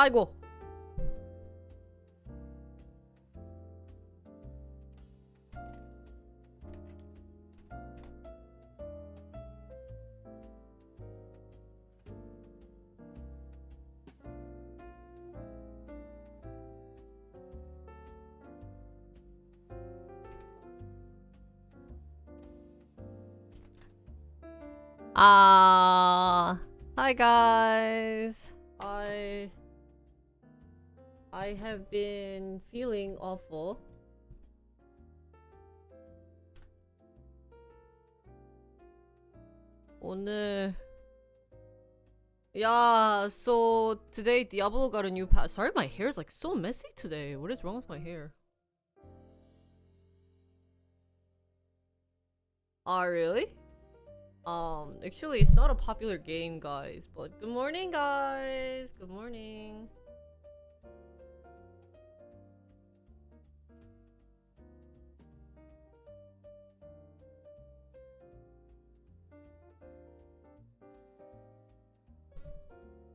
아이고. Hi guys. I have been feeling awful. 오늘 Yeah, so today Diablo got a new patch. Sorry, my hair is like so messy today. What is wrong with my hair? Oh, really? Actually, it's not a popular game, guys. But good morning, guys. Good morning.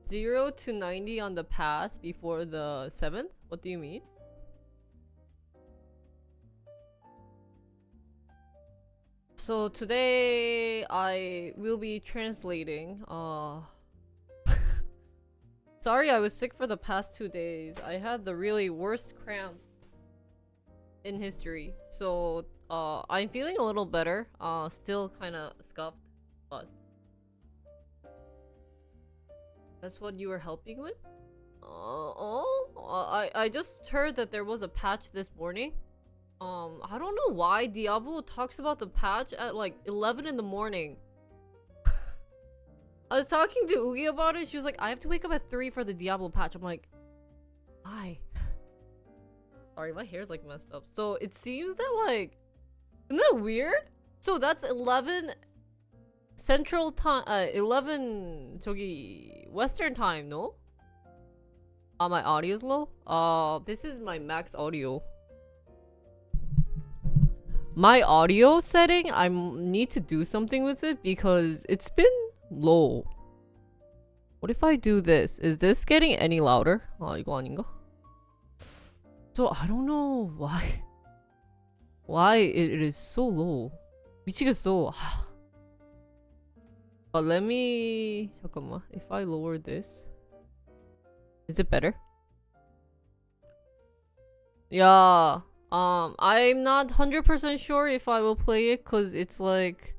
Zero to 90 on the pass before the 7th? What do you mean? So today I will be translating. Sorry I was sick for the past 2 days. I had the really worst cramp in history. So I'm feeling a little better. Still kind of scuffed, but that's what you were helping with? I just heard that there was a patch this morning. I don't know why Diablo talks about the patch at like 11 in the morning. I was talking to Woogi about it. She was like, I have to wake up at 3 for the Diablo patch. I'm like, why? Sorry, my hair's like messed up. So it seems that like, isn't that weird? So that's 11 Central Time, 11 저기 Western Time, no? My audio's low? This is my max audio. My audio setting, I need to do something with it because it's been low. What if I do this? Is this getting any louder? 이거 아닌가? So I don't know why it is so low. 미치겠어. But let me 잠깐만. If I lower this, is it better? Yeah. I'm not 100% sure if I will play it because it's like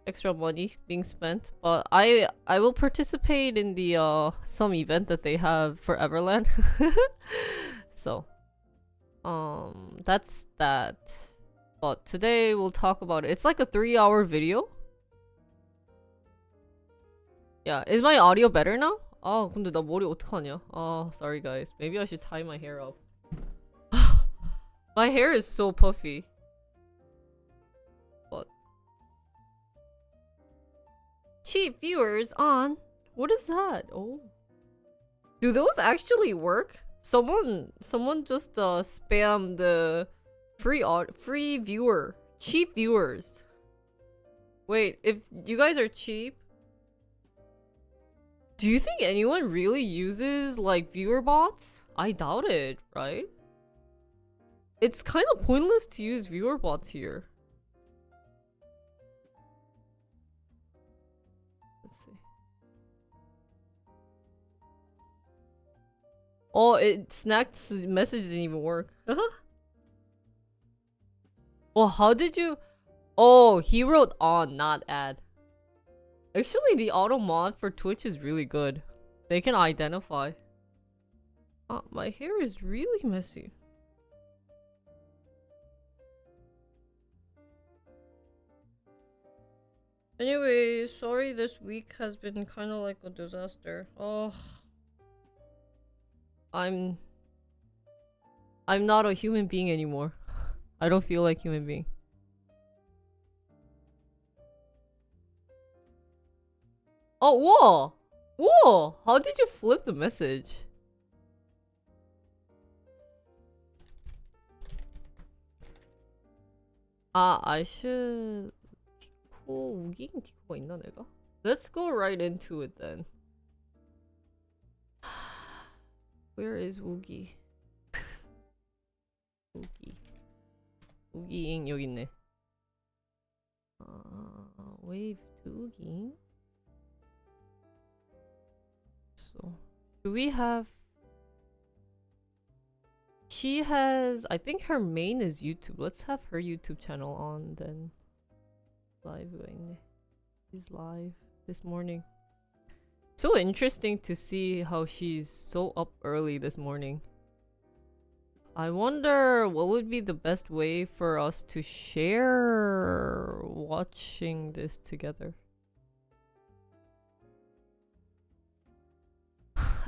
extra money being spent. But I will participate in the some event that they have for Everland. So that's that. But today we'll talk about it. It's like a 3-hour video. Yeah, is my audio better now? 근데 나 머리 어떡하냐? Sorry guys. Maybe I should tie my hair up. My hair is so puffy. What? Cheap viewers on. What is that? Oh. Do those actually work? Someone just spam the free viewer. Cheap viewers. Wait, if you guys are cheap, do you think anyone really uses like viewer bots? I doubt it, right? It's kind of pointless to use viewer bots here. Let's see. Oh, Snack's message didn't even work. Well, how did you? Oh, he wrote on, not add. Actually, the auto mod for Twitch is really good. They can identify. My hair is really messy. Anyway, sorry this week has been kind of like a disaster. Oh. I'm not a human being anymore. I don't feel like human being. Oh, whoa! Whoa! How did you flip the message? I should... 우기인 디코가 있나 내가? Let's go right into it then. Where is Woogie? Woogie. Woogie잉 여기 있네. Wave to Woogie. So, do we have? She has. I think her main is YouTube. Let's have her YouTube channel on then. Live going. She's live this morning. So interesting to see how she's so up early this morning. I wonder what would be the best way for us to share watching this together.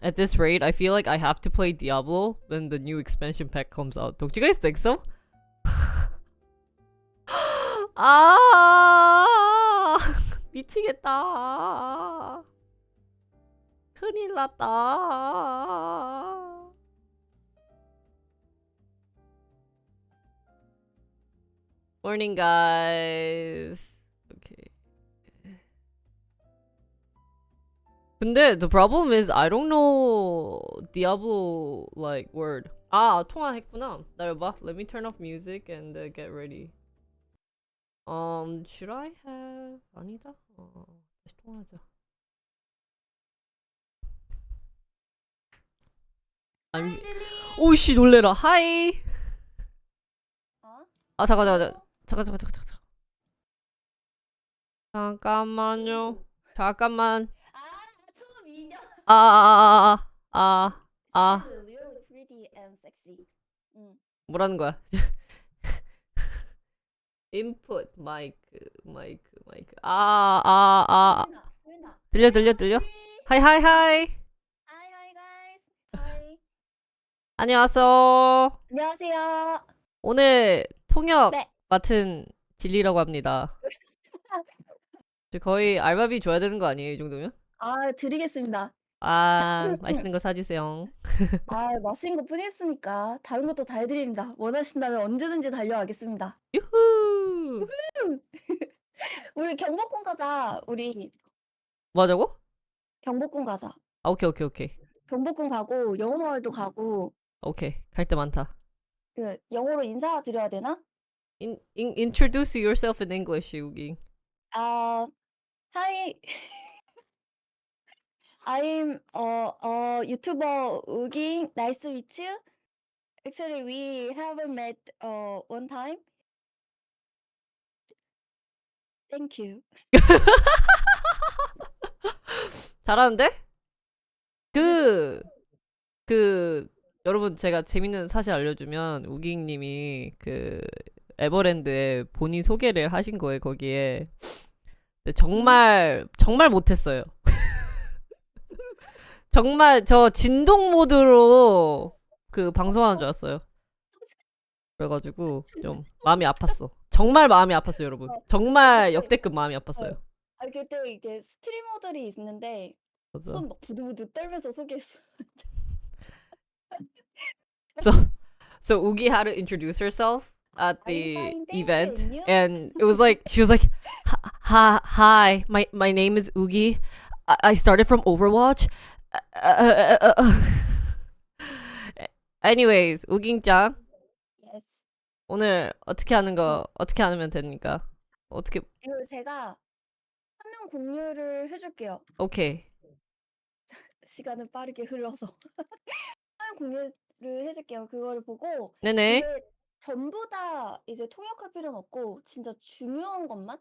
At this rate, I feel like I have to play Diablo when the new expansion pack comes out. Don't you guys think so? 아 미치겠다. 큰일 났다. Morning, guys. Okay. 근데 the problem is I don't know Diablo like word. 아 통화했구나. 기다려봐. Let me turn off music and get ready. Should I have 아니다. 다시 통화하자. I'm. 오씨 놀래라. 하이. 아 잠깐. 잠깐만요. 잠깐만. 처음 인형. Really pretty and sexy. 뭐라는 거야? 인풋 마이크. 들려. 하이. Hi guys. Hi. 안녕하세요. 안녕하세요. 오늘 통역 네. 맡은 진리라고 합니다. 거의 알바비 줘야 되는 거 아니에요, 이 정도면? 아, 드리겠습니다. 맛있는 거 사주세요. 맛있는 거 뿐이었으니까 다른 것도 다 해드립니다. 원하신다면 언제든지 달려가겠습니다. 유후. 우리 경복궁 가자. 우리 뭐 하자고? 경복궁 가자. 오케이. 경복궁 가고 영어마을도 가고. 오케이. 갈 데 많다. 그 영어로 인사드려야 되나? Introduce yourself in English, Woogi. Hi. I'm YouTuber Woogi. Nice to meet you. Actually, we haven't met one time. Thank you. 잘하는데? 여러분 제가 재밌는 사실 알려주면 우기님이 그 에버랜드에 본인 소개를 하신 거예요 거기에. 근데 정말 못했어요. 정말 저 진동 모드로 그 방송하는 줄 알았어요. 그래가지고 좀 마음이 아팠어. 정말 마음이 아팠어요 여러분. 정말 역대급 마음이 아팠어요. 그때 이제 스트리머들이 있는데 맞아. 손 막 부두부두 떨면서 소개했어. So Ugi had to introduce herself at the fine, thank event, you. and it was like she was like, "Hi, my name is Ugi. I started from Overwatch." Anyways, 우깅짱 Yes. 오늘 어떻게 하면 됩니까? 어떻게? 이거 제가 화면 공유를 해줄게요. 오케이. 시간은 빠르게 흘러서 화면 공유를 해줄게요. 그거를 보고 네네. 이게 전부 다 이제 통역할 필요는 없고 진짜 중요한 것만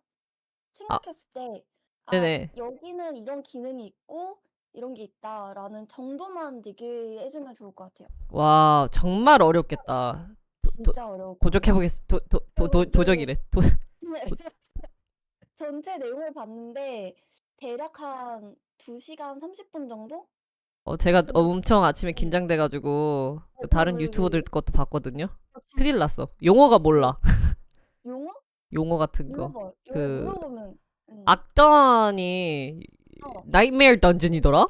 생각했을 때 네네. 여기는 이런 기능이 있고 이런 게 있다라는 정도만 얘기해주면 좋을 것 같아요. 와 정말 어렵겠다. 진짜 어려워. 도적해보겠어. 도적이래. 전체 내용을 봤는데 대략 한 2시간 30분 정도? 제가 엄청 아침에 긴장돼가지고 다른 유튜버들 것도 봤거든요. 큰일 났어. 용어가 몰라. 용어? 용어 같은 거. 물어봐. 그 물어보면. 악던이 나이메어 던전이더라?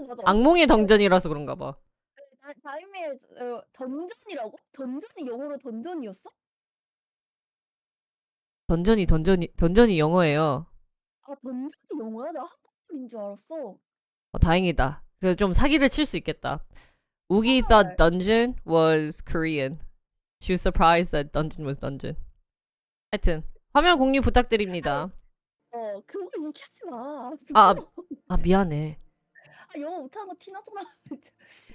맞아. 악몽의 던전이라서 그런가 봐. 나이메어 던전이라고? 던전이 영어로 던전이었어? 던전이 영어예요. 던전이 영어야? 나 한국말인 줄 알았어. 다행이다. 그래서 좀 사기를 칠 수 있겠다. Woogi thought dungeon was Korean. She was surprised that dungeon was dungeon. 하여튼 화면 공유 부탁드립니다. 그거 얘기하지 마. 아, 부끄러워. 아 미안해. 아, 영어 못하는 거 티나잖아.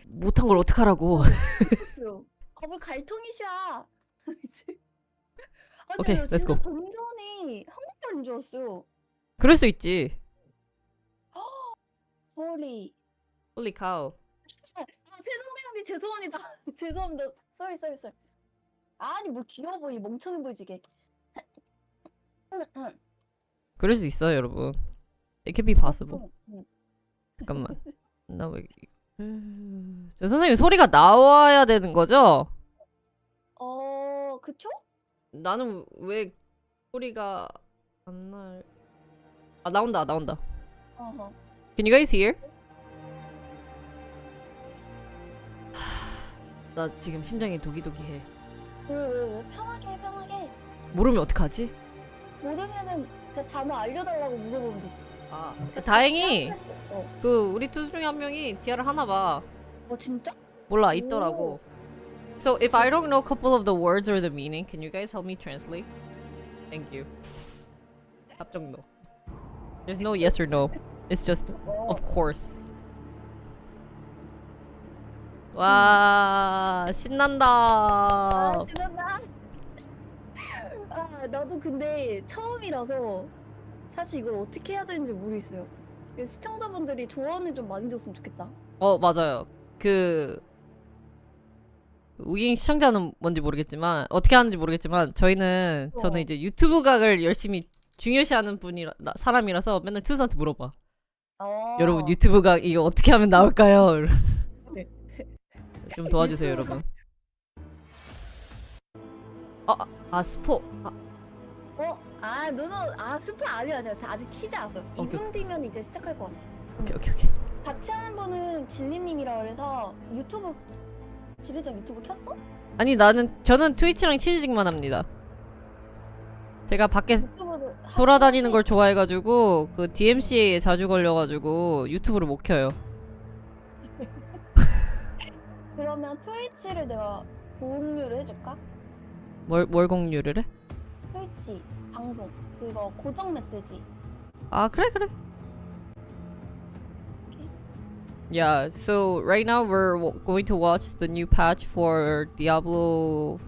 못한 걸 어떡하라고. 했어요. 뭘 갈통이샤. 아니, 오케이, 나 let's 진짜 go. 동전이 한국말인 줄 알았어요. 그럴 수 있지. Holy. Holy cow. 죄송해요, 죄송합니다. 죄송합니다. Sorry. 아니, 뭐 귀여워 보이, 멍청해 보이지게. 그럴 수 있어요, 여러분. It can be possible. 잠깐만. 나 왜? 저 선생님 소리가 나와야 되는 거죠? 그쵸? 나는 왜 소리가 안 날? 아 나온다. 어허. Can you guys hear? 나 지금 심장이 도기도기해. 왜? 편하게. 모르면 어떡하지? 모르면은 그 단어 알려달라고 물어보면 되지. 아, 그러니까 다행히 같이 하면 그 우리 투수 중에 한 명이 디아를 하나 봐. 진짜? 몰라 있더라고. So if I don't know a couple of the words or the meaning, can you guys help me translate? Thank you. 답정 no. There's no yes or no. It's just of course. 와 신난다. 신난다. 나도 근데 처음이라서 사실 이걸 어떻게 해야 되는지 모르겠어요. 시청자분들이 조언을 좀 많이 줬으면 좋겠다. 맞아요. 우깅 시청자는 뭔지 모르겠지만 어떻게 하는지 모르겠지만 저는 이제 유튜브 각을 열심히 중요시하는 사람이라서 맨날 투수한테 물어봐. 여러분 유튜브 각 이거 어떻게 하면 나올까요? 좀 도와주세요 여러분. 스포. 스포 아니야. 저 아직 튀지 않았어. 2분 뒤면 이제 시작할 것 같아. 오케이. 같이 하는 분은 진리님이라 그래서 지리장 유튜브 켰어? 아니 저는 트위치랑 치즈직만 합니다. 제가 밖에 돌아다니는 걸 좋아해가지고 그 DMC에 자주 걸려가지고 유튜브를 못 켜요. 그러면 트위치를 내가 공유를 해줄까? 뭘 공유를 해? 트위치 방송 그거 고정 메시지. 그래. Yeah, so right now we're going to watch the new patch for Diablo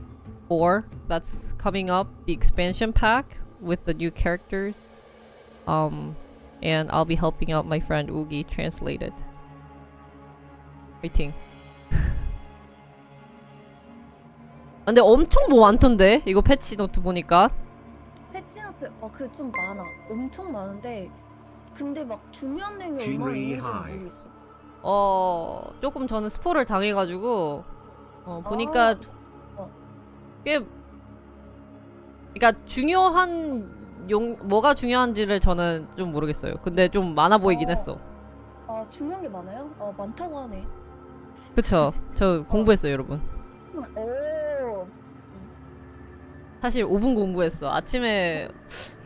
4 that's coming up, the expansion pack with the new characters. And I'll be helping out my friend Woogi translate it. Waiting. 근데 엄청 많던데? 이거 패치 노트 보니까. 패치 앞에 그 좀 많아. 엄청 많은데 근데 막 중요한 내용이 얼마나 있는지 모르겠어. 조금 저는 스포를 당해가지고 보니까 꽤 그러니까 중요한 뭐가 중요한지를 저는 좀 모르겠어요. 근데 좀 많아 보이긴 했어. 중요한 게 많아요? 많다고 하네. 그쵸? 저 공부했어요 여러분. 사실 5분 공부했어. 아침에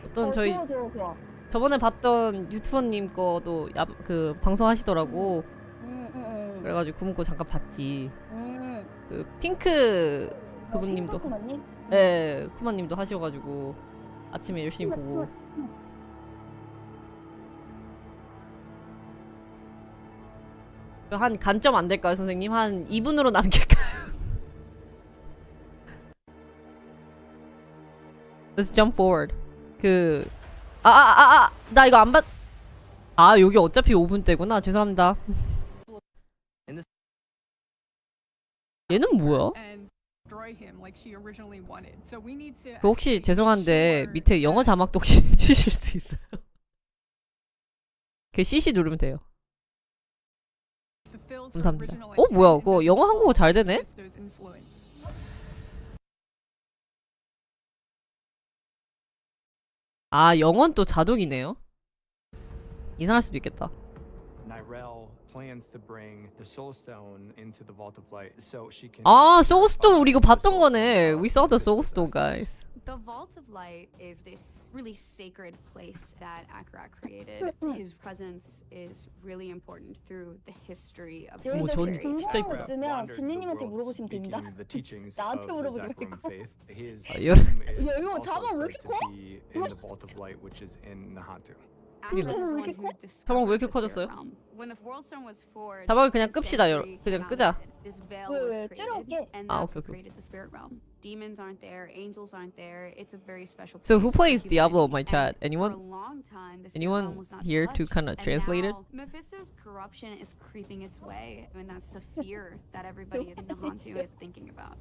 어떤 저희 좋아. 저번에 봤던 유튜버님 거도 그 방송하시더라고. 그래가지고 그분 거 잠깐 봤지. 그 핑크 그분님도 네 쿠마님도 하셔가지고 아침에 열심히 보고. 한 간점 안 될까요 선생님? 한 2분으로 남길까요? Let's jump forward. 나 이거 안 봤. 여기 어차피 5분대구나. 죄송합니다. 얘는 뭐야? 혹시 죄송한데 밑에 영어 자막도 혹시 해주실 수 있어요? 그 CC 누르면 돼요. 감사합니다. 뭐야 그거 영어 한국어 잘 되네? 영어는 또 자동이네요. 이상할 수도 있겠다. plans to bring the Soul Stone into the Vault of Light so she can. 아, 소울스톤 우리 이거 봤던 거네. We saw the soulstone, guys. The Vault of Light is this really sacred place that Akarat created. His presence is really important through the history of 전 sanctuary. 진짜 궁금한 거 있으면 진리님한테 물어보시면 됩니다. 나한테 물어보지 말고. 여- 이거 자막 왜 이렇게 커? In the Vault of Light, which is in Nahatu. 큰일 났네. Akarat is the one 이렇게 who 커? discovered 자막 왜 이렇게 the spirit 커졌어요? realm. When the World Stone was forged, 자막을 그냥 the 끕시다, sanctuary 그냥 founded. 끄자. This veil 왜, was 왜, created, 찌를게? and 아, that's 오케이, what 오케이. created the spirit realm. Demons aren't there, angels aren't there. It's a very special So who place for plays Diablo in my humanity. chat? And for a Anyone? long time, the spirit Anyone realm was not here to touched, kinda and translate it? now Mephisto's corruption is creeping its way, and that's the fear that everybody in Nahatu is thinking about.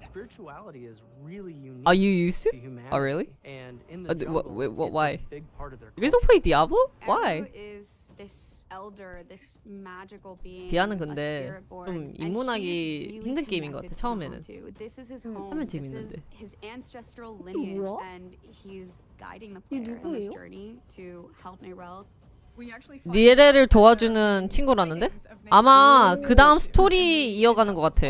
Spirituality is really unique Are you used to? to humanity. Oh, really? And in the What- jungle, wait, what- it's why? a big part of their You guys don't culture. play Diablo? Why? Eru is this elder, this magical being, 디아는 a 근데 spirit born, 좀 and 입문하기 he's really 힘든 게임인 것 같아, connected to 처음에는. Nahatu. This is his home. 하면 This is 재밌는데. his ancestral lineage, 뭐야? and he's guiding the 이 player on this 누구예요? journey to help Nerel. 니에레를 도와주는 친구라는데? 아마 그 다음 스토리 이어가는 것 같아.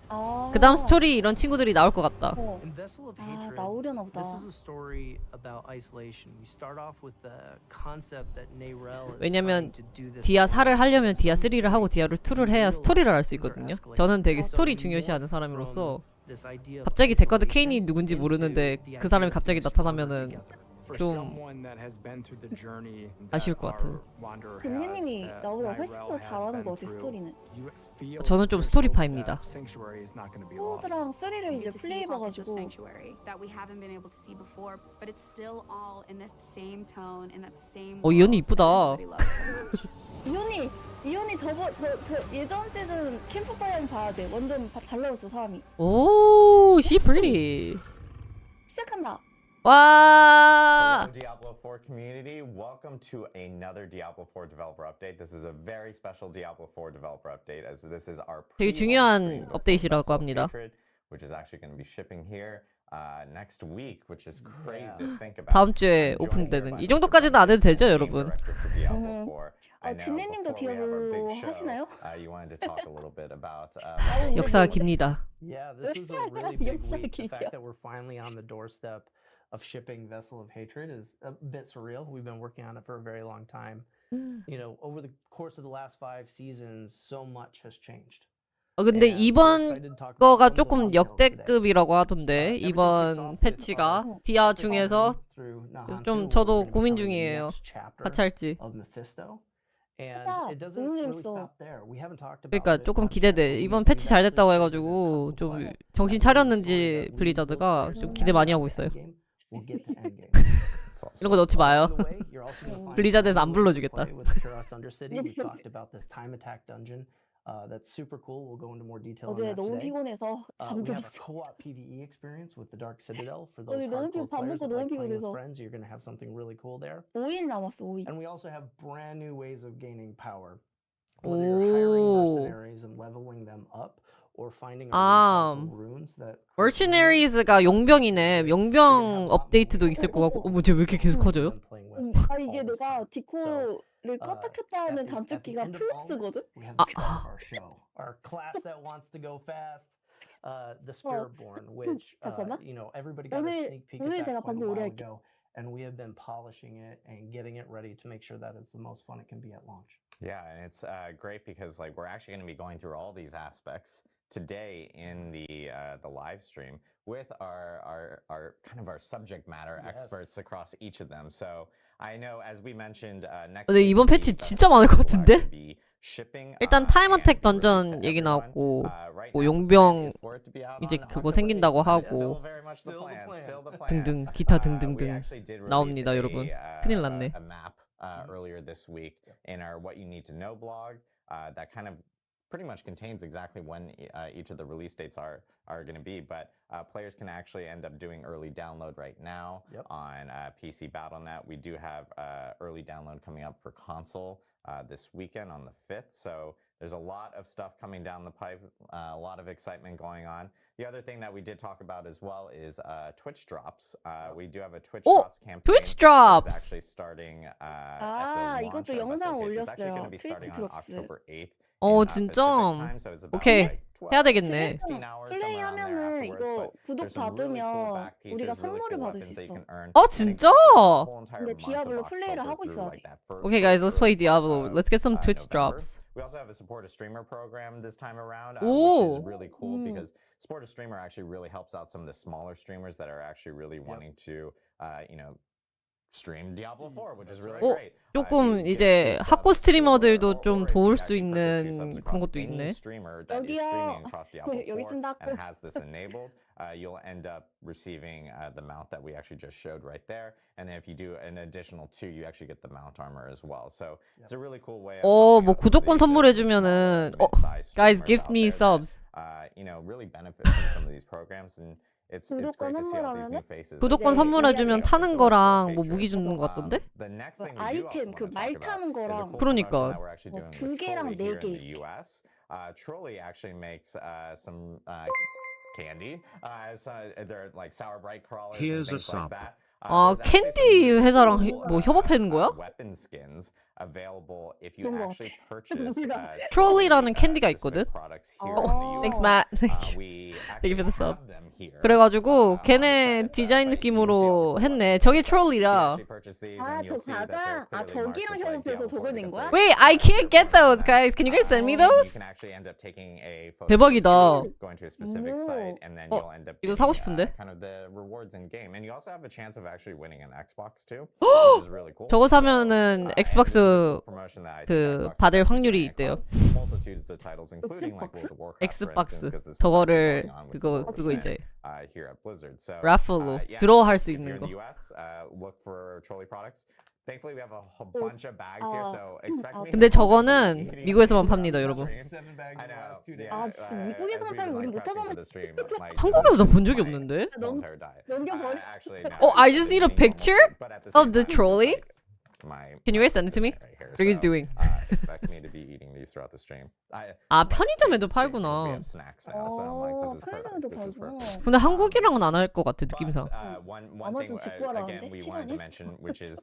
아. 그 다음 스토리 이런 친구들이 나올 것 같다. 어. In Vessel of 아, Hatred, 나오려나 보다. this is a story about isolation. We start off with the concept that Nerel is 왜냐면 trying to do this 디아 alone. 4를 하려면 디아 3를 하고 디아를 2를 해야 스토리를 알 수 있거든요. 저는 되게 스토리 중요시하는 사람으로서 This idea of 갑자기 데카드 isolation 케인이 누군지 into 모르는데 the 그 사람이 idea of 갑자기 being stronger 나타나면은 together. For 좀 someone that has been through the journey 아쉬울 that 것 같아. our wanderer 진리님이 has, that 나보다 훨씬 Nyrel 더 has 잘하는 been 것 같아, through, 스토리는. you feel 저는 좀 yourself 스토리파입니다. that Sanctuary is not going to be lost. 4랑 3를 We 이제 get to see pockets of 플레이해봐가지고 sanctuary that we haven't been able to see before, but it's still all in that same tone, in that same. 이 언니 world 이쁘다. that everybody loves so much. 이혼이 저 예전 시즌 캠프파이어 봐야 돼. 완전 달라졌어 사람이. 오, she pretty. 시작한다. 와. Hello, Diablo 4 community. Welcome to another Diablo 4 developer update. This is a very special Diablo 4 developer update, as this is our 되게 pre-launch 중요한 stream before 업데이트라고 Vessel of 합니다. Hatred, which is actually going to be shipping here next week, which is crazy to think about. 다음 주에 I'm joined here 오픈되는 by 이 Mr. 정도까지는 안 해도 되죠, Game 여러분. Director for Diablo 4. I know 진리님도 before we have our big 디아블로 show, 하시나요? you wanted to talk a little bit about 역사가 깁니다. Yeah, this is a really big 역사 week. The 기죠. fact that we're finally on the doorstep of shipping Vessel of Hatred is a bit surreal. We've been working on it for a very long time. You know, over the course of the last 5 seasons, so much has changed. 근데 And we're 이번 excited to talk about 거가 some of the 조금 details today. 역대급이라고 하던데 이번 패치가 디아 중에서 Through 그래서 Nahatu, 좀 we're 저도 gonna be 고민 covering the 중이에요. next chapter 같이 할지. of Mephisto. And 맞아, it doesn't 너무 really 재밌어. stop there. We haven't talked about 그러니까 it 조금 on 기대돼. channel. 이번 We've 패치 잘 actually 됐다고 created 해가지고 custom 좀 quests. 정신 차렸는지 블리자드가 좀 기대 많이 하고 있어요. We'll get to endgame. That's awesome. 이런 거 넣지 마요. Along the way, you're also gonna find 블리자드에서 안 new ways to 불러주겠다. play with the Kuros Undercity. We've talked about this time attack dungeon. That's super cool. We'll go into more detail on 어제 that 너무 today. 피곤해서 We have a 잠들었어. co-op PvE experience with the Dark Citadel for those 어제 너무 hardcore 밥 players 먹고 that 너무 like playing with 피곤해서 friends. You're gonna have something really cool there. 5일 남았어 5일. And we also have brand new ways of gaining power. Whether you're hiring 오. mercenaries and leveling them up, or finding 아, really powerful runes that. 멀치네리즈가 용병이네. 용병 업데이트도 있을 것 같고. 어머, 쟤 왜 이렇게 계속 커져요? 아 이게 내가 디코를 껐다 켰다 하는 단축키가 플러스거든? We have the star of our show, our class that wants to go fast. The Spiritborn, which 잠깐만. you know, everybody got a sneak peek at 오늘 that 제가 quite a 방송 오래 while 할게. ago, and we have been polishing it and getting it ready to make sure that it's the most fun it can be at launch. Yeah, and it's great because like we're actually going to be going through all these aspects today in the live stream with our kind of our subject matter Yes. experts across each of them. So I know as we mentioned next 근데 week, 이번 the 패치 Vessel 진짜 많을 것 will 같은데? actually be shipping, 일단 타임 and 어택 be released 던전 to 얘기 everyone. 나왔고 Right 뭐 now, the 용병 plan is for it to be out 이제 on 그거 October 생긴다고 8th. 하고 Still very much the Still the plan. plan. Still the plan. 등등 기타 We 등등등 actually did release 나옵니다, a, 여러분. 큰일 났네. a map earlier this week in our What You Need to Know blog that kind of pretty much contains exactly when each of the release dates are going to be, but players can actually end up doing early download right now on PC Battle.net. We do have early download coming up for console this weekend on the 5th, so there's a lot of stuff coming down the pipe, a lot of excitement going on. the other thing that we did talk about as well is Twitch drops. We do have a Twitch Oh, drops campaign. Twitch that is drops. actually starting at 아, the launch 이것도 of 영상 Vessel Cage. It's actually 올렸어요. going to be 트위치 starting on 드롭스. October 8th. 어, in, 진짜? Pacific time, so it's about 오케이. like 12, 해야 되겠네. 16 hours, 플레이 somewhere around there 하면은 afterwards, 이거 but 구독 there's some really cool 받으면 back pieces, 우리가 really 선물을 cool 받을 수 weapons that you 있어. can earn. 어, And it 진짜? goes for the whole entire 근데 month of 디아블로 플레이를 October 하고 through, 있어야 like, 돼. that first Okay, guys, let's play Diablo. Let's get some Twitch November. drops. We also have a support a streamer program this time around, Ooh. which is really cool Mm. because support a streamer actually really helps out some of the smaller streamers that are actually really wanting to, stream Diablo 4, which is really 어, great. 조금 If you 이제 get two 학고 subs 스트리머들도 or 좀 if you 도울 수 actually purchase two 있는 subs 그런 across 것도 any 있네. streamer that is 여기요. streaming across Diablo 여기 4 쓴다. and has this enabled, you'll end up receiving the mount that we actually just showed right there. And then if you do an additional 2, you actually get the mount armor as well. So it's a really cool way of 어, helping 뭐 out some of 구독권 the 선물해주면은 smaller, mid-sized guys, streamers give out me there that, subs. really benefit from some of these programs, and it's great 구독권 to see all these 선물하면은 new faces. 구독권 이제 선물해주면 우리한테 타는 거랑 뭐 무기 주는 거 맞아. 같던데? The next 그 thing we do also 아이템, 그 wanna 말 talk about 타는 is a 거랑 cool 그러니까. promotion that we're actually 뭐 doing 두 with 개랑 Trolley 네 here in 개. the US. Trolley actually makes some candy. So they're like sour bright crawlers and Here's a things like sub. that. 아, There's actually some 캔디 really 회사랑 cool, 뭐 협업하는 거야? weapon skins available if you 그런 거 actually 같아. purchase 트롤리라는 캔디가 specific 있거든? products here in the 어. Thanks, US. Matt. We Thank you for the actually sub. have them here. 그래가지고 on 걔네 set, 디자인 but you can see all the 느낌으로 cool 했네. weapons. 저게 If you 트롤리라. actually purchase these, 아, then 저 you'll see that they're 과자? 아, clearly marked 저기랑 with, like, 협업해서 Diablo 저걸 4 낸 because 거야? they- Wait, I can't get those, guys. Can you guys send me You those? can actually end up taking a photo 대박이다. going to a specific 오. site, and then 어, you'll end up 이거 사고 getting, 싶은데? kind of the rewards in game, and you also have a chance of actually winning an Xbox too, which is really cool. 저거 사면은 And this is a 엑스박스 cool promotion that I think 그 Xbox is 받을 actually 확률이 doing 있대요. across multitudes of titles, including like 엑스박스? World of Warcraft, for instance, 엑스박스 'cause this was 저거를 actually going on with 그거 the 그거 event, 이제 here at Blizzard. So 라플로 yeah, 드로우 할 수 if 있는 you're in 거. the US, look for trolley products. Thankfully, we have a bunch of bags here, so expect me. 근데 to 저거는 eating mi국에서만 these 팝니다, throughout 여러분. the stream. 7 bags I in the know. last 2 days. Yeah, 아, 진짜 미국에서만 as 파면 we've 우리 been, 못 prepping 하잖아. for the stream, like, 한국에서 this 본 is 적이 my 없는데? whole entire diet. 넘겨버려. Actually, no, Oh, I it's just need a eating normal picture food, but at the of same the time, it's just, trolley. like, my Can you guys send it to me? right here. What are you So, doing? expect me to be eating these throughout the stream. 아, It's my 편의점에도 favorite stream 'cause we 팔구나. have snacks now, so I'm like, 어, this is 편의점에도 perfect. This is 팔구나. perfect. 근데 한국이랑은 안 할 것 같아, 느낌상. But, one 아마 thing 좀 직구 하라는데? again we wanted to 시간이? mention, which is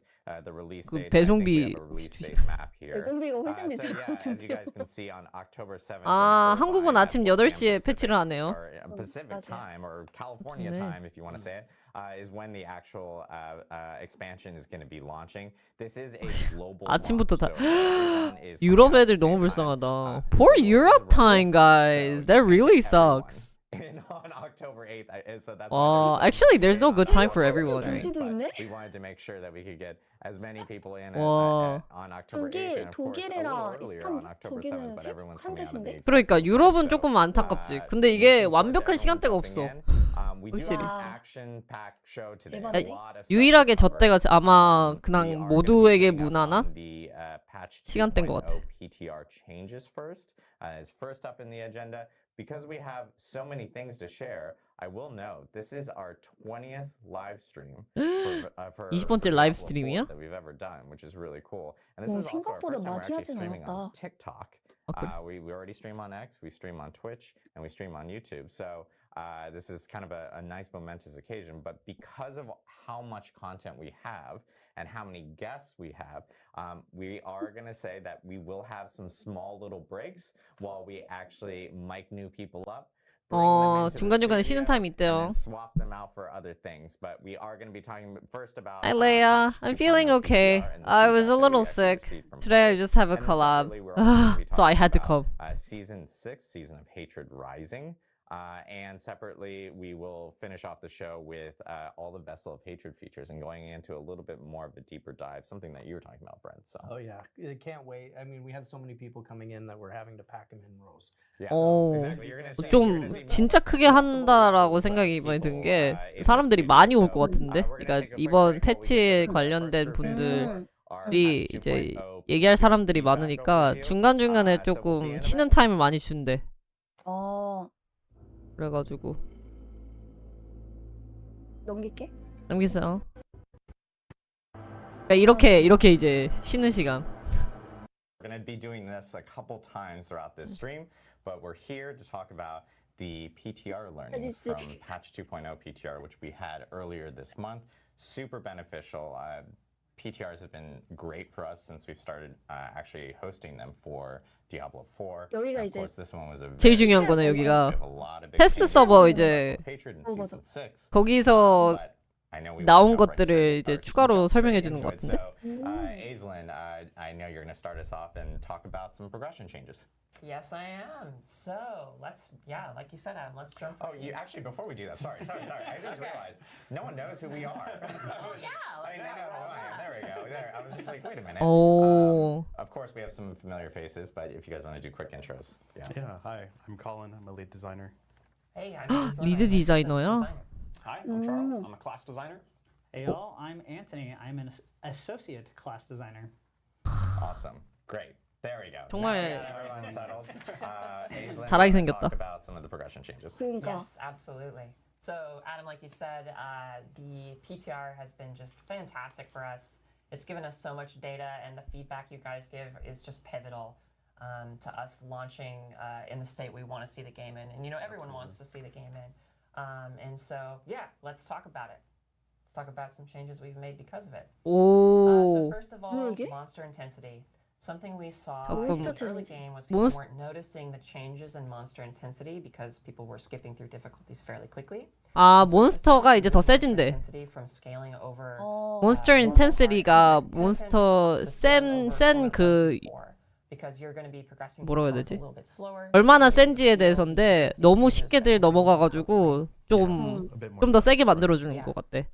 the release 그 date. I think we 배송비 have a release 혹시 date map here. 배송비가 훨씬 So 비쌀 것 yeah, as you 같은데. guys can see on October 7th. 아, 한국은 아침 8시에 패치를 하네요. Or Pacific 맞아요. time or California 좋네. time, if you want to say it, is when the actual expansion is going to be launching. This is a global 아침부터 다 launch, so everyone is 유럽 coming at the 애들 너무 same time. 불쌍하다. The Poor world is Europe remote, time, guys. so That you really get everyone sucks. in on October 8th. So that's Actually, there's no good time for everyone. right? But we wanted to make sure that we could get as many people in 와. on October 8th, and of course a little 독일이랑 earlier 이스탄- on October 7th, 독일은 but everyone's 한 coming out of the 대신데? exact 그러니까 same time. 유럽은 So, 조금 안타깝지. 근데 이게 looking forward to 완벽한 everyone 시간대가 jumping 없어. in. We do have 확실히. an action-packed show today. 대박이네. A lot of stuff 유일하게 to 저 때가 cover. 아마 We 그냥 are gonna be 모두에게 picking up 무난한 on the, patch 시간대인 것 2.0 같아. PTR changes first. Is first up in the agenda. Because we have so many things to share, I will note this is our 20th live stream for 20번째 Diablo 라이브 4 스트림이야? that we've ever done, which is really cool. And this 오, is also our 생각보다 first time we're 많이 actually 하진 streaming on 않았다. TikTok. 아, 그래? We already stream on X, we stream on Twitch, and we stream on YouTube. So this is kind of a nice momentous occasion. But because of how much content we have and how many guests we have, we are going to say that we will have some small little breaks while we actually mic new people up. 중간중간에 쉬는 타임 있대요. Swap them out for other things, but we are going to be talking first about. Hi Leia, I'm feeling okay. I was a little sick. Today I just have a collab, so I had to come. Season 6, Season of Hatred Rising. And separately, we will finish off the show with all the Vessel of Hatred features and going into a little bit more of a deeper dive, something that you were talking about, Brent. So. Oh yeah, I can't wait. I mean, we have so many people coming in that we're having to pack them in rows. Yeah, 오, exactly. You're gonna see, 좀 진짜 크게 한다라고 생각이 이번에 든 게 사람들이 많이 올 것 같은데. 그러니까 이번 패치에 관련된 분들이 이제 얘기할 사람들이 많으니까 중간중간에 조금 쉬는 타임을 많이 준대. 그래가지고 넘길게. 넘기세요. 그러니까 이렇게 이제 쉬는 시간. We're going to be doing this a couple times throughout this stream, but we're here to talk about the PTR learnings see. from patch 2.0 PTR, which we had earlier this month. Super beneficial. PTRs have been great for us since we've started actually hosting them for Diablo 4. 여기가 Of 이제 course, this one was a 제일 very 중요한 big 거네, one. We 여기가. have a lot of big 테스트 changes 서버 in 이제 Hatred in 맞아. Season 6. 거기서 But I know we 나온 won't jump right 것들을 straight- 이제 or 추가로 jump straight 설명해 into 주는 것 it. 같은데? So, Aislinn, I know you're going to start us off and talk about some progression changes. Yes, I am. So like you said, Adam, let's jump. Oh, you actually, before we do that, sorry. I just realized no one knows who we are. Oh yeah. I mean, they know who I am. There we go. There. I was just like, wait a minute. 오. Of course, we have some familiar faces, but if you guys want to do quick intros, yeah. Yeah, hi, I'm Colin. I'm a lead designer. Hey, I'm 리드 디자이너야? Hi, I'm Charles. I'm a class designer. Hey y'all, I'm Anthony. I'm an associate class designer. Awesome. Great. There we go. 정말 Everyone settles. Aislinn, 잘하게 talk 생겼다. about some of the progression changes. 그러니까 Yes, absolutely. So, Adam, like you said, the PTR has been just fantastic for us. It's given us so much data, and the feedback you guys give is just pivotal to us launching in the state we want to see the game in. And everyone wants to see the game in. And so, let's talk about it. Let's talk about some changes we've made because of it. So 오. first of all, 뭐야, 이게? monster intensity. Something we saw 잠깐만. in the early game was people weren't noticing the changes in monster intensity because people were skipping through difficulties fairly quickly. 아, So this 몬스터가 is 이제 더 monster 세진대. intensity from scaling over, 몬스터 normal 인텐시티가 hard 몬스터 to scaling over 센 그 before, because you're going to be progressing 뭐라고 해야 yourself 되지? a little bit slower. 얼마나 센지에 대해서인데 너무 쉽게들 넘어가가지고 좀 더 세게 만들어주는 것 같대.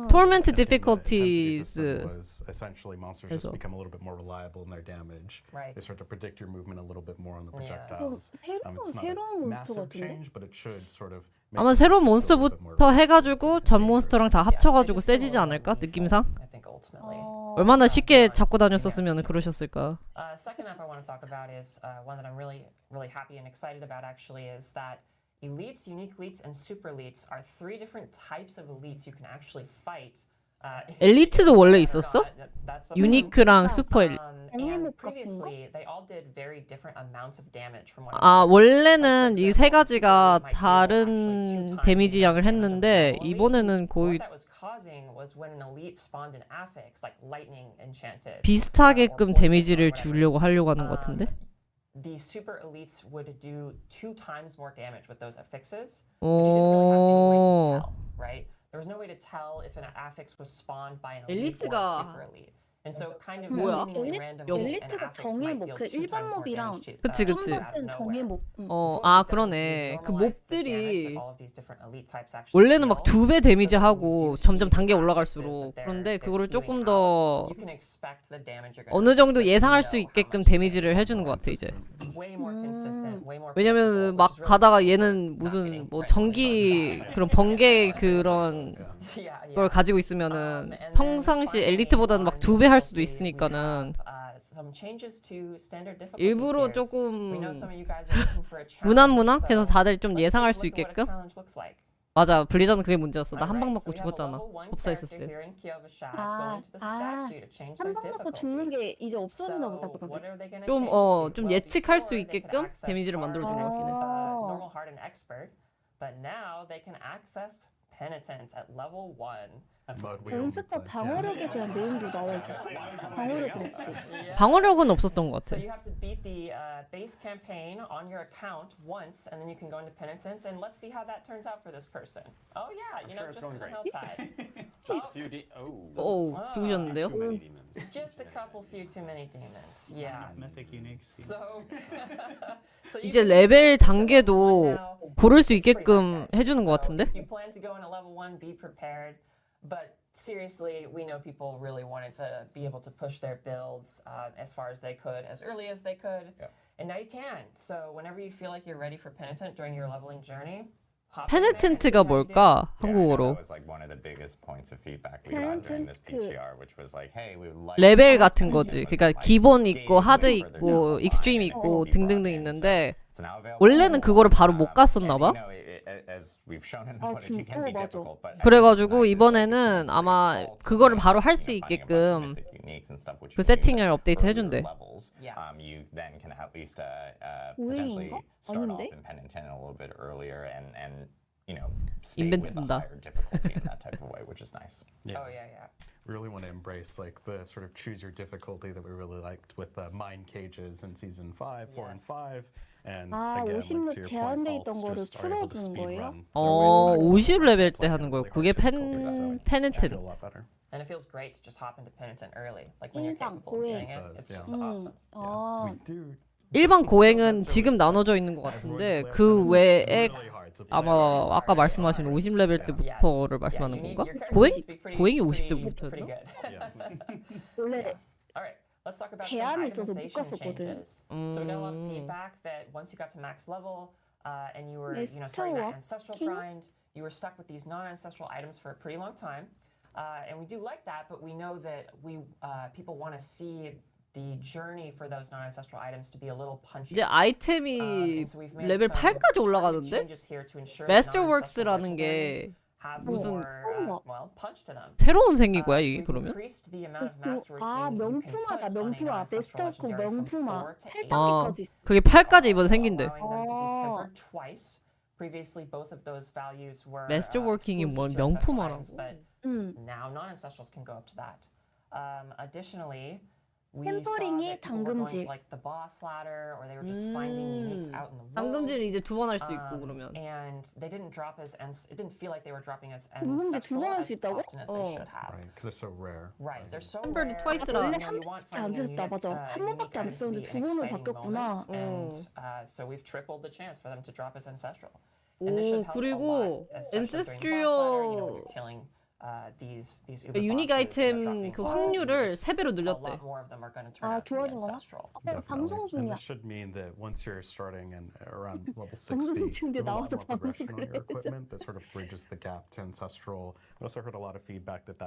Torment difficulties. Was essentially monsters just 그래서. become a little bit more reliable in their damage. Right. They start to predict your movement a little bit more on the Yes. projectiles. It's not 새로운 a 몬스터 massive 같은데? change, but it should sort of. 아마 새로운 몬스터부터 해가지고 전 몬스터랑 다 합쳐가지고 세지지 않을까? 느낌상? I think ultimately. 얼마나 쉽게 잡고 다녔었으면 그러셨을까? Second up I want to talk about is one that I'm really happy and excited about actually is that elites, unique elites, and super elites are 3 different types of elites you can actually fight. 엘리트도 원래 있었어? 유니크랑 슈퍼 엘리트. And previously they all did very different amounts of damage from one 아, another. 원래는 이 세 가지가 다른 데미지 양을 했는데 이번에는 거의 What that was causing was when an elite spawned an affix like lightning enchanted. 비슷하게끔 데미지를 주려고 하려고 하는 것 같은데? The super elites would do 2 times more damage with those affixes. But you didn't really have any way to tell, right? There was no way to tell if an affix was spawned by an elite or a 엘리트가 super elite. And so kind of 뭐야? seemingly randomly an 엘리트가 affix 정의 might 몹, deal 그 2 일반 times more 몹이랑 damage to 그치, you, 그치. out of 같은 정의 nowhere. 몹. 어, So 아, what we've done is 그러네. we've 그 normalized the damage 몹들이 that all of these different elite types actually 원래는 막 deal. 2배 데미지 So 하고 you 점점 see 단계 the 올라갈수록 affixes that 그런데 they're 그거를 spewing 조금 out. 더 You can expect the damage you're gonna 어느 정도 receive, but you 예상할 know 수 how 있게끔 much it's 데미지를 gonna 해주는 것 같아 이제. be. Way more consistent, way more 왜냐면 predictable, 막 which is really 가다가 cool 얘는 for not 무슨 getting 뭐 randomly 전기 bugged. 그런 번개 그런 Yeah, 걸 yeah. 가지고 있으면은 And then 평상시 finally, 엘리트보다는 막 on 2배 할 수도 difficulty, we 있으니까는 have, some changes to standard difficulty 일부러 tiers. We know 조금 some of you guys are looking for a challenge, 무난무난 해서 so 다들 좀 let's take a 예상할 수 look at what a 있게끔. challenge looks like. 맞아, 블리자드는 그게 문제였어. 나 한 방 Alright, 맞고 so we have a 죽었잖아. level 1 법사 있었을 character 때. here in Kyovashad 아, going to the statue to change their 한 방 맞고 죽는 difficulty. 게 이제 없어졌나 보다 So what 그러면. are they gonna 좀, change it to? 좀 Well, 예측할 수 before they could 있게끔 access 데미지를 hard, 만들어주는 것 같긴 해. normal, hard, and expert, but now they can access penitence at level 1. Mode we only 몬스터 play. 방어력에 대한 내용도 나와 있었어? 방어력은 없지. 방어력은 없었던 것 So 같아. you have to beat the base campaign on your account once, and then you can go into penitence, and let's see how that turns out for this person. Oh yeah, you know, sure it's just going an great. Helltide. Just a few oh. 오, Ah. 죽으셨는데요? Too many demons. Just a couple few too many demons. Yeah. Mythic unique. So, so you 이제 can- 레벨 so 단계도 now, 고를 수 it's pretty 있게끔 hard, guys. 해주는 것 So 같은데? if you plan to go in a level 1, be prepared. But seriously, we know people really wanted to be able to push their builds as far as they could, as early as they could. Yeah. And now you can. So whenever you feel like you're ready for Penitent during your leveling journey, hop in there and see 페네텐트가 how you do. 뭘까? Yeah, I know 한국어로. that was like one of the biggest points of feedback we got during this PTR, which was like, hey, we would like 레벨 to 같은 give 거지. us, 그러니까 like, 기본 games 있고 하드 way further down 있고 the 익스트림 line and 있고 it could be 등등등 brought in. So 있는데 it's now available. 원래는 그거를 바로 못 갔었나 And, 봐. you know, as we've shown in the 아, footage, it can be 맞아. difficult. But 그래가지고 이번에는 아마 그거를 바로 할 수 있게끔 그 세팅을 업데이트 해준대. You then can at least potentially 우행인가? start off 아닌데? in Pen and 10 a little bit earlier and you know stay with a 인벤트다. higher difficulty in that type of way, which is nice. Oh yeah. We really want to embrace like the sort of choose your difficulty that we really liked with mine cages in season 5, 4, and 5. And 아, again, 50로 like to your 제한돼 point, 있던 alts 거를 just are able to 풀어주는 거예요? speedrun their way to maximum 50레벨 때 playing 하는 at 거예요. really 그게 hard difficulties, so 펜 I 페넨트. feel a lot better. And it feels great to just hop into penitent early. Like when you're 일반 capable of doing 고행. it, it's Yeah. just awesome. 아, We do. 일반 고행은 지금 나눠져 있는 것 같은데 그 외에 Really hard to play. 아마 아까 말씀하신 50레벨 때부터를 말씀하는 건가? 고행? 고행이 50대부터였나? 원래 All right, let's talk about some 제한이 있어서 못 itemization 갔었거든. changes. So we got a lot of feedback that once you got to max level and you were, starting that ancestral grind, you were stuck with these non-ancestral items for a pretty long time. And we do like that, but we know that people want to see the journey for those non-ancestral items to be a little punchy. 이제 아이템이 레벨 8까지 올라가던데? 마스터웍스라는 게 무슨 새로운 생긴 거야 이게 그러면? 아, 명품화다, 명품화. 베스트워크 명품화. 8단계까지 아, 있어. 그게 8까지 이번 생긴대. Previously, both of those values were 마스터워킹이 뭐 exclusive to ancestral 명품화라고? items, but now non-ancestrals can go up to that. Additionally, we saw 템퍼링이 that people were going to 당금질. like the boss ladder, or they were just finding uniques out in the world. 당금질은 이제 2번 할 수 있고 그러면. And they didn't drop as, and it didn't feel like they were dropping as 당금질 ancestral 2번 할 as 수 있다고? often as they should have. Right, because they're so rare. Right, they're so 템퍼링이 rare. twice라. 원래 You know, 한 you want 번밖에 안 finding a 됐다, unique, 맞아. 한 unique 번밖에 안 items to 썼는데 be 두 an 번으로 exciting 바뀌었구나. moment, and so we've tripled the chance for them to drop as ancestral. 오, And this should help a 그리고 lot, especially during the boss ladder, you know, when you're killing these uber 유닉 bosses and they're 아이템 dropping 그 lots of 확률을 uniques. 3배로 A 늘렸대. lot more of them are going to turn 아, out to be 좋아진 거야? ancestral. 방송 And 중이야. this should mean that once you're starting and around level 60, 방송 you 중인데 have a lot 나와서 more progression 방송을 on your 해야죠. equipment that sort of bridges the gap to ancestral. I also heard a lot of feedback that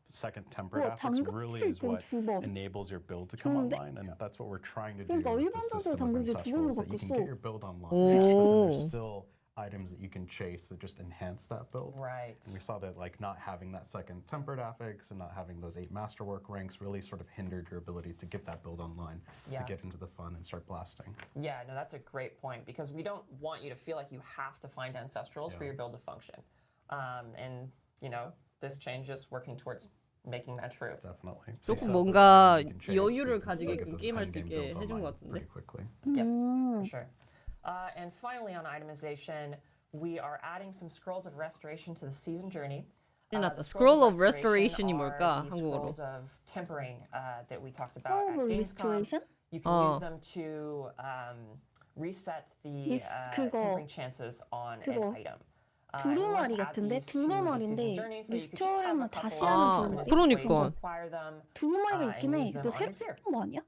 second tempered 우와, affix really is 당근질 what 두 번. enables your build to come 좋은데? online, and that's what we're trying to do 그러니까 with 일반 the 사슬 system of 당근질 두 번으로 ancestral, is that you can 바뀌었어. get your build online, 오. but there's still items that you can chase that just enhance that build. Right. And we saw that like not having that second tempered affix and not having those 8 masterwork ranks really sort of hindered your ability to get that build online, Yeah. to get into the fun and start blasting. Yeah, no, that's a great point because we don't want you to feel like you have to find ancestrals for your build to function. And, you know, this change is working towards making that true. Definitely. So 조금 you 뭔가 can chase, 여유를 you can still get 가지게끔 those 게임할 수 endgame 있게 builds 해준 online 것 같은데. pretty quickly. Yep, 음. for sure. And finally, on itemization, we are adding some scrolls of restoration to the season journey. 끝났다. The Scroll of Restoration이 are 뭘까? the 한국어로. scrolls of tempering that we talked about at Scroll of Gamescom. Restoration? You can use them to reset the 그거, tempering chances on 그거. an item. 두루마리 같은데? 두루마리인데 리스토어만 다시 하는 아, 두루마리. 그러니까. 두루마리가 있긴 해. 근데 새로 쓰는 거 아니야?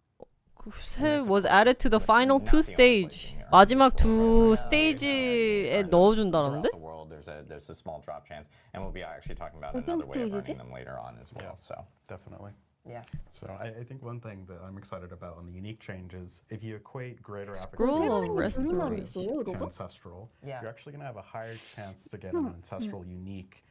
새 was added to the final 2 stage. 마지막 2 스테이지에 넣어준다는데? Throughout the world, there's a small drop chance, and we'll be actually talking about 어떤 another way of 스테이지지? running them later on as well. So Definitely. Yeah. So I think one thing that I'm excited about on the unique change is if you equate greater Scroll of affixes 두루마리 Restoration. 있어요, to 이러고? ancestral, Yeah. you're actually going to have a higher chance to get an ancestral unique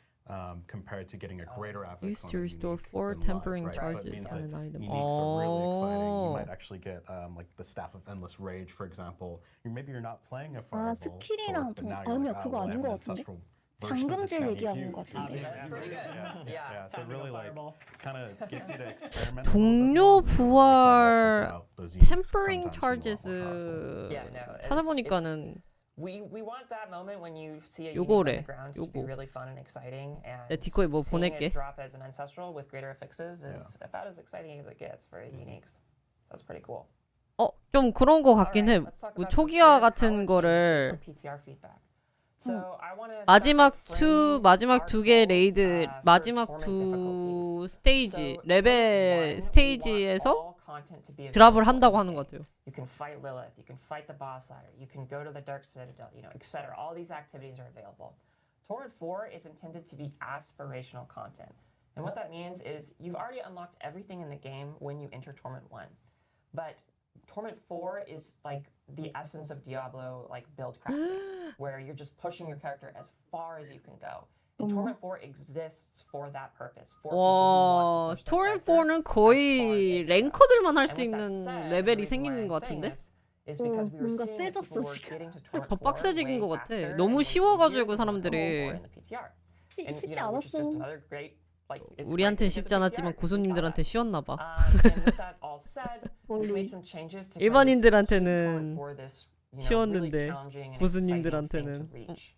compared to getting a greater affix Used on to a restore unique 4 in live, tempering right? So it charges means on that an item. uniques are really exciting. You Oh. might actually get like the Staff of Endless Rage, for example. Maybe you're not playing a 아, fireball 스킬이랑 sword, but 동- now you're 아니야, like, 그거 well, I 아닌 have 것 an 같은데? ancestral version of this 당금질 now 얘기하는 huge. 것 같은데? That's pretty good. Yeah. Yeah, so Time to really go like fireball. kind of gets you to experiment. 동료 부활 those 템퍼링 uniques sometimes charges can be a lot more powerful. Yeah, no. 찾아보니까는 We want that moment when you see a unique on 요거래, the ground to be 요거. really fun and exciting, and 내 디코에 뭐 seeing 보낼게. it drop as an ancestral with greater affixes is about as exciting as it gets for uniques. So that's pretty cool. 좀 그런 거 같긴 해. Alright, let's talk 뭐 about some 초기화 standard 같은 power 거를 changes based on PTR feedback. So I want to 마지막 두 개 레이드, 마지막 두 스테이지, 레벨 스테이지에서 드랍을 한다고 하는 것 같아요. You can fight Lilith, you can fight the boss ladder, you can go to the Dark Citadel, you know, etc. All these activities are available. Torrent 4 is intended to be aspirational content. And what that means is you've already unlocked everything in the game when you enter Torment 1. But Torment 4 is like the essence of Diablo like build crafting, where you're just pushing your character as far as you can go. And Torment 4 exists for that purpose. For people who 와, want to push their 토렌 character 4는 as far as 거의 they can go. 랭커들만 할 수 And with that 있는 said, the 레벨이 reason why 생기는 I'm 것 saying 같은데? this is because we were 뭔가 seeing that 세졌어, people were 지금. getting to Torment 더 4 빡세진 way 것 같아. faster 너무 and 쉬워가지고 easier than 사람들이. Torment 4 in the PTR. And, 쉽지 which is just 않았어. another great, like, it's 우리한텐 great 쉽지 to get the 않았지만 PTR. We saw 고수님들한테 that. 쉬웠나 봐. And with that all said, we've made 멀리. some changes to 일반인들한테는 kind of keep Torment 4 this, you know, really 쉬웠는데 challenging and exciting thing to 고수님들한테는 reach.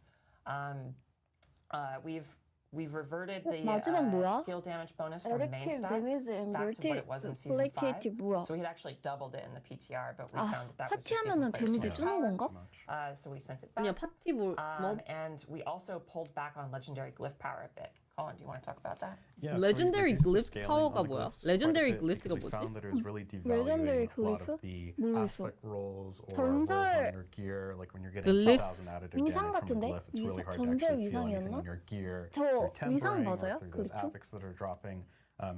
We've reverted the 마지막 뭐야? skill damage bonus from main 에렉티브 stat 데미지 앤 back to what it was in season 5. 플레이케이티 뭐야? So we had actually doubled it in the PTR, but we 아, found that was just giving 파티하면은 players 데미지 too much 주는 power. 건가? So we sent it 아니야, back. 파티 뭐 And we also pulled back on legendary glyph power a bit. Colin, do you want to talk about that? Yeah, Legendary so we glyph reduced the scaling 파워가 on the 뭐야? glyphs Legendary quite a bit glyph가 because we 뭐지? found that it was really Legendary devaluing a lot glyph? of the 모르겠어. aspect rolls or rolls on 전설 your gear. Like when you're getting glyph? 2,000 added again 위상 from a 같은데? glyph, it's really hard to 전설 actually feel anything 위상이었나? on your gear. 저 through 위상 tempering or 맞아요? through those 글리프? affix that are dropping.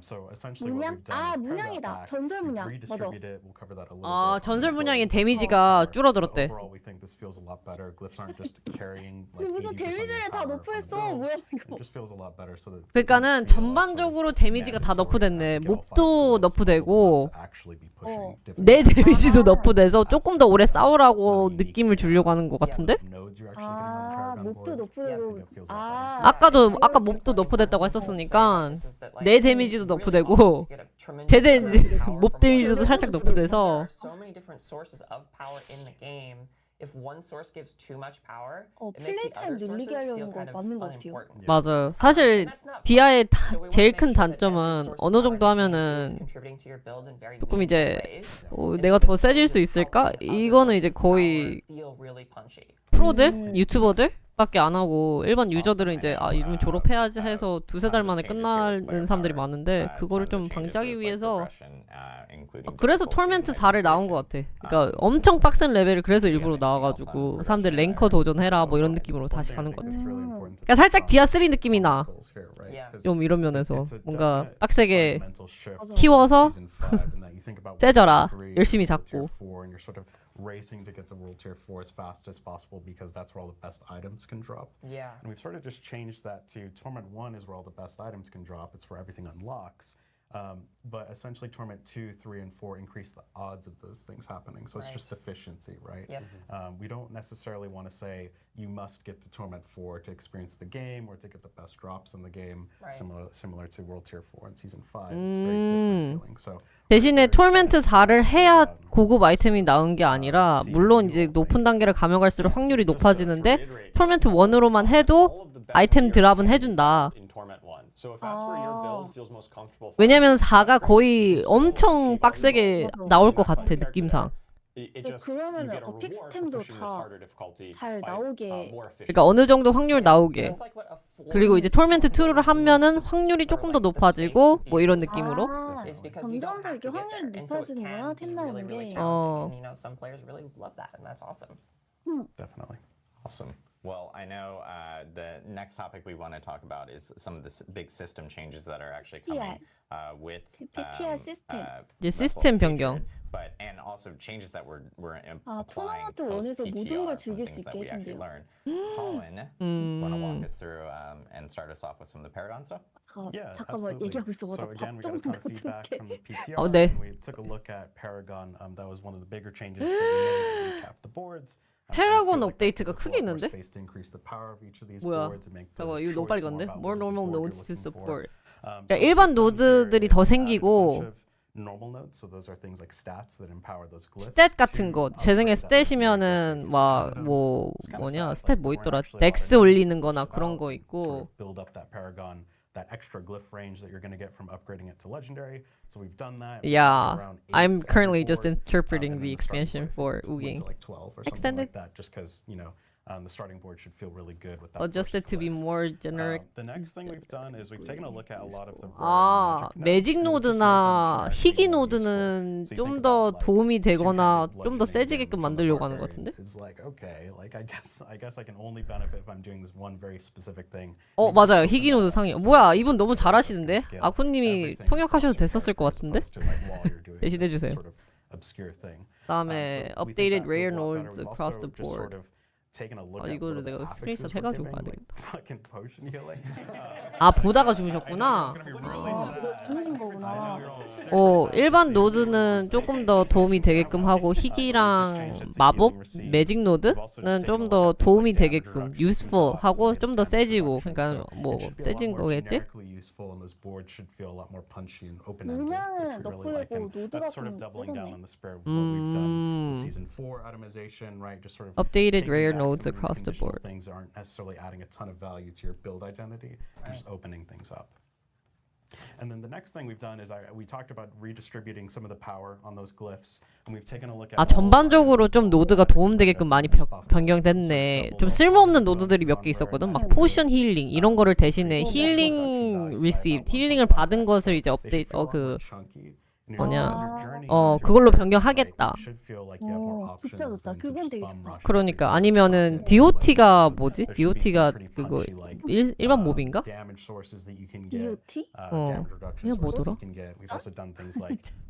So essentially what 문양? we've done 아, is pare that 문양이다. back, 전설 we've 문양. 맞아. redistributed it, we'll cover that a little 아, bit on 전설 the 문양의 board. 데미지가 But 줄어들었대. overall we think this feels a lot better. Glyphs aren't just carrying like 무슨 80% of your 데미지를 다 power from 너프했어. the build. 뭐야 It 이거? just feels a lot better so that 그러니까는 전반적으로 데미지가 다 너프됐네. 몹도 너프되고 내 데미지도 너프돼서 조금 더 오래 싸우라고 느낌을 주려고 하는 것 같은데? 아, 몹도 너프되고. 아, 아까 몹도 너프됐다고 했었으니까 내 데미지도 너프되고 제 몹 데미지도 살짝 너프돼서 If one source gives too much power, 플레이 타임 늘리게 하려는 거 맞는 것 같아요. 맞아요. 사실 디아의 제일 큰 단점은 어느 정도 하면은 조금 이제 내가 더 세질 수 있을까? 이거는 이제 거의 프로들? 유튜버들? 밖에 안 하고 일반 유저들은 이제 이러면 졸업해야지 해서 두세 달 만에 끝나는 사람들이 많은데 그거를 좀 방지하기 위해서 그래서 톨멘트 4를 나온 것 같아. 그러니까 엄청 빡센 레벨을 그래서 일부러 나와가지고 사람들 랭커 도전해라 뭐 이런 느낌으로 다시 가는 것 같아. 그러니까 살짝 디아3 느낌이 나. 좀 이런 면에서 뭔가 빡세게 키워서 세져라. 열심히 잡고. Racing to get to World Tier 4 as fast as possible because that's where all the best items can drop. Yeah. And we've sort of just changed that to Torment 1 is where all the best items can drop. It's where everything unlocks. But essentially Torment 2, 3, and 4 increase the odds of those things happening. So it's just efficiency, right? Yep. We don't necessarily want to say you must get to Torment 4 to experience the game or to get the best drops in the game, similar to World Tier 4 and Season 5. It's very different feeling. So 대신에 톨멘트 4를 해야 고급 아이템이 나온 게 아니라 물론 이제 높은 단계를 가면 갈수록 확률이 높아지는데 톨멘트 1으로만 해도 아이템 드랍은 해준다. 왜냐면 4가 거의 엄청 빡세게 나올 것 같아 느낌상. 그러면은 어픽스템도 다 잘 나오게. 그러니까 어느 정도 확률 나오게. 그리고 이제 톨멘트 2를 하면은 확률이 조금 더 높아지고 뭐 이런 느낌으로. 점점 더 이렇게 확률이 높아지는구나 템 나오는 게. Definitely. Awesome. Well, I know the next topic we want to talk about is some of the big system changes that are actually coming with PTR system. 이제 시스템 변경. But and also changes that we're applying 토너먼트 원에서 모든 걸 post 즐길 수 PTR, some things that 있게 we actually 해준대요. learned. Colin, want to walk us through and start us off with some of the Paragon stuff? 잠깐만 얘기하고 있어. So again, we got a ton of feedback from the PTR. 네. We took a look at Paragon. That was one of the bigger changes that we made. We capped the boards. 패러곤 업데이트가 크게 있는데? 뭐야? 잠깐만 이거 너무 빨리 갔네. More normal nodes to support. 그러니까 일반 노드들이 더 생기고 스탯 같은 거. 재생의 스탯이면은 막 뭐냐 스탯 뭐 있더라. 덱스 올리는 거나 그런 거 있고. That extra glyph range that you're going to get from upgrading it to legendary. So we've done that. Yeah, I'm currently just interpreting the expansion for Woogi. Like 12 or Extended. like that, just because the starting board should feel really good with that. Adjusted to be more generic. The next thing we've done is we've taken a look at a lot of the 매직 노드나 희귀 노드는 좀 더 도움이 되거나 좀 더 세지게끔 만들려고 하는 것 같은데? It's like okay, like I guess I can only benefit if I'm doing this one very specific thing. 맞아요. 희귀 노드 상이. 뭐야, 이분 너무 잘하시는데? 아쿠님이 통역하셔도 됐었을 것 같은데? 대신해 주세요. obscure thing. 그다음에 So we think updated that rare feels a lot better. nodes We've across also the just board. sort of taken a look 아, at 이거를 what are the 내가 affixes 스크린샷 we're 해가지고 giving, 봐야 like 되겠다. fucking potion healing. 아, 보다가 I know 죽으셨구나. it's gonna be really 아, sad. 그거 죽으신 거구나. I know you're all super sad 일반 to see it. 노드는 조금 더 도움이 되게끔 하고 희귀랑 마법, 매직 노드는 좀 더 도움이 되게끔 useful 하고 좀 더 세지고 그러니까 뭐 세진 거겠지? 물량은 넣고 되고 노드가 좀 세졌네. Updated rare nodes across the board. Things aren't necessarily adding a ton of value to your build identity. Just opening things up. And then the next thing we've done is we talked about redistributing some of the power on those glyphs, and we've taken a look at. 아, 전반적으로 좀 노드가 도움되게끔 많이 변경됐네. 좀 쓸모없는 노드들이 몇 개 있었거든. 막 포션 힐링 이런 거를 대신에 힐링 리시브, 힐링을 받은 것을 이제 업데이트 그걸로 변경하겠다. 좋다 좋다. 그건 되게 좋다. 그러니까 아니면은 DOT가 뭐지? DOT가 그거 일반 몹인가? DOT? 이게 뭐더라?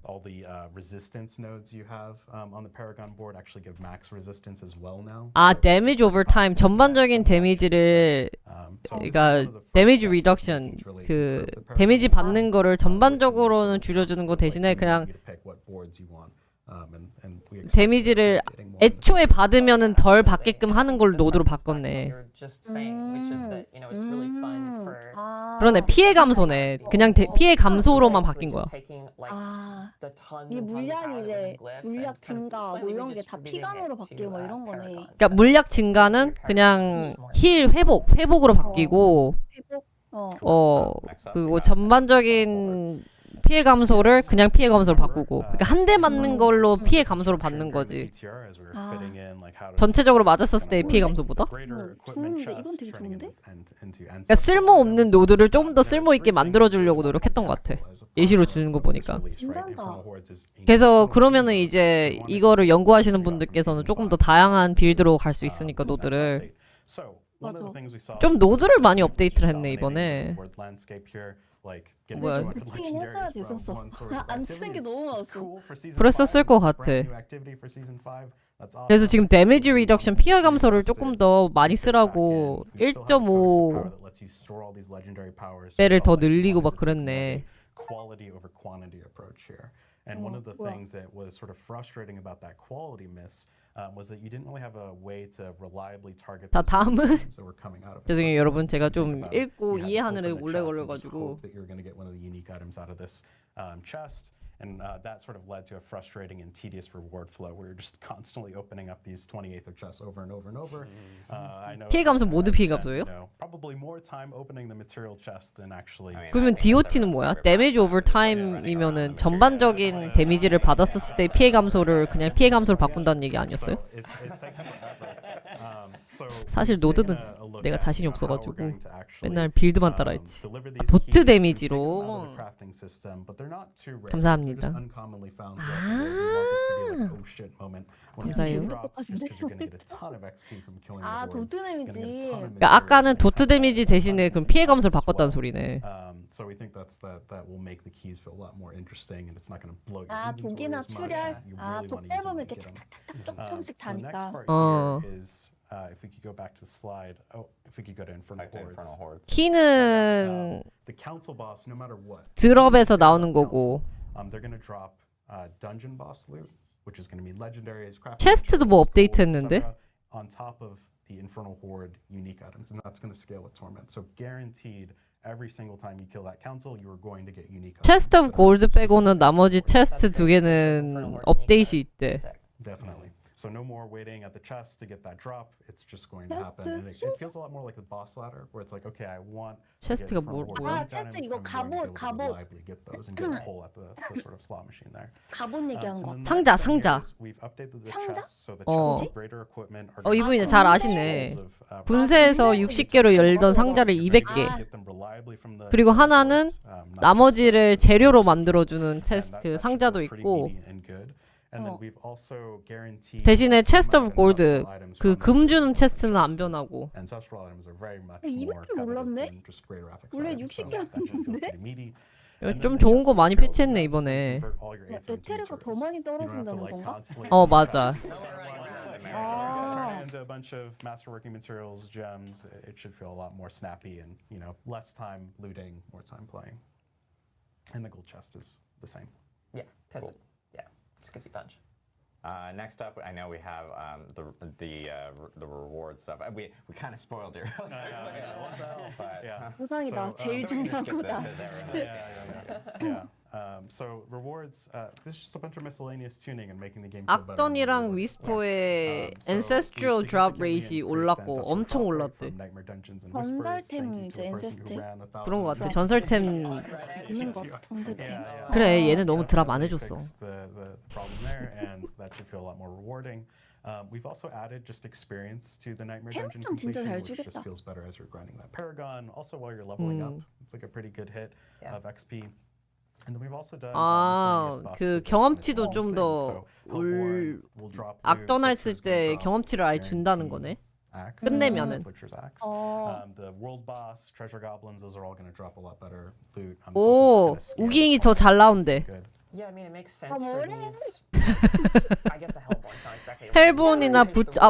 All the resistance nodes you have on the Paragon board actually give max resistance as well now. 아, damage over time 전반적인 데미지를 그러니까 데미지 리덕션 그 데미지 받는 거를 전반적으로는 줄여주는 거 대신에 그냥 데미지를 애초에 받으면은 덜 받게끔 하는 걸로 노드로 바꿨네. 그러네, 피해 감소네. 그냥 피해 감소로만 바뀐 거야. 아, 이 물량이 이제 물약 증가 뭐 이런 게 다 피감으로 바뀌고 뭐 이런 거네. 그러니까 물약 증가는 그냥 힐 회복으로 바뀌고 회복? 그리고 전반적인 피해 감소를 그냥 피해 감소로 바꾸고, 그러니까 한 대 맞는 걸로 피해 감소를 받는 거지. 전체적으로 맞았을 때의 피해 감소보다. 좋은데 이건 되게 좋은데? 그러니까 쓸모없는 노드를 좀 더 쓸모있게 만들어주려고 노력했던 것 같아. 예시로 주는 거 보니까. 괜찮다. 그래서 그러면은 이제 이거를 연구하시는 분들께서는 조금 더 다양한 빌드로 갈 수 있으니까 노드를. 맞아. 좀 노드를 많이 업데이트를 했네 이번에. 뭐야? 쓰긴 했어야 됐었어. 안 쓰는 게 너무 많았어. 그랬었을 것 같아. 그래서 지금 데미지 리덕션 피해 감소를 조금 더 많이 쓰라고 1.5배를 더 늘리고 막 그랬네. And one of the things that was sort of frustrating about that quality miss was that you didn't really have a way to reliably target 자, the 다음은 systems that were coming out of it. 죄송해요 여러분, 제가 좀 읽고 You had to 이해하느라 open the 오래 chest and just 걸려가지고. hope that you were going to get one of the unique items out of this chest. And that sort of led to a frustrating and tedious reward flow where you're just constantly opening up these 28th of chests over and over and over. I know 피해 감소 모두 피해 감소예요? probably more time opening the material chest than actually. 그러면 DOT는 뭐야? 데미지 오버 타임이면은 전반적인 데미지를 받았을 때 피해 감소를 그냥 피해 감소로 바꾼다는 얘기 아니었어요? 사실 노드는 내가 자신이 없어가지고 맨날 빌드만 따라했지. 도트 데미지로. 감사합니다. 감사해요. 아, 도트 데미지. 그러니까 아까는 도트 데미지 대신에 그럼 피해 감소를 바꿨다는 소리네. 아, 독이나 출혈. 아, 독 빼보면 이렇게 탁탁탁탁 조금씩 다니까. If we could go back to the slide. Oh, if we could go to Infernal Hordes. 키는 The council boss, no matter what. 드롭에서 나오는 거고. They're going to drop dungeon boss loot, which is going to be legendary. 체스트도 뭐 업데이트했는데? On top of the Infernal Horde unique items, and that's going to scale with Torment. So guaranteed, every single time you kill that council, you are going to get unique. 체스트 오브 골드 빼고는 나머지 체스트 두 개는 업데이트 있대. Definitely. So no more waiting at the chest to get that drop. It's just going to happen. And it feels a lot more like the boss ladder, where it's like, okay, I want. 체스트가 뭐야? 아, 체스트 이거 갑옷. Get those and get a hole at the sort of slot machine there. 갑옷 얘기하는 거. 상자. 상자? 이분이 잘 아시네. 분쇄에서 60개로 열던 상자를 200개. 그리고 하나는 나머지를 재료로 만들어주는 그 상자도 있고. 대신에 체스트 오브 골드 그 금 주는 체스트는 안 변하고. 200개 몰랐네? 원래 60개였는데? And 좀 then they 좋은 just 거 많이 build 패치했네, gems and 이번에. convert all your Aether into 에테르가 더 materials. 많이 You don't have to 떨어진다는 like 건가? constantly 어, manufacture 맞아. these No, we're right materials. around. Ah. Turn it into a bunch of masterworking materials, gems. It should feel a lot more snappy and less time looting, more time playing. And the gold chest is the same. Yeah, because Cool. it's a good bunch. Next up, I know we have the reward stuff. We kind of spoiled it really quickly, but Yeah. 보상이다. 제일 so we can 중요한 just skip this 거다. 'cause everyone knows. Yeah. So rewards, this is just a bunch of miscellaneous tuning and making the game feel better. and more 악던이랑 rewarding. 위스포의 So we ancestral drop significantly rate이 increased 올랐고 ancestral 엄청 drop rate 올랐대. from Nightmare Dungeons and Whispers. Thank you 전설템이죠, to a person who ancestral? ran 1,000 그런 거 같아. missions. 전설템. 있는 것 전설템. 그래, So 얘는 너무 드랍 안 definitely 해줬어. fixed the problem there, and that should feel a lot more rewarding. We've also added just experience to the Nightmare Dungeon 템 진짜 completion, 잘 which just 주겠다. feels better as you're grinding that Paragon. Also, while you're leveling up, it's like a pretty good hit Yeah. of XP. And then we've also done 아, miscellaneous buffs 그 to just 경험치도 miscellaneous 좀 things. 더 So Hellborn will drop loot, 악던 했을 Butcher's 때 gonna drop 경험치를 아예 준다는 guaranteed 거네. axe, 끝내면은. Butcher's axe. 어, The world boss, treasure goblins, those are all going to drop a lot better loot. It's also 오, gonna scale 우기잉이 the 더 잘 나온대. good. Yeah, I mean, it makes sense for 뭐래? these. I guess the Hellborn's not exactly. 헬본이나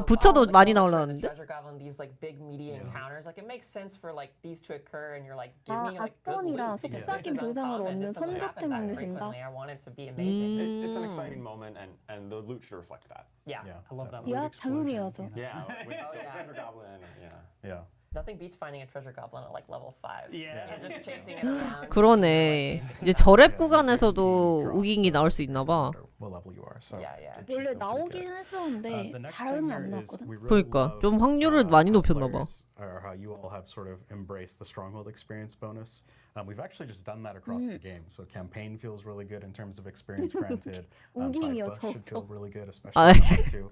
부처도 많이 The 나오려는데. treasure goblin, these like big meaty encounters, like it makes sense for like these to occur, and you're like, give 아, me like good 악던이랑 loot because 속삭임 this is 보상으로 uncommon. 얻는 This doesn't happen 선조템 that 준다. frequently. I want it to be amazing. It's an exciting moment, and the loot should reflect that. Yeah. Yeah, I love that 야, loot explosion. 당미여서. Yeah, with Oh, the yeah. treasure goblin. Yeah. Yeah. Nothing beats finding a treasure goblin at like level 5. Yeah. And just chasing it around. 그러네. 이제 저랩 구간에서도 우기잉이 나올 수 있나 봐. What level you are. So Yeah, yeah. it should 원래 feel pretty 나오긴 good. 했었는데 The next 잘은 thing 안 here is 나왔거든. we really 그러니까 love, 좀 확률을 많이 how 높였나 봐. players, or how you all have sort of embraced the stronghold experience bonus. We've actually just done that across the game. So campaign feels really good in terms of experience granted. Side 우기잉이요, quests should feel 저. really good, especially 아, Level 2.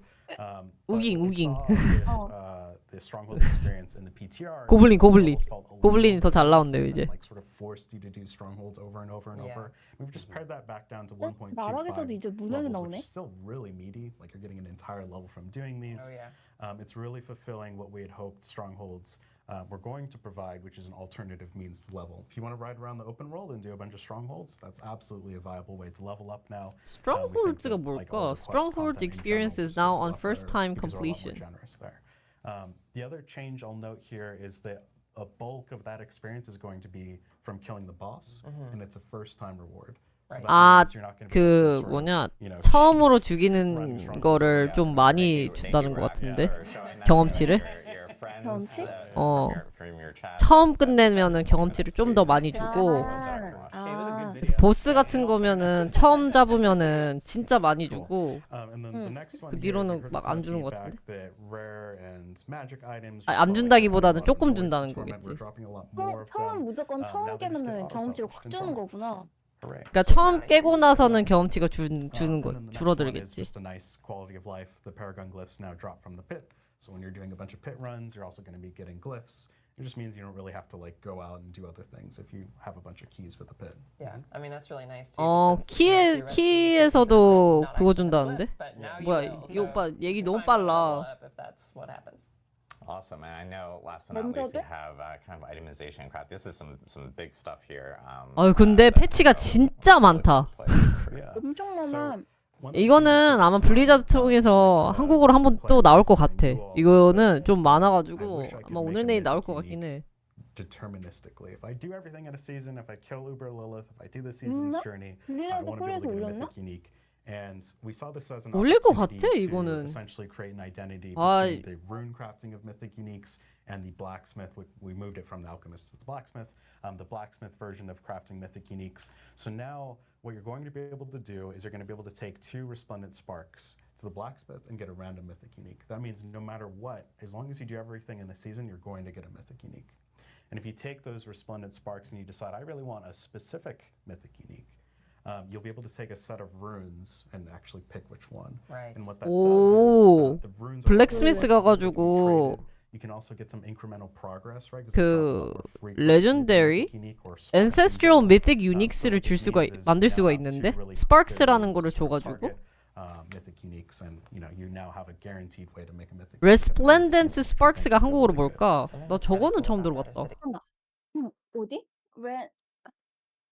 우기잉, But we 우기잉. saw with, 어. the stronghold experience in the PTR. 고블린, 고블린. levels felt a little 고블린이 더 잘 less 나온대요, and, 이제. like sort of forced you to do strongholds over and over and Yeah. over. We've just pared that back down to 1.25 나락에서도 이제 무력이 levels, 나오네. which is still really meaty. Like you're getting an entire level from doing these. Oh yeah. It's really fulfilling what we had hoped strongholds were going to provide, which is an alternative means to level. If you want to ride around the open world and do a bunch of strongholds, that's absolutely a viable way to level up now. Strongholds가 뭘까? Stronghold experience is now on first time completion. The other change I'll note here is that a bulk of that experience is going to be from killing the boss, and it's a first time reward. So that 아, means you're not gonna be able to 그 sort of, 뭐냐, you know, 처음으로 cheat, 죽이는 run strongholds 거를 over. 좀 많이 Thank you, 준다는 것 Brad, 같은데. for showing that 경험치를? your friends, 경험치? 어. from your chat. 처음 끝내면은 경험치를 좀 더 많이 주고, 아, 그래서 보스 같은 거면은 처음 잡으면은 진짜 많이 주고, And then the next one 그 here, 뒤로는 we heard 막 some 안 주는 것 feedback 같은데? that rare and magic items 아니, just 안 felt like 준다기보다는 they had a lot of 조금 noise 준다는 to torment. 거겠지. We're dropping a lot more of 처음 them. 무조건 now 처음 they just get 깨면은 auto 경험치를 self 확 in 주는 torment. 거구나. Hooray. 그러니까 처음 깨고 나서는 경험치가 주는 And 거 then the next one is 줄어들겠지. just a nice quality of life. The Paragon glyphs now drop from the pit. So when you're doing a bunch of pit runs, you're also going to be getting glyphs. It just means you don't really have to like go out and do other things if you have a bunch of keys for the pit. Yeah. I mean that's really nice too. 어, because, you know, 키에서도 theoretically, 그거 not 준다는데? actually but now you 뭐야, will, 이 so 오빠 얘기 you 너무 might wanna level 빨라. up if that's what happens. Awesome, and I know last but not least we 먼저도? have kind of itemization crap. This is some big stuff here. 근데 that, 패치가 진짜 많다. Yeah. 엄청 많아. One thing 이거는 아마 블리자드 통해서 한국어로 한번 또 나올 것 같아. 이거는 좀 많아가지고 아마 오늘 내일 나올 것 같긴 해. deterministically. If I do everything in a season, if I kill Uber Lilith, if I do the season's journey, I 블리자드 want to be able 콜에서 to get a 올렸나? mythic unique. And we saw this as an 올릴 것 opportunity 같아, to 이거는. essentially create an identity 아, between the rune crafting of mythic uniques and the blacksmith. We moved it from the alchemist to the blacksmith version of crafting mythic uniques. So now what you're going to be able to do is you're going to be able to take 2 resplendent sparks to the blacksmith and get a random mythic unique. That means no matter what, as long as you do everything in the season, you're going to get a mythic unique. And if you take those resplendent sparks and you decide, I really want a specific mythic unique, you'll be able to take a set of runes and actually pick which one. Right. And what that 오, does is the runes 블랙스미스 are 가가지고 you can also get some incremental progress, right? 그 legendary ancestral mythic uniques를 줄 수가 만들 수가 있는데 sparks라는 거를 줘가지고 mythic uniques, and you now have a guaranteed way to make a mythic. resplendent sparks가 한국어로 뭘까? 나 저거는 처음 들어봤다. 어디? 레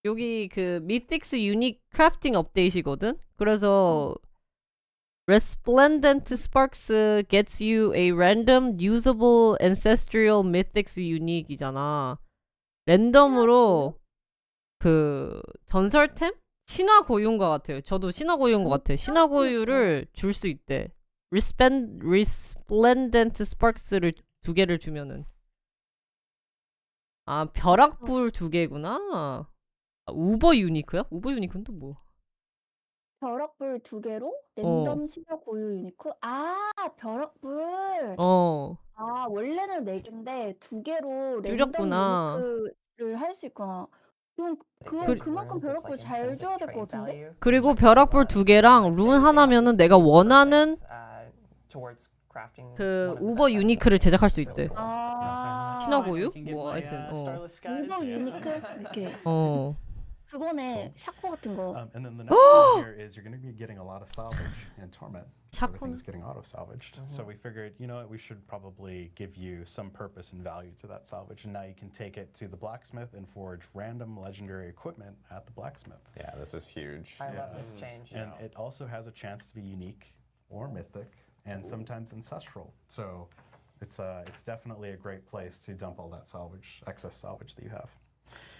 여기 그 미틱스 유닉 크래프팅 업데이트이거든. 그래서 Resplendent Sparks gets you a random usable ancestral mythics unique이잖아. 랜덤으로 그 전설템? 신화 고유인 것 같아요. 저도 신화 고유인 것 같아. 신화 고유를 줄 수 있대. Resplendent Sparks를 2개를 주면은. 아, 벼락불 2개구나. 아, 우버 유니크야? 우버 유니크는 또 뭐야? 벼락불 2개로 랜덤 신화 고유 유니크? 아, 벼락불. 어. 아, 원래는 4개인데 2개로 랜덤 줄였구나. 유니크를 할 수 있구나. 그럼 Those 그만큼 rooms is 벼락불 like 잘 intrinsic 줘야 될 것 trade 같은데? value. 그리고 벼락불 2개랑 룬 하나면은 내가 원하는 towards crafting 그 one of the 우버 best 유니크를 items. 제작할 수 Really 있대. cool. 아, 신화 Finally, 고유? I can get 뭐 my, 하여튼 Starless Skies. 우버 유니크? 이렇게. 어. 그거네, 샤코 같은 거. And then the next one here is you're going to be getting a lot of salvage and torment. 샤콘. Everything's getting auto salvaged. So we figured, you know what, we should probably give you some purpose and value to that salvage. And now you can take it to the blacksmith and forge random legendary equipment at the blacksmith. Yeah, this is huge. I love this change. And it also has a chance to be unique or mythic and sometimes ancestral. So it's definitely a great place to dump all that salvage, excess salvage that you have.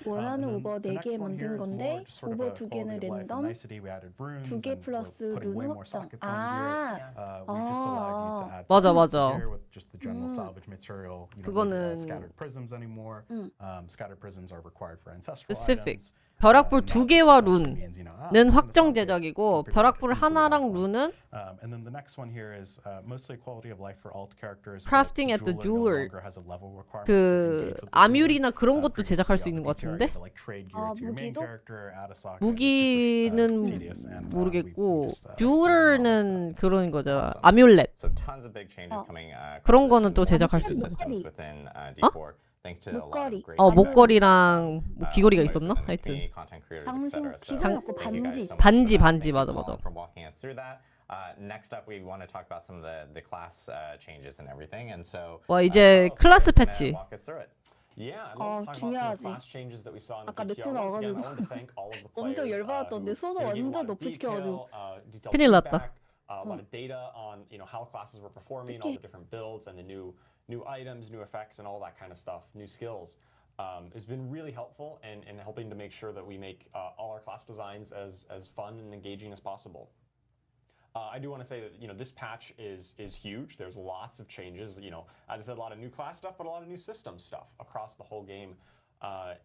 원하는 And then 우버 the next 4개 one here 만든 is 건데 more just sort of 우버 a 2개는 quality of life and 랜덤, nicety. We added runes 2개 and 플러스 we're putting way 룬 more 확장. sockets on gear. 아, We just allowed you to add 맞아, sockets to 맞아. gear with just the general salvage material. You don't need 그거는 scattered prisms anymore. Scattered prisms are required for ancestral Specific. items. 벼락불 And 2개와 that essentially means, you know, 룬은 it's in the 확정 socket, 제작이고 you can 벼락불 easily add 하나랑 one. 룬은 And then the next one here is mostly quality of life for alt characters. but Crafting at the jeweler. no longer has a level requirement to 그 engage with the jeweler. 아뮬이나 그런 것도 Previously 제작할 수 on 있는 the 것 PTR, you 같은데? had to, like, trade gear to your main 무기도? character, add a socket. 무기는 tedious, and, we 모르겠고 just, 듀얼은 그런 거잖아. Awesome. 아뮬렛. So tons of big changes coming. 그런 across 거는 the 또 제작할 two 수 있는 systems 거야. within D4. Thanks to a lot 목걸이. of great 목걸이랑 뭐 귀걸이가 players 있었나? within the 하여튼 community, content creators, 장수, etc. So 귀걸이 없고 thank you guys 반지 so much for 반지, that. 반지, Thank you, 맞아, Colin, 맞아. for walking us through that. Next up, we want to talk about some of the class changes and everything. And so, 와, 이제 클래스 Charles, gonna 패치. walk us through it. Yeah, I'd love to talk about some of 중요하지. the class changes that we saw in the 아까 PTR. 네트 Once again, I 나와가지고 want to thank all of the players. 엄청 열받았던데 소서 who gave a 완전 lot of 높이 시켜가지고. detailed 큰일 났다. feedback, a lot of data on how the classes were performing, all the different builds, and the new items, new effects, and all that kind of stuff, new skills. It's been really helpful in helping to make sure that we make all our class designs as fun and engaging as possible. I do want to say that this patch is huge. There's lots of changes. As I said, a lot of new class stuff, but a lot of new system stuff across the whole game.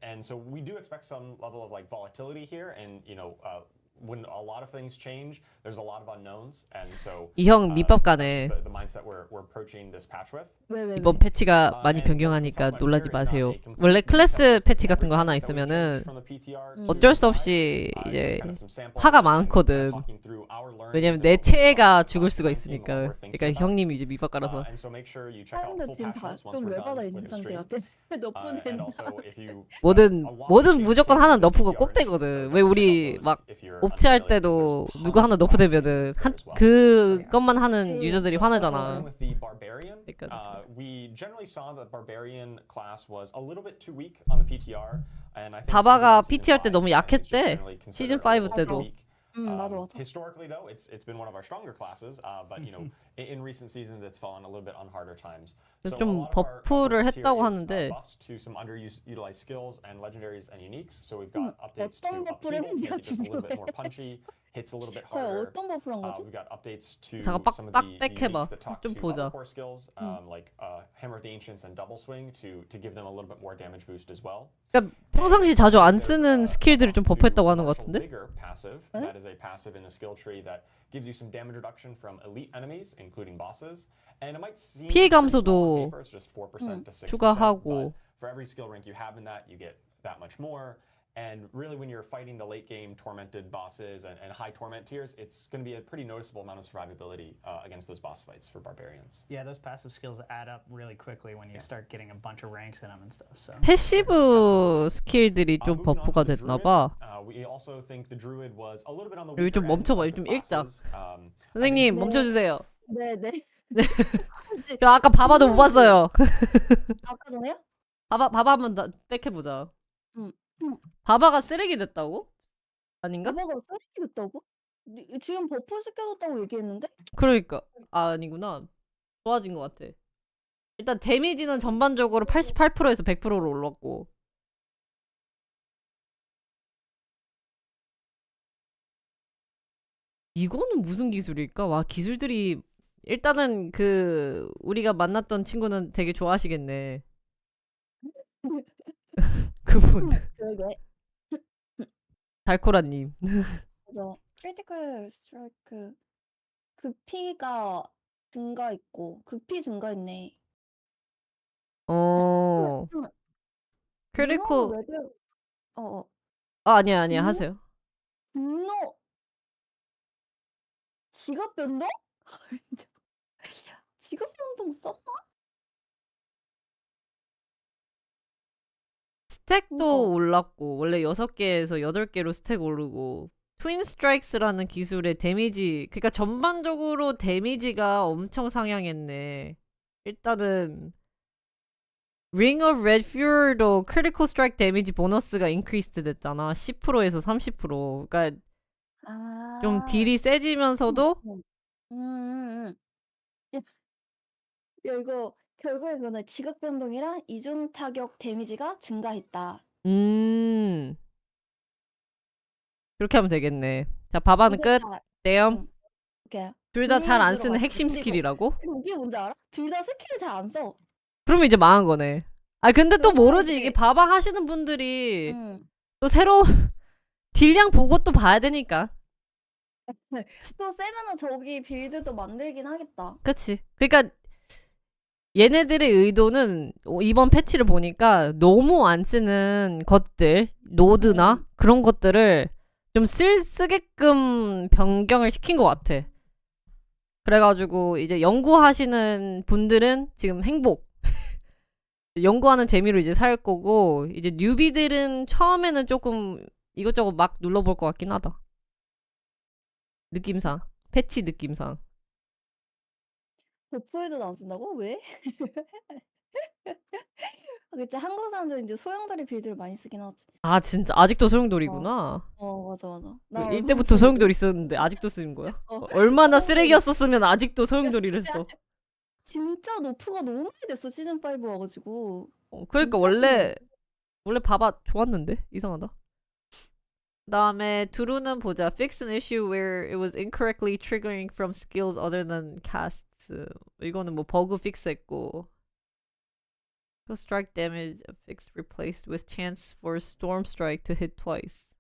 And so we do expect some level of volatility here, and when a lot of things change, there's a lot of unknowns, and so 이 형 밑밥 that's 가네. just the mindset we're approaching this patch with. 왜? 이번 패치가 많이 변경하니까 놀라지 마세요. 원래 클래스 패치 같은 거 하나 있으면은 어쩔 수 없이 이제 화가 많거든. 왜냐면 내 체가 죽을 수가 있으니까. 그러니까 형님이 이제 밑밥 깔아서. 사람들 지금 다좀 열받아 있는 상태 같아. 너뿐 했나? 뭐든 무조건 하나 너프가 꼭 되거든. 왜 우리 막 옵치 할 때도 누구 하나 너프 되면은 그것만 하는 유저들이 화나잖아. 그러니까. We generally saw that barbarian class was a little bit too weak on the PTR, and I think 바바가 season PT 할 때 5, 너무 it's just 약했대. generally considered 시즌 a little 5 bit 때도. weak. 맞아. Historically, though, it's been one of our stronger classes, but in recent seasons, it's fallen a little bit on harder times. 그래서 So a 좀 lot of our 버프를 focus here 했다고 is, 하는데 buffs to some underutilized skills and legendaries and uniques. So we've got updates to 어떤 버프를 upheaval to make it just a little bit 했는지가 more punchy, hits a little bit 과연 harder. 어떤 버프를 한 거지? We've got updates to 잠깐 some of 빡 the 백해봐. uniques that talk 좀 to 보자. other core skills, like Hammer of the Ancients and Double Swing to give them a little bit more damage boost as well. 그러니까 평상시 자주 안 쓰는 스킬들을 좀 버프했다고 하는 것 같은데? Vigor passive. That is a passive in the skill tree that gives you some damage reduction from elite enemies, including bosses. And it might seem 피해 pretty small 감소도 on paper, it's just 4% to 6%, 추가하고. but for every skill rank you have in that, you get that much more. And really, when you're fighting the late game tormented bosses and high torment tiers, it's going to be a pretty noticeable amount of survivability against those boss fights for barbarians. Yeah, those passive skills add up really quickly when you start getting a bunch of ranks in them and stuff. So. 패시브 스킬들이 좀 Moving on 버프가 to the 됐나 Druid, 봐. we also think the Druid was a little bit on the 여기 좀 weaker end 멈춰봐. of 여기 좀 the 읽자. classes. 선생님 멈춰주세요. 네네. 저 아까 바바도 못 봤어요. 아까 전에요? 바바 한번 더 백해보자. 바바가 쓰레기 됐다고? 아닌가? 바바가 쓰레기 됐다고? 지금 버프 시켜줬다고 얘기했는데? 그러니까 아니구나. 좋아진 것 같아. 일단 데미지는 전반적으로 88%에서 100%로 올랐고. 이거는 무슨 기술일까? 와, 기술들이 일단은 그 우리가 만났던 친구는 되게 좋아하시겠네. 그분 그러게. 달코라님. 맞아. 크리티컬 스트라이크 극피가 증가했고 극피 증가했네. 어 미러는 크리코 왜 배우? 어. 아니야 분노? 하세요. 분노 직업 변동? 직업 변동 썼나? 스택도 그니까. 올랐고 원래 6개에서 8개로 스택 오르고 트윈 스트라이크스라는 기술의 데미지 그러니까 전반적으로 데미지가 엄청 상향했네. 일단은 링 오브 레드 퓨어도 크리티컬 스트라이크 데미지 보너스가 인크리스트 됐잖아. 10%에서 30%. 그러니까 좀 아. 딜이 세지면서도 음. 야, 야, 이거 결국에 그거네. 직업 변동이랑 이중 타격 데미지가 증가했다. 음 그렇게 하면 되겠네. 자, 바바는 이게 끝. 다 떼엄. 응. 이렇게 둘 다 잘 둘이 안 쓰는 들어갔어. 핵심 그리고 스킬이라고? 이게 뭔지 알아? 둘 다 스킬을 잘 안 써. 그러면 이제 망한 거네. 아 근데 또 그러면 모르지. 이게 이제 바바 하시는 분들이 음. 또 새로운 딜량 보고 또 봐야 되니까. 또 세면은 저기 빌드도 만들긴 하겠다. 그치. 그러니까 얘네들의 의도는 이번 패치를 보니까 너무 안 쓰는 것들, 노드나 그런 것들을 좀 쓰게끔 변경을 시킨 것 같아. 그래가지고 이제 연구하시는 분들은 지금 행복. 연구하는 재미로 이제 살 거고 이제 뉴비들은 처음에는 조금 이것저것 막 눌러볼 것 같긴 하다. 느낌상. 패치 느낌상. 버프에도 안 쓴다고? 왜? 그치 한국 사람들은 이제 소형다리 빌드를 많이 쓰긴 하지. 아 진짜 아직도 소용돌이구나. 맞아. 나 얼마나 일때부터 소용돌이 소용돌이 쓰는데 아직도 쓰는 거야? 어. 얼마나 소용돌이. 쓰레기였었으면 아직도 소용돌이를 써. 진짜 노프가 너무 많이 됐어 시즌 5 와가지고. 그러니까 진짜 심해. 원래 봐봐 좋았는데 이상하다. 그다음에 두루는 보자. Fix an issue where it was incorrectly triggering from skills other than casts. 이거는 뭐 버그 픽스했고. Strike damage fix replaced with chance for storm strike to hit twice.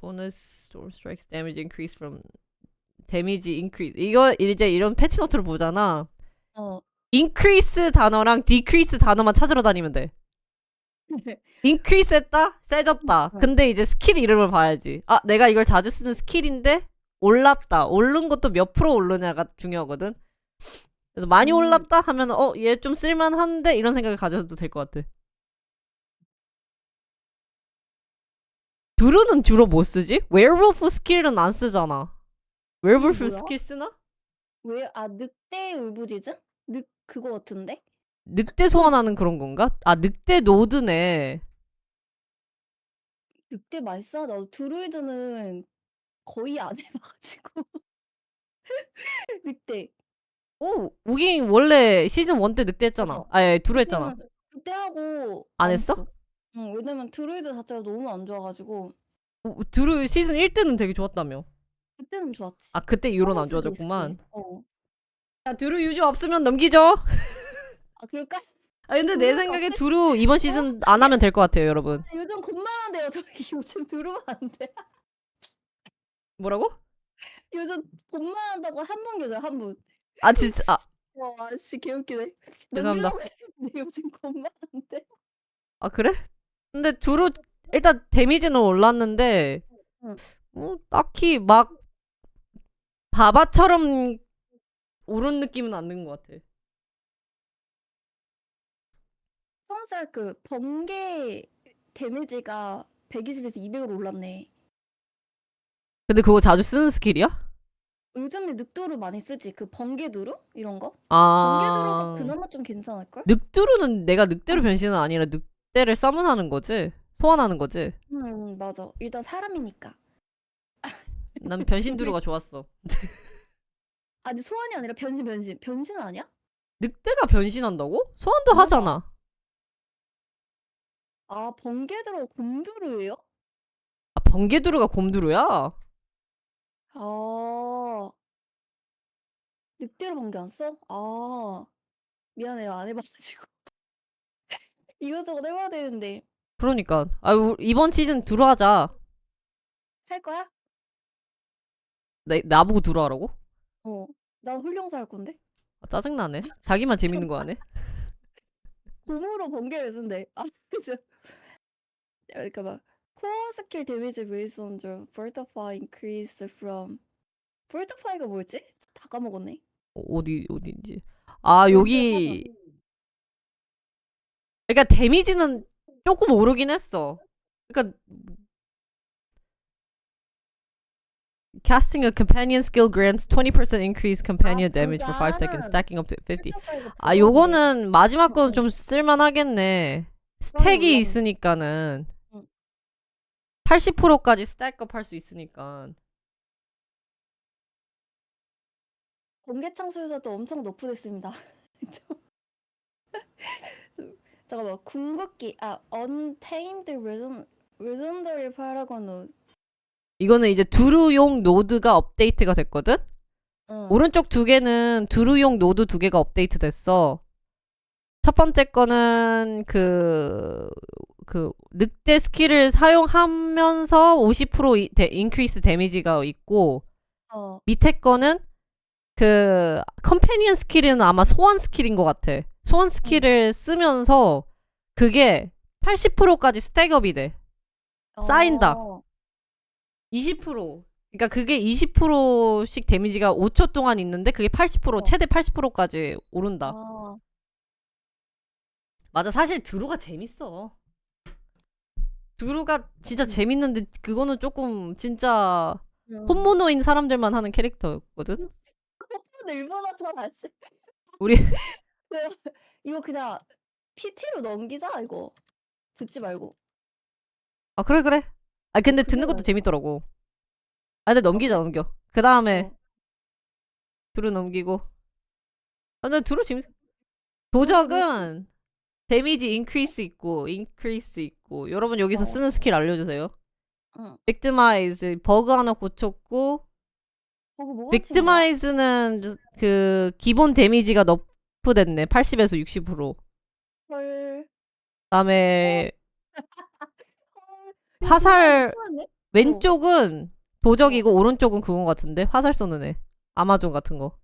Bonus storm strikes damage increase from 데미지 increase. 이거 이제 이런 패치 노트를 보잖아. increase 단어랑 decrease 단어만 찾으러 다니면 돼. increase 했다? 세졌다. 근데 이제 스킬 이름을 봐야지. 아, 내가 이걸 자주 쓰는 스킬인데 올랐다. 오른 것도 몇 프로 오르냐가 중요하거든. 그래서 많이 올랐다 하면 얘 좀 쓸만한데 이런 생각을 가져도 될 것 같아. 두루는 주로 뭐 쓰지? 웨어울프 스킬은 안 쓰잖아. 웨어울프 뭐야? 스킬 쓰나? 늑대 울부짖음? 그거 같은데? 늑대 소환하는 그런 건가? 아, 늑대 노드네. 늑대 많이 써? 나도 드루이드는 거의 안 해봐가지고. 늑대. 우긴 원래 시즌 1 때 늑대 했잖아. 두루 했잖아. 늑대하고 안 했어? 응, 왜냐면 드루이드 자체가 너무 안 좋아가지고. 두루 시즌 1 때는 되게 좋았다며. 그때는 좋았지. 아, 그때 이후로는 안 토마스도 좋아졌구만. 있었지. 야, 두루 유저 없으면 넘기죠. 아, 그럴까? 아, 근데 내 생각에 두루 이번 시즌 안 하면 될 것 같아요, 여러분. 요즘 곤란한데요. 저기 요즘 두루면 안 돼. 뭐라고? 요즘 곤란하다고 한 분 계세요, 한 분. 아, 진짜. 아, 와, 씨, 개웃기네. 죄송합니다. 넘기려고 했는데 요즘 곤란한데. 아, 그래? 근데 두루 일단 데미지는 올랐는데 딱히 막 바바처럼 오른 느낌은 안 든 것 같아. 썸살 그 번개 데미지가 120에서 200으로 올랐네. 근데 그거 자주 쓰는 스킬이야? 요즘에 늑두루 많이 쓰지. 그 번개두루 이런 거. 번개두루가 아, 그나마 좀 괜찮을걸? 늑두루는 내가 늑대로 변신은 아니라 늑대를 서문하는 거지? 소환하는 거지? 맞아. 일단 사람이니까. 난 변신두루가 좋았어. 아니 소환이 아니라 변신. 변신 아니야? 늑대가 변신한다고? 소환도 맞아. 하잖아. 아 번개두루 곰두루예요? 아, 번개두루가 곰두루야? 아 늑대로 번개 안 써? 아 미안해요. 안 해봐가지고. 이것저것 해봐야 되는데. 그러니까. 아, 이번 시즌 두루 하자. 할 거야? 나보고 두루 하라고? 어. 나 훌륭사 할 건데. 아, 짜증나네. 자기만 재밌는 거 하네. 곰으로 번개를 쓴대. 아 그래서 그러니까 막 코어 스킬 데미지 based on the vertify increase from vertify가 뭐였지? 다 까먹었네. 어디인지. 아, 여기. 왼쪽 그러니까 데미지는 조금 오르긴 했어. 그러니까 casting a companion skill grants 20% increase companion damage for 5 seconds, stacking up to 50. 아, 요거는 마지막 거는 좀 쓸만하겠네. 스택이 올라가. 있으니까는 응. 80%까지 스택업 할 수 있으니까. 번개 창수에서도 엄청 높여됐습니다. 잠깐만 궁극기 untamed legendary paragon. 이거는 이제 두루용 노드가 업데이트가 됐거든? 응. 오른쪽 두 개는 두루용 노드 두 개가 업데이트 됐어. 첫 번째 거는 늑대 스킬을 사용하면서 50% 인크리스 데미지가 있고, 밑에 거는 컴패니언 스킬은 아마 소환 스킬인 것 같아. 소환 스킬을 쓰면서 그게 80%까지 스택업이 돼. 쌓인다. 20%. 그러니까 그게 20%씩 데미지가 5초 동안 있는데 그게 80%, 최대 80%까지 오른다. 맞아, 사실 드루가 재밌어. 드루가 진짜 재밌는데 그거는 조금 진짜 혼모노인 사람들만 하는 캐릭터였거든? 일본어잖아. 우리 이거 그냥 PT로 넘기자 이거. 듣지 말고. 아, 그래. 아, 근데 듣는 것도 그래야겠다. 재밌더라고. 아, 근데 넘겨. 그 다음에 어. 드루 넘기고. 아, 근데 드루 재밌어. 도적은 데미지 인크리스 있고 여러분 여기서 쓰는 스킬 알려주세요. 응. 빅드마이즈 버그 하나 고쳤고, 뭐가 친구야? 빅드마이즈는 그 기본 데미지가 너프됐네. 80에서 60%. 헐. 그다음에 이거 화살 괜찮네? 왼쪽은 도적이고 오른쪽은 그건 같은데 화살 쏘는 애. 아마존 같은 거.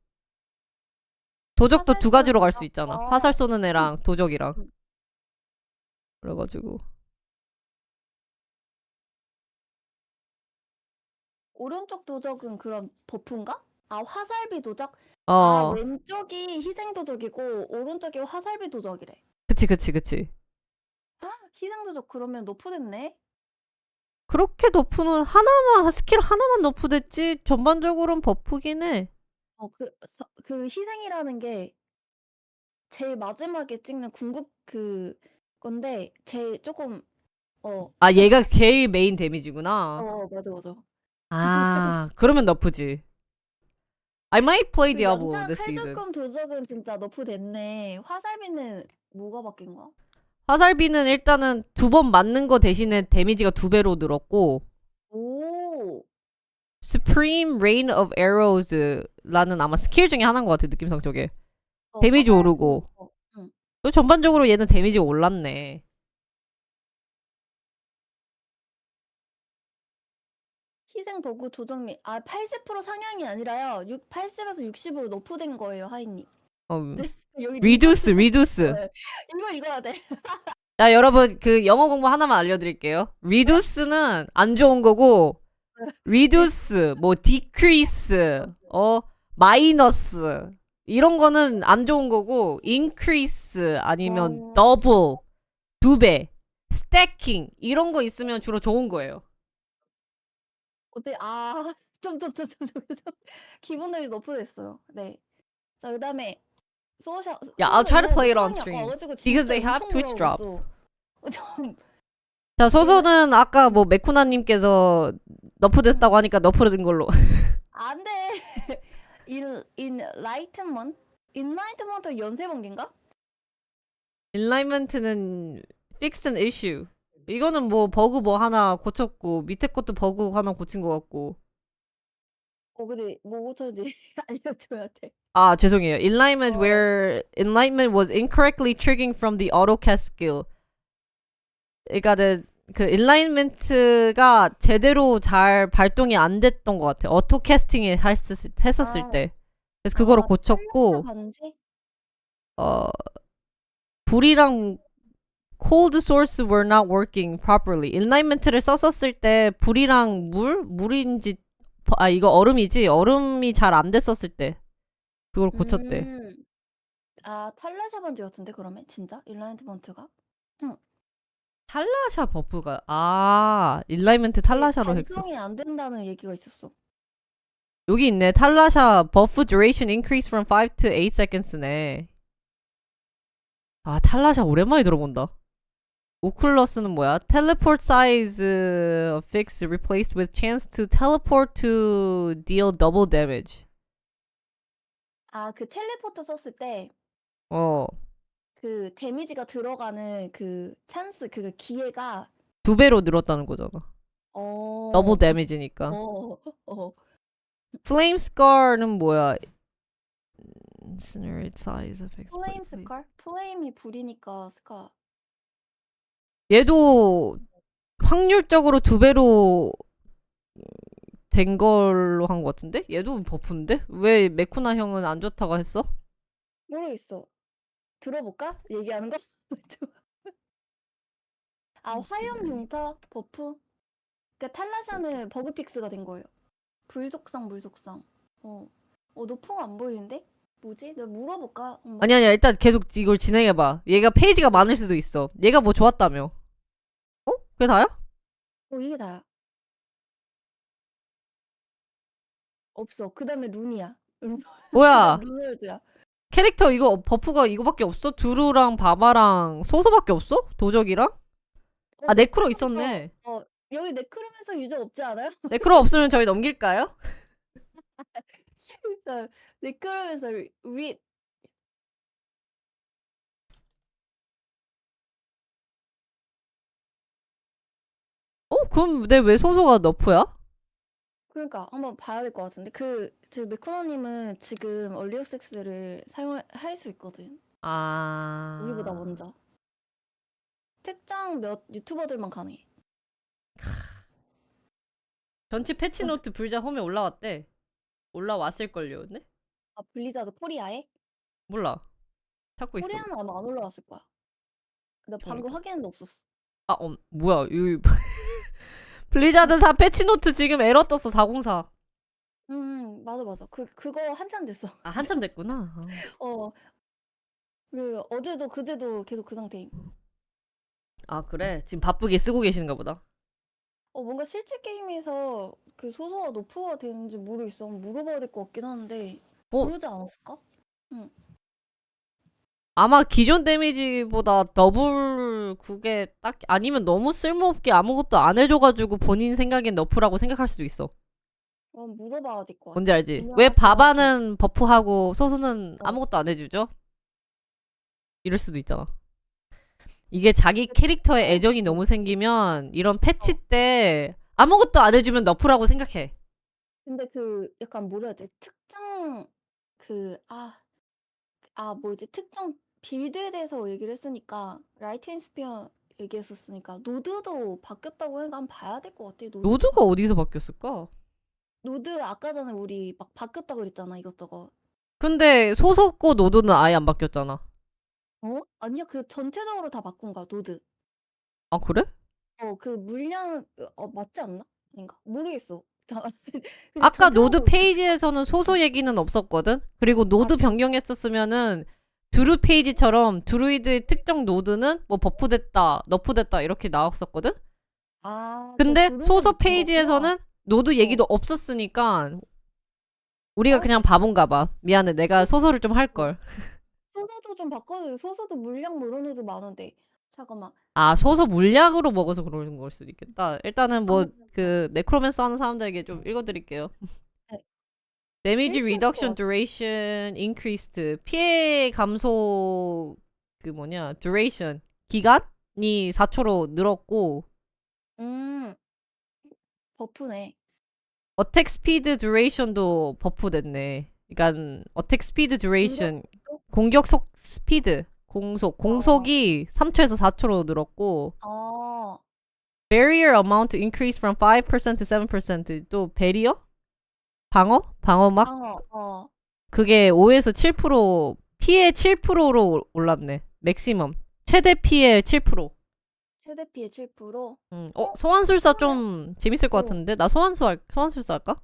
도적도 화살 두 가지로 갈 수 쏘는 있잖아. 애? 화살 쏘는 애랑 도적이랑. 응. 그래가지고 오른쪽 도적은 그런 버프인가? 아 화살비 도적? 어, 왼쪽이 희생 도적이고 오른쪽이 화살비 도적이래. 그치. 희생 도적 그러면 너프됐네. 그렇게 너프는 스킬 하나만 너프됐지 전반적으로는 버프긴 해. 그 희생이라는 게 제일 마지막에 찍는 궁극 건데 제일 조금 아, 얘가 제일 메인 데미지구나. 맞아. 아, 그러면 너프지. I might play 그 Diablo 연타 this season. 칼조금 도적은 진짜 너프됐네. 화살비는 뭐가 바뀐 거야? 화살비는 일단은 2번 맞는 거 대신에 데미지가 2배로 늘었고, 오. Supreme Rain of Arrows라는 아마 스킬 중에 하나인 것 같아, 느낌상 저게. 어, 데미지 화살 오르고. 응. 또 전반적으로 얘는 데미지가 올랐네. 희생 버그 도적 80% 상향이 아니라요. 80에서 60으로 너프된 거예요, 하이님. 여기 Reduce. 이거 읽어야 돼. 자, 여러분, 그 영어 공부 하나만 알려드릴게요. Reduce는 안 좋은 거고, Reduce, 뭐 Decrease, Minus 이런 거는 안 좋은 거고, Increase 아니면 Double 2배, Stacking 이런 거 있으면 주로 좋은 거예요. 어때? 기본력이 너프됐어요. 네. 자, 그다음에 소셜. Yeah, I'll try to 이거 play it on 사람이 아까 stream 와가지고 because 진짜 they have 엄청 Twitch drops. 물어봤어. 좀 자, 소소는 아까 뭐 메쿠나님께서 너프됐다고 하니까 너프된 걸로. 안 돼. 인라이트먼트 연쇄 번개인가? 인라이먼트는 fixed an issue. 이거는 뭐 버그 뭐 하나 고쳤고 밑에 것도 버그 하나 고친 것 같고. 근데 뭐 고쳐지 알려줘야 돼. 아, 죄송해요. Alignment where alignment was incorrectly triggering from the AutoCast skill. 그러니까 그 alignment가 제대로 잘 발동이 안 됐던 것 같아. 어토캐스팅을 했었을 때. 그래서 그거를 고쳤고, 반지? 불이랑 cold source were not working properly. alignment를 썼었을 때 불이랑 물인지 이거 얼음이지. 얼음이 잘 안 됐었을 때 그걸 고쳤대. 탈라샤 반지 같은데 그러면 진짜 인라이트먼트가? 탈라샤 버프가 일라이먼트 탈라샤로 했었어. 발동이 안 된다는 얘기가 있었어. 여기 있네. 탈라샤 버프 duration increase from 5 to 8 seconds네. 탈라샤 오랜만에 들어본다. 오클러스는 뭐야? Teleport size fix replaced with chance to teleport to deal double damage. 그 텔레포트 썼을 때 그 데미지가 들어가는 그 찬스 그 기회가 2배로 늘었다는 거잖아. 더블 데미지니까. Flame Scar는 뭐야? Incinerate size effects. 플레임 스칼? 플레임이 불이니까 스카. 얘도 확률적으로 2배로 된 걸로 한 것 같은데? 얘도 버프인데? 왜 메쿠나 형은 안 좋다고 했어? 모르겠어. 들어볼까? 얘기하는 거? 화염 융타 버프? 그러니까 탈라샤는 버그 픽스가 된 거예요. 불속성 물속성. 노프가 안 보이는데? 뭐지? 내가 물어볼까? 엄마? 아니야 일단 계속 이걸 진행해봐. 얘가 페이지가 많을 수도 있어. 얘가 뭐 좋았다며. 그게 다야? 이게 다야. 없어. 그 다음에 룬이야. 뭐야? 룬월드야. 캐릭터 이거 버프가 이거밖에 없어? 두루랑 바바랑 소소밖에 없어? 도적이랑? 네크로 있었네. 여기 네크로면서 유저 없지 않아요? 네크로 없으면 저희 넘길까요? 네크로면서 그럼 왜 소소가 너프야? 그러니까 한번 봐야 될 것 같은데 지금 메코너님은 지금 얼리어섹스를 사용할 수 있거든. 우리보다 먼저. 특정 몇 유튜버들만 가능해. 전체 패치노트 불자 홈에 올라왔대. 올라왔을걸요, 근데? 블리자드 코리아에? 몰라. 찾고 있어. 코리아는 아마 안 올라왔을 거야. 나 방금 확인했는데 없었어. 뭐야, 여기. 블리자드 4 패치노트 지금 에러 떴어, 404. 맞아. 그거 한참 됐어. 한참 됐구나. 어제도 그제도 계속 그 상태임. 그래? 지금 바쁘게 쓰고 계시는가 보다. 뭔가 실제 게임에서 그 소소가 너프가 되는지 모르겠어. 물어봐야 될 것 같긴 한데 그러지 않았을까? 아마 기존 데미지보다 더블 그게 딱 아니면 너무 쓸모없게 아무것도 안 해줘가지고 본인 생각엔 너프라고 생각할 수도 있어. 물어봐야 될 것 같아. 뭔지 알지? 왜 바바는 버프하고 소소는 아무것도 안 해주죠? 이럴 수도 있잖아. 이게 자기 캐릭터에 애정이 너무 생기면 이런 패치 때 아무것도 안 해주면 너프라고 생각해. 근데 약간 뭐라 해야 돼? 특정 뭐지? 특정 빌드에 대해서 얘기를 했으니까 라이트 앤 스피어 얘기했었으니까 노드도 바뀌었다고 해서 한번 봐야 될 것 같아. 노드가 어디서 바뀌었을까? 노드 아까 전에 우리 막 바뀌었다고 그랬잖아 이것저것. 근데 소속고 노드는 아예 안 바뀌었잖아. 아니야 전체적으로 다 바꾼 거야 노드. 그래? 그 물량 맞지 않나? 아닌가? 모르겠어. 아까 노드 페이지에서는 소소 얘기는 없었거든? 그리고 노드 변경했었으면은 드루 페이지처럼 드루이드의 특정 노드는 뭐 버프됐다, 너프됐다 이렇게 나왔었거든? 근데 소소 페이지에서는 노드 얘기도 없었으니까 우리가 그냥 바본가 봐. 미안해. 내가 소설을 좀 할 걸. 소서도 좀 바꿔줘. 소서도 물량 모르는 애도 많은데. 잠깐만. 아, 소설 물약으로 먹어서 그러는 걸 수도 있겠다. 일단은 뭐 그 네크로맨서 하는 사람들에게 좀 읽어드릴게요. 네. 데미지 일주일 리덕션 동안. duration increased. 피해 감소 그 뭐냐 duration 기간이 4초로 늘었고 버프네. 어택 스피드 duration도 버프 됐네. 그러니까 어택 스피드 duration 공격 속 스피드 공속이 3초에서 4초로 늘었고 아, barrier amount increased from 5% to 7%. 또 베리어? 방어막? 그게 5에서 7% 피해 7%로 올랐네. 맥시멈 최대 피해 7%. 최대 피해 7%? 소환술사 좀 재밌을 것 같은데? 나 소환술사 할까?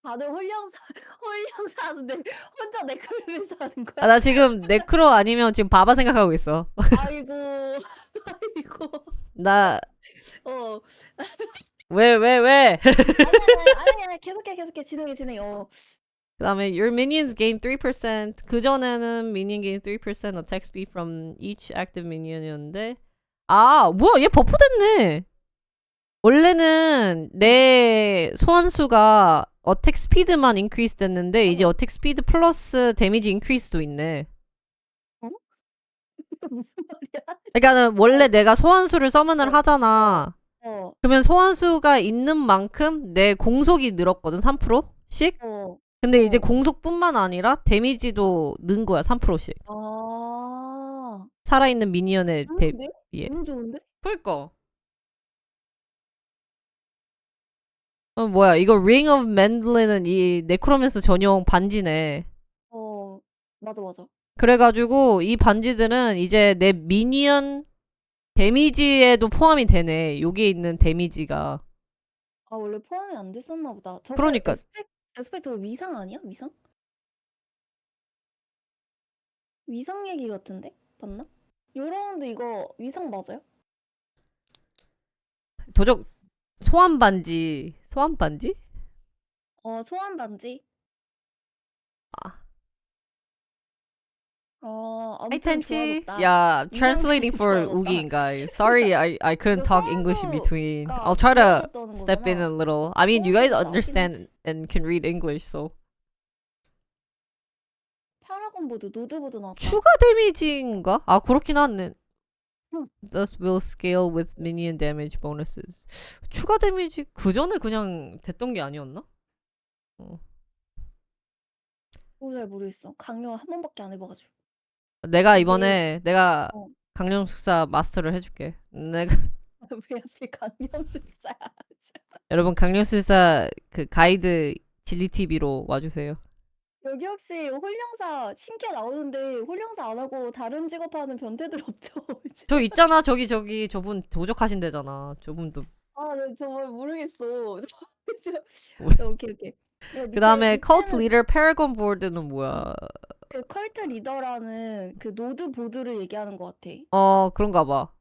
다들 홀령사 하는데 혼자 네크로맨서 하는 거야? 아, 나 지금 네크로 아니면 지금 바바 생각하고 있어. 아이고. 나 어. 왜? 아니야. 계속해. 진행해. 그 다음에 your minions gain 3%. 그전에는 minion gain 3% attack speed from each active minion이었는데 아 뭐야 얘 버프 됐네. 원래는 내 소환수가 어택 스피드만 인크리스 됐는데 이제 어택 스피드 플러스 데미지 인크리스도 있네. 무슨 말이야? 그러니까는 원래 내가 소환수를 서문을 하잖아. 그러면 소환수가 있는 만큼 내 공속이 늘었거든. 3%씩. 근데 이제 공속뿐만 아니라 데미지도 는 거야. 3%씩. 아. 살아있는 미니언의 좋은데? 예. 너무 좋은데? 그러니까. 뭐야 이거 링 오브 맨들리는 이 네크로맨스 전용 반지네. 맞아. 그래가지고 이 반지들은 이제 내 미니언 데미지에도 포함이 되네. 여기에 있는 데미지가. 아, 원래 포함이 안 됐었나 보다. 저거 그러니까. 에스펙 저거 위상 아니야? 위상 얘기 같은데? 맞나? 요런데 이거 위상 맞아요? 도적 소환 반지. 소환 반지? 아무튼 좋아졌다. Yeah, translating 위상 for 좋아졌다. Woogi guys. Sorry, I couldn't talk English in between. I'll try to step in a little. I mean, you guys understand and can read English, so. 파라곤보드, 노드보드 나왔다. 추가 데미지인가? 아, 그렇긴 하네. Thus will scale with minion damage bonuses. 추가 데미지 그 전에 그냥 됐던 게 아니었나? 그거 잘 모르겠어. 강령 한 번밖에 안 해봐가지고. 내가 이번에 내가 어. 강령숙사 마스터를 해줄게. 내가 왜 하필 강령술사야? 여러분 강령술사 그 가이드 진리 TV로 와주세요. 여기 혹시 홀령사 신캐 나오는데 홀령사 안 하고 다른 직업하는 변태들 없죠? 저 있잖아 저기 저분 도적하신대잖아. 저분도. 아, 네, 정말 모르겠어. 오케이. 그 다음에 cult leader paragon board는 뭐야? 그 컬트 리더라는 그 노드 보드를 얘기하는 것 같아. 그런가 봐.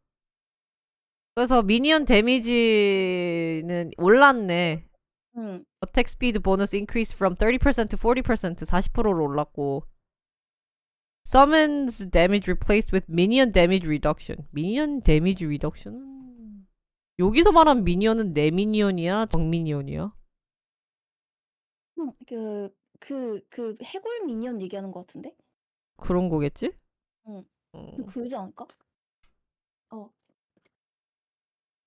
그래서 미니언 데미지는 올랐네. Attack speed bonus increased from 30% to 40%. 40%로 올랐고. Summons damage replaced with minion damage reduction. minion damage reduction은 여기서 말한 미니언은 내 미니언이야? 정 미니언이야? 그 해골 미니언 얘기하는 것 같은데? 그런 거겠지? 그러지 않을까?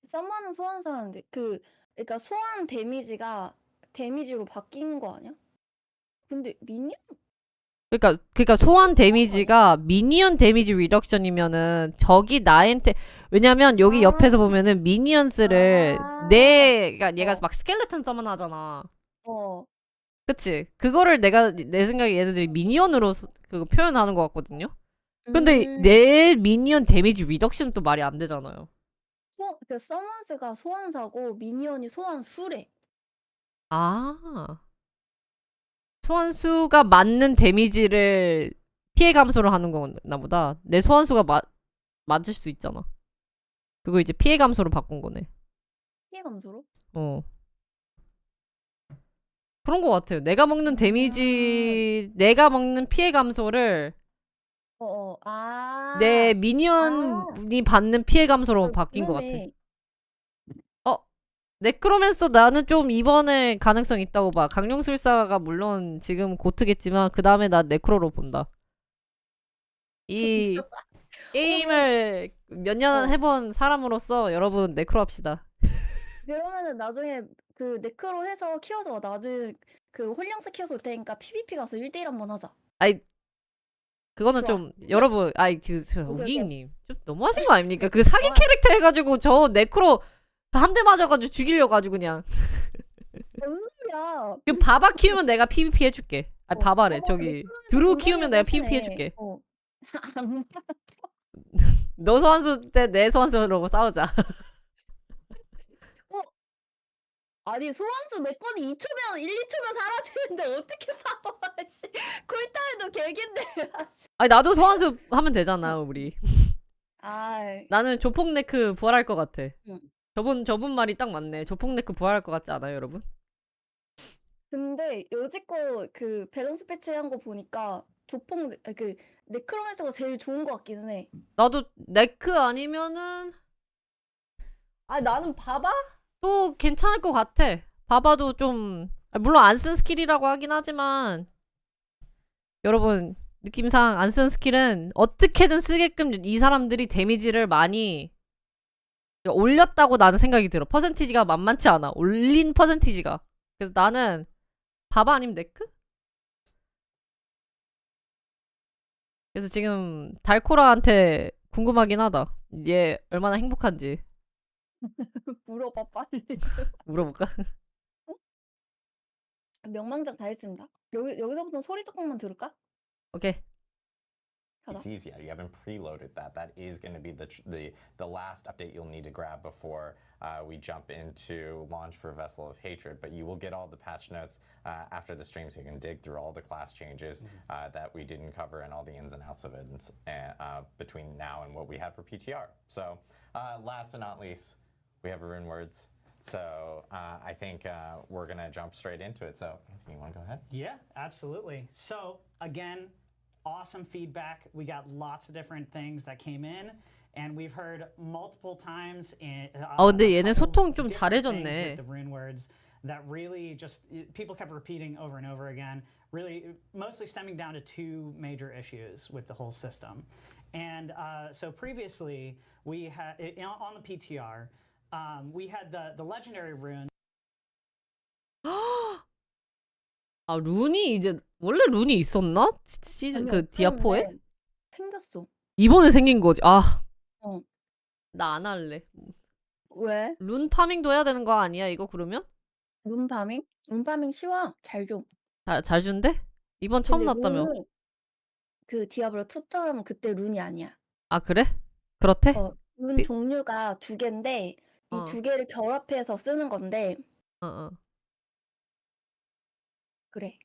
썸머는 소환사인데 그러니까 소환 데미지가 데미지로 바뀐 거 아니야? 근데 미니언? 그러니까 소환 데미지가 미니언 데미지 리덕션이면은 적이 나한테 왜냐면 여기 옆에서 보면은 미니언스를 그러니까 얘가 막 스켈레톤 서먼 하잖아. 그치? 그거를 내 생각에 얘네들이 미니언으로 그거 표현하는 것 같거든요. 근데 내 미니언 데미지 리덕션은 또 말이 안 되잖아요. 그 서먼스가 소환사고 미니언이 소환수래. 아. 소환수가 맞는 데미지를 피해 감소를 하는 거나 보다. 내 소환수가 맞을 수 있잖아. 그거 이제 피해 감소로 바꾼 거네. 피해 감소로? 그런 거 같아요. 내가 먹는 데미지, 내가 먹는 피해 감소를 내 미니언이 받는 피해 감소로 바뀐 것 같아. 그러네. 네크로맨서 나는 좀 이번에 가능성 있다고 봐. 강령술사가 물론 지금 고트겠지만 그 다음에 나 네크로로 본다. 이 게임을 몇 년 해본 사람으로서 여러분 네크로 합시다. 그러면은 나중에 그 네크로 해서 키워줘. 나는 그 홀령스 키워서 올 테니까 PVP 가서 1대1 한번 하자. 아이 그거는 좋아. 좀 여러분 아이 그 오케이. 우기님 좀 너무하신 거 아닙니까? 그 사기 캐릭터 해가지고 저 네크로 한 대 맞아가지고 죽이려 가지고 그냥 무슨 소리야? 그 바바 키우면 내가 PVP 해줄게. 아 바바래 저기 네크로맨서 드루 굉장히 키우면 내가 하시네. PVP 해줄게. 안 너 소환수 때 내 소환수로 싸우자. 아니 소환수 내 건이 2초면 1, 2초면 사라지는데 어떻게 싸워? 씨. 쿨타임도 개긴데. 아니 나도 소환수 하면 되잖아 우리. 아, 나는 조폭네크 부활할 것 같아. 응. 저분 말이 딱 맞네. 조폭네크 부활할 것 같지 않아요 여러분? 근데 여지껏 그 밸런스 패치한 거 보니까 그 네크로맨서가 제일 좋은 것 같기는 해. 나도 네크 아니면은 아니 나는 바바도 괜찮을 것 같아. 바바도 좀 물론 안 쓴 스킬이라고 하긴 하지만 여러분 느낌상 안 쓴 스킬은 어떻게든 쓰게끔 이 사람들이 데미지를 많이 올렸다고 나는 생각이 들어. 퍼센티지가 만만치 않아. 올린 퍼센티지가. 그래서 나는 바바 아니면 네크? 그래서 지금 달코라한테 궁금하긴 하다. 얘 얼마나 행복한지 물어봐 빨리. 물어볼까? 명망작 다 했습니다. 여기서부터 소리 조금만 들을까? 오케이. 가자. It's easy. You haven't preloaded that. That is going to be the last update you'll need to grab before we jump into launch for Vessel of Hatred. But you will get all the patch notes after the stream, so you can dig through all the class changes that we didn't cover and all the ins and outs of it between now and what we have for PTR. So last but not least, we have rune words. So I think we're going to jump straight into it. So Anthony, you want to go ahead? Yeah, absolutely. So again, awesome feedback. We got lots of different things that came in, and we've heard multiple times. 근데 얘네 소통 좀 different 잘해줬네. things with the rune words that really just people kept repeating over and over again. Really, mostly stemming down to two major issues with the whole system. And so previously, we had on the PTR, we had the legendary rune. 아 룬이 이제 원래 룬이 있었나? 시즌 그 디아포에? 생겼어. 이번에 생긴 거지. 아. 어. 나 안 할래. 왜? 룬 파밍도 해야 되는 거 아니야 이거 그러면? 룬파밍? 룬파밍 쉬워. 잘 줘. 잘 준대? 이번 처음 근데 났다며. 룬은 그 디아블로 2처럼 그때 룬이 아니야. 아 그래? 그렇대? 룬 종류가 두 개인데 이 두 개를 결합해서 쓰는 건데. 그래.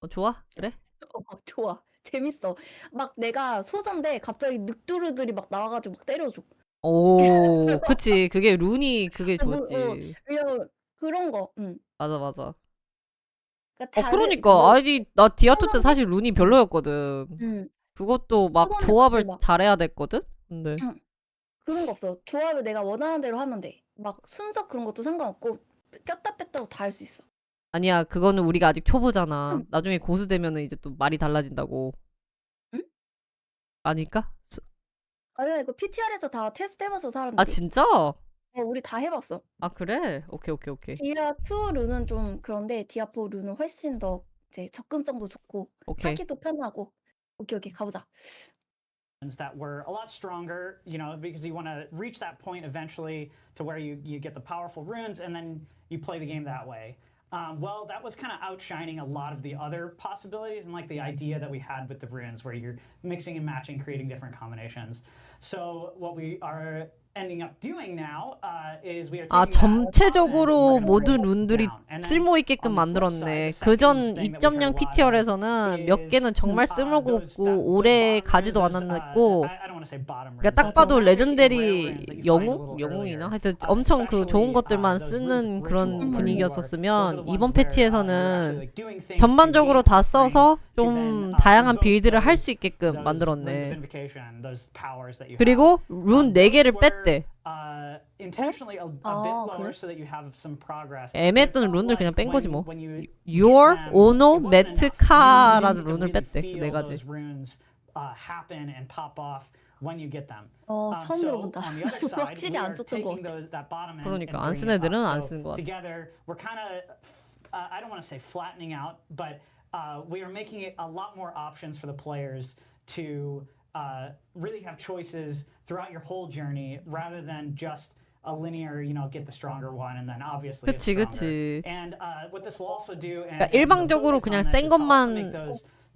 좋아? 그래? 좋아. 재밌어. 막 내가 소선데 갑자기 늑두루들이 막 나와가지고 막 때려줘. 오, 그치. 그게 룬이 그게 좋았지. 그런 거. 맞아. 그러니까 아니 나 디아토 때 사실 룬이 별로였거든. 그것도 막 조합을 잘해야 됐거든. 근데 그런 거 없어. 조합을 내가 원하는 대로 하면 돼. 막 순서 그런 것도 상관없고 꼈다 뺐다고 다 할 수 있어. 아니야, 그거는 우리가 아직 초보잖아. 나중에 고수 되면은 이제 또 말이 달라진다고. 응? 아닐까? 아니 이거 PTR에서 다 테스트 해봤어 사람들이. 아 진짜? 우리 다 해봤어. 아 그래? 오케이. 디아2 룬은 좀 그런데 디아4 룬은 훨씬 더 이제 접근성도 좋고 하기도 편하고. 오케이 가보자. That were a lot stronger, because you want to reach that point eventually to where you get the powerful runes and then you play the game that way. Well, that was kind of outshining a lot of the other possibilities and like the idea that we had with the runes where you're mixing and matching, creating different combinations. So what we are ending up doing now is we are taking 전체적으로 모든 룬들이 쓸모 있게끔 만들었네. 그전 2.0 PTR에서는 몇 개는 정말 쓸모가 없고 오래 가지도 않았고 그러니까 딱 봐도 레전데리 영웅이나 하여튼 엄청 그 좋은 것들만 쓰는 그런 분위기였었으면 이번 패치에서는 전반적으로 다 써서 좀 다양한 빌드를 할 수 있게끔 만들었네. 그리고 룬 4개를 뺐대. 애매했던 룬들 그냥 뺀 거지 뭐. Your Ono Metka라는 룬을 뺐대. 그 4가지. 처음 들어본다. 확실히 안 썼던 것 같아. 그러니까 안 쓴 애들은 안 쓰는 것 같아. I don't want to say flattening out, but we are making it a lot more options for the players to really have choices throughout your whole journey rather than just a linear, get the stronger one and then obviously it's stronger. And what this will also do, 그러니까 일방적으로 그냥 센 것만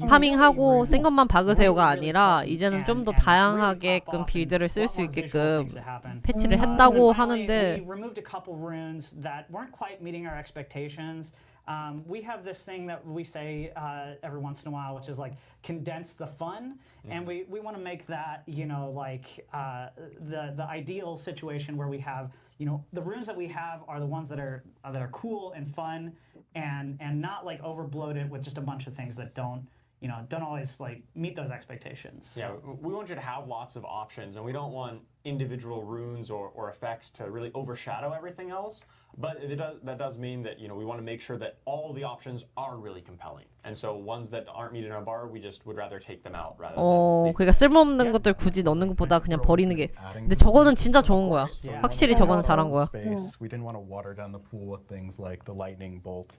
파밍하고 센 것만 박으세요가 아니라 이제는 좀 더 다양하게끔 빌드를 쓸 수 있게끔 패치를 했다고 하는데 we removed a couple runes that weren't quite meeting our expectations. We have this thing that we say every once in a while, which is like condense the fun, and we want to make that like the ideal situation where we have the runes that we have are the ones that are cool and fun, and not like over bloated with just a bunch of things that don't always like meet those expectations. Yeah, we want you to have lots of options, and we don't want individual runes or effects to really overshadow everything else. But that does mean that we want to make sure that all the options are really compelling. And so ones that aren't meeting our bar, we just would rather take them out rather than. 그러니까 쓸모없는 것들 굳이 넣는 것보다 그냥 버리는 게. 근데 저거는 진짜 좋은 거야. 확실히 저거는 잘한 거야. We didn't want to water down the pool with things like the lightning bolt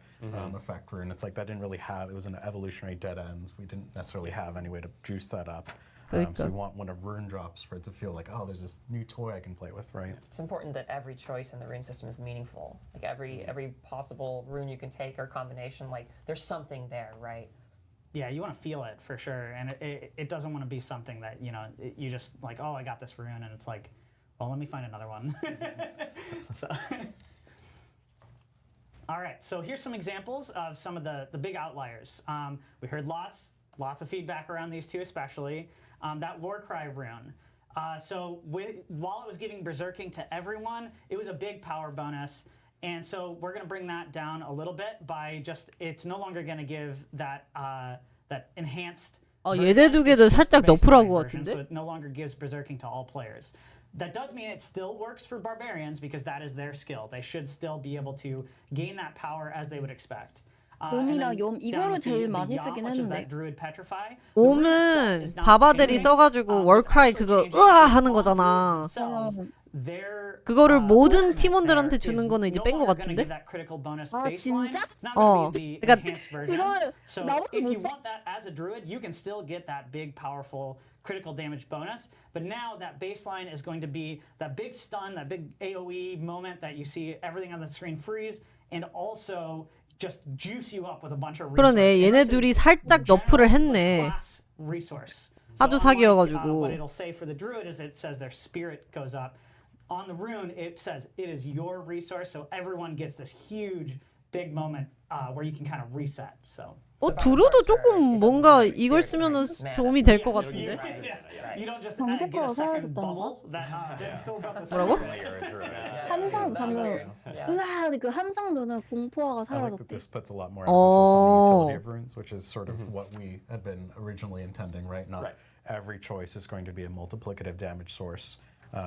effect rune. It's like that didn't really have. It was an evolutionary dead ends. We didn't necessarily have any way to juice that up. So we want when a rune drops for it to feel like, oh, there's this new toy I can play with, right? It's important that every choice in the rune system is meaningful. Like every possible rune you can take or combination, like there's something there, right? Yeah, you want to feel it for sure, and it doesn't want to be something that you just like, oh, I got this rune, and it's like, well, let me find another one. So. All right, so here's some examples of some of the big outliers. We heard lots of feedback around these two, especially that Warcry rune. So while it was giving Berserking to everyone, it was a big power bonus. And so we're going to bring that down a little bit by it's no longer going to give that enhanced 얘네 두 개도 살짝 너프라고 같은데? So it no longer gives Berserking to all players. That does mean it still works for barbarians because that is their skill. They should still be able to gain that power as they would expect. 옴이랑 욤 이거를 제일 많이 쓰긴 했는데. 옴은 바바들이 써가지고 월크라이 그거 으아 하는 거잖아. 그거를 모든 팀원들한테 주는 거는 이제 뺀 거 같은데? 아 진짜? 그러니까 그걸 나도 못 써. critical damage bonus, but now that baseline is going to be that big stun, that big AoE moment that you see everything on the screen freeze, and also just juice you up with a bunch of resources. 그러네, 얘네 둘이 살짝 너프를 했네. 하도 사기여가지고. What it'll say for the druid is it says their spirit goes up. On the rune, it says it is your resource, so everyone gets this huge, big moment where you can kind of reset. So. 두루도 조금 뭔가 이걸 쓰면은 도움이 될 것 같은데? 방벽가가 사라졌다는 거? 뭐라고? 함성 방금 으아 그 함성로는 공포화가 사라졌대. This puts a lot more emphasis on the utility of runes, which is sort of what we had been originally intending, right? Not every choice is going to be a multiplicative damage source.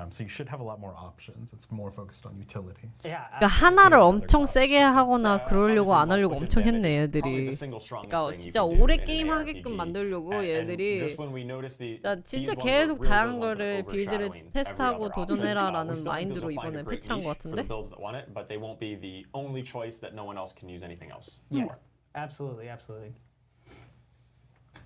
So you should have a lot more options. It's more focused on utility. 그러니까 하나를 엄청 세게 하거나 그러려고 안 하려고 엄청 했네 얘들이. 그러니까 진짜 오래 게임 하게끔 만들려고 얘들이. 나 진짜 계속 다양한 거를 빌드를 테스트하고 도전해라라는 마인드로 이번에 패치한 것 같은데. But they won't be the only choice that no one else can use anything else. Yeah, absolutely.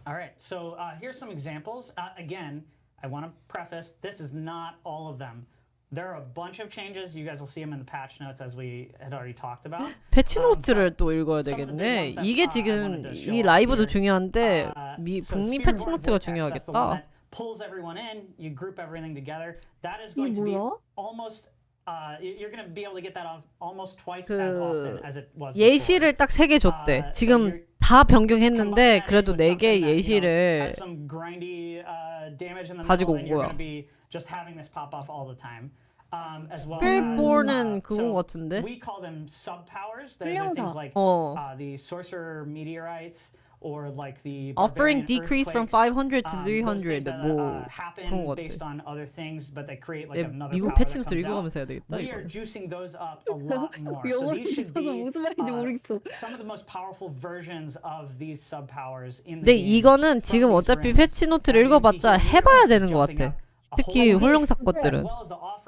All right, so here's some examples. Again. I want to preface, this is not all of them. There are a bunch of changes. You guys will see them in the patch notes as we had already talked about. 패치 노트를 또 읽어야 되겠네. 이게 지금 이 라이브도 중요한데 북미 패치 노트가 중요하겠다. Pulls everyone in, you group everything together. That is going to be almost you're gonna be able to get that off almost twice as often as it was. 예시를 딱 3개 줬대. 지금 다 변경했는데 그래도 4개 예시를 가지고 온 거야. 스펠born은 그건 것 같은데? We call them sub powers. Those are 훈련사. things like the sorcerer meteorites or like the Offering barbarian decrease from earthquakes. 500 to Those 300 things that, 뭐 happen 그런 것 based 같아. on other things, but they create like 예, another 미국 power that 패치노트 comes out. 읽어가면서 해야 되겠다 We are 이거. juicing those up a lot more. So 영어로 these should 읽어서 be 무슨 말인지 모르겠어. some of the most powerful versions of these sub powers in the 근데 game. 이거는 지금 어차피 패치노트를 읽어봤자 해봐야 되는 것 같아. 특히 홀령사 것들은.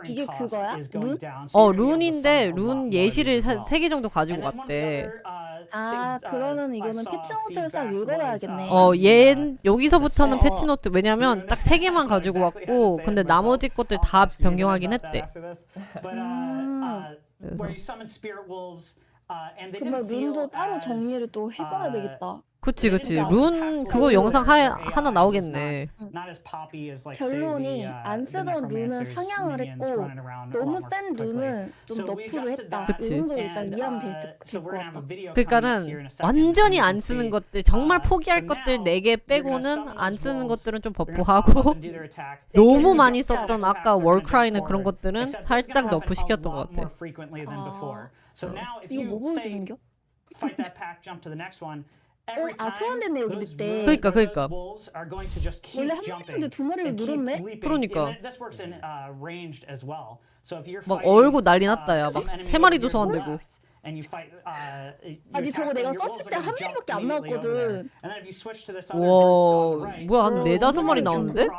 이게 그거야? 룬? 룬인데 룬 예시를 3개 정도 가지고 갔대. 아, 그러면 이거는 패치노트를 싹 읽어야겠네. 여기서부터는 패치노트 왜냐면 딱 3개만 가지고 왔고 근데 나머지 것들 다 변경하긴 했대. 그러면 룬도 따로 정리를 또 해봐야 되겠다. 그치. 룬 그거 영상 하나 나오겠네. 결론이 안 쓰던 룬은 상향을 했고 너무 센 룬은 좀 너프를 했다. 이 정도로 일단 이해하면 될 것 같다. 그러니까는 완전히 안 쓰는 것들 정말 포기할 것들 4개 빼고는 안 쓰는 것들은 좀 버프하고 너무 많이 썼던 아까 월크라이나 그런 것들은 살짝 너프 시켰던 것 같아. 이거 뭐 보여주는겨? 소환됐네 여기 늑대. 그러니까. 원래 한 마리인데 2마리를 늘었네? 그러니까. 막 얼고 난리 났다 야. 막 3마리도 소환되고. 아니 저거 내가 썼을 때 한 마리밖에 안 나왔거든. 와, 뭐야 한 4-5마리 나오는데?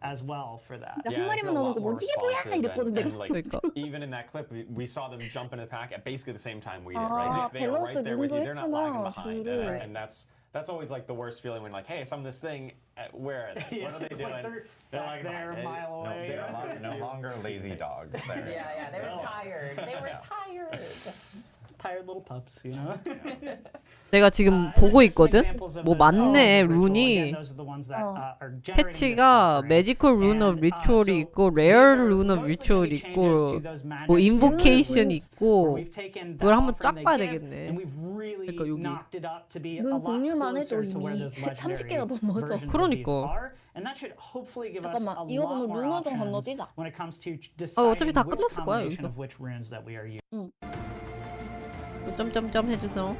as well for that. 한 마리만 나오는 거 뭐 이게 뭐야 이랬거든 내가. 그러니까. Even in that clip, we saw them jump into the pack at basically the same time we did, right? They are right there with you. They're not lagging behind, and that's always like the worst feeling when like, hey, some of this thing, where are they? What are they doing? They're like they're a mile away. They're no longer lazy dogs. Yeah, they were tired. They were tired. Tired little pups, you know. 내가 지금 보고 있거든? 뭐 많네 룬이. 패치가 매지컬 룬 오브 리추얼이 있고 레어 룬 오브 리추얼이 있고 뭐 인보케이션 있고 그걸 한번 쫙 봐야 되겠네. 그러니까 여기 룬 공유만 해도 이미 30개가 넘어서. 그러니까. 잠깐만 이거 보면 룬어정 건너뛰자. 어차피 다 끝났을 거야 여기서. 점점점 해주세요.